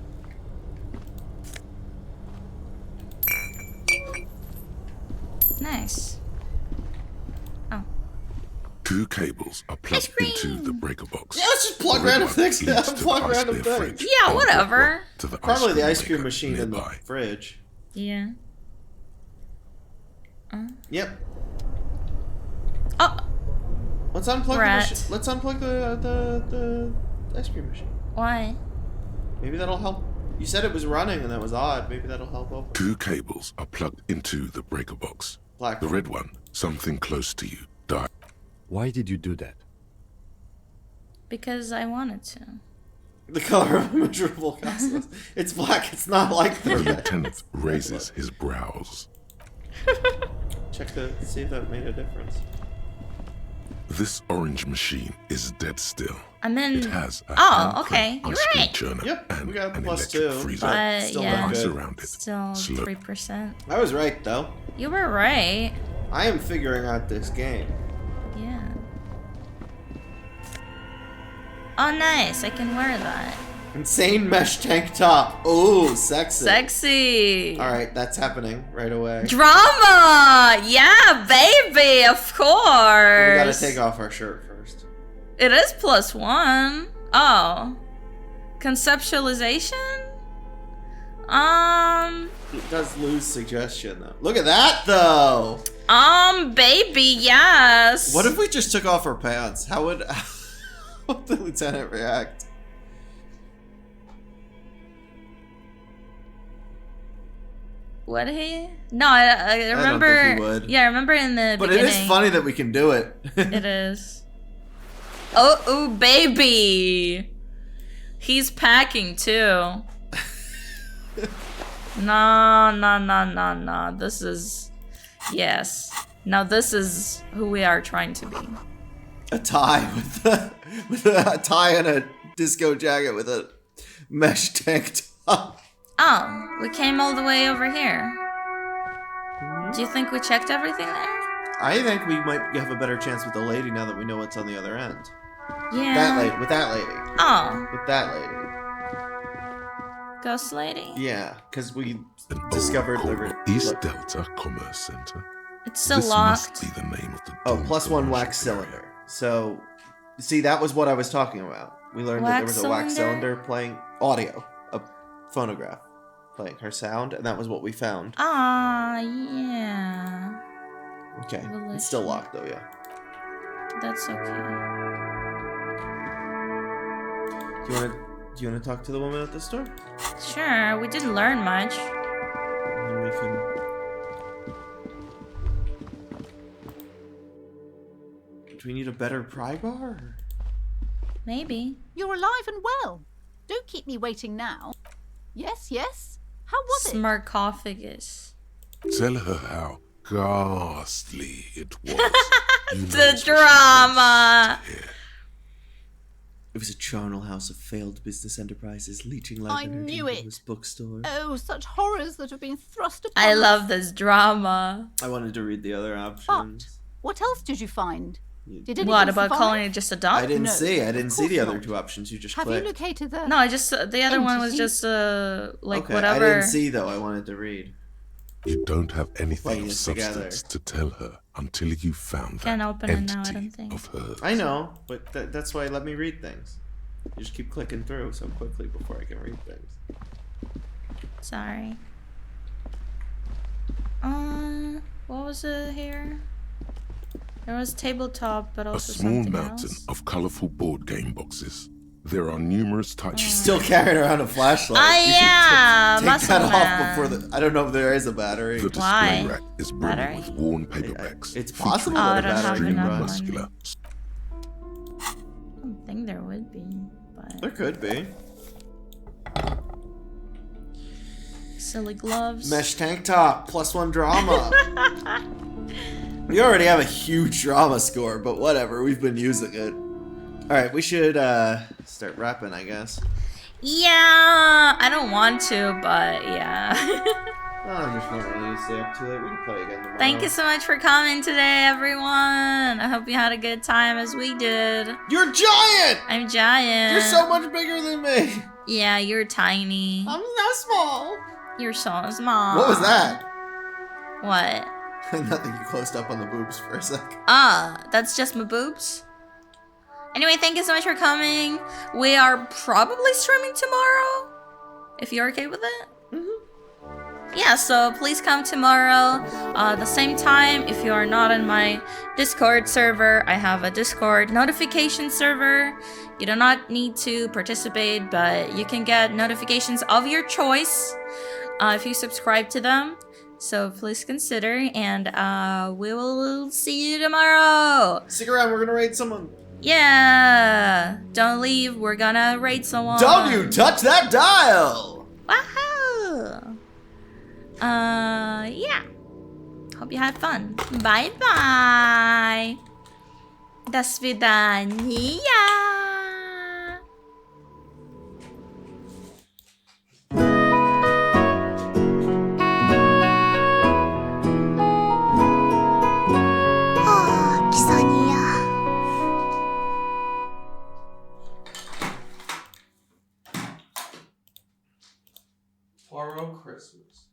Nice. Oh. 2 cables are plugged into the breaker box. Yeah, let's just plug The red random one things. leads to the Plug ice random bear things. fridge, Yeah, and whatever. to the Probably the ice maker cream machine in the nearby. fridge. Yeah. Yep. Oh. Let's unplug the Rat. machine. Let's unplug the ice cream machine. Why? Maybe that'll help. You said it was running and that was odd. Maybe that'll help open. 2 cables are plugged into the breaker box. Black The one. red one, something close to you, died. Why did you do that? Because I wanted to. The color of immeasurable cosmos. It's black. It's not like The the lieutenant raises his brows. Check to see if that made a difference. This orange machine is dead still. I'm in. It has a Oh, hand-cranked okay. You're ice cream right. churner Yep, and we got an plus electric 2, freezer. But still yeah, not Ice good. around it. still Slow. 3%. I was right though. You were right. I am figuring out this game. Yeah. Oh, nice. I can wear that. Insane mesh tank top. Ooh, sexy. Sexy. All right, that's happening right away. Drama. Yeah, baby. Of course. We gotta take off our shirt first. It is +1. Oh. Conceptualization? It does lose suggestion though. Look at that though. Baby, yes. What if we just took off our pants? How would the lieutenant react? Would he? No, I remember. don't think he would. Yeah, I remember in the But beginning. it is funny that we can do it. It is. Oh, baby. He's packing too. No. This is... Yes. Now this is who we are trying to be. A tie with a tie and a disco jacket with a mesh tank top. Oh, we came all the way over here. Do you think we checked everything there? I think we might have a better chance with the lady now that we know what's on the other end. Yeah. With that lady. Oh. With that lady. Ghost lady? Yeah, because we discovered East Delta Commerce Center. It's still locked. Must be the name of the +1 wax cylinder. So, see, that was what I was talking about. We learned that there was a wax cylinder playing audio, a phonograph playing her sound, and that was what we found. Ah, yeah. Okay, it's still locked though, yeah. That's okay. Do you want to talk to the woman at the store? Sure, we didn't learn much. And we can... Do we need a better pry bar? Maybe. You're alive and well. Don't keep me waiting now. Yes. How was it? Sarcophagus. Tell her how ghastly it was. The drama. It was a charnel house of failed business enterprises, leeching like I knew it. bookstore. Oh, such horrors that have been thrust upon I us. love this drama. I wanted to read the other options. But what else did you find? Did anything What about survive? calling it just a dog? I didn't see the other not. 2 options. You just Have clicked. you located the? No, I just the other one was entity? just like okay, whatever. I didn't see though. I wanted to read. You don't have anything Playing of this substance to tell her until you found Can't that open it now, I entity don't think. of hers. I know, but that's why let me read things. You just keep clicking through so quickly before I can read things. Sorry. What was it here? There was tabletop, but A also small something mountain else. of colorful board game boxes. There are numerous types. She's still carrying around a flashlight. You should yeah, take muscle that off man. before the. I don't know if there is a battery. The display rack is brimming with worn paperbacks. It's possible I that a don't have battery enough runs. money. muscular. I don't think there would be, but There could be. silly gloves. Mesh tank top, +1 drama. We already have a huge drama score, but whatever. We've been using it. All right, we should start rapping, I guess. Yeah, I don't want to, but yeah. I just don't want to stay up too late. We can play again tomorrow. Thank you so much for coming today, everyone. I hope you had a good time as we did. You're giant! I'm giant. You're so much bigger than me. Yeah, you're tiny. I'm so small. You're so small. What was that? What? Nothing. You closed up on the boobs for a sec. Ah, that's just my boobs. Anyway, thank you so much for coming. We are probably streaming tomorrow, if you're okay with it. Yeah, so please come tomorrow, the same time. If you are not in my Discord server, I have a Discord notification server. You do not need to participate, but you can get notifications of your choice if you subscribe to them. So please consider, and we will see you tomorrow. Stick around, we're gonna raid someone. Yeah, don't leave. We're gonna raid someone. Don't you touch that dial! Woohoo! Yeah. Hope you had fun. Bye bye. Dasvidaniya. Kisa Niya. Poirot Christmas.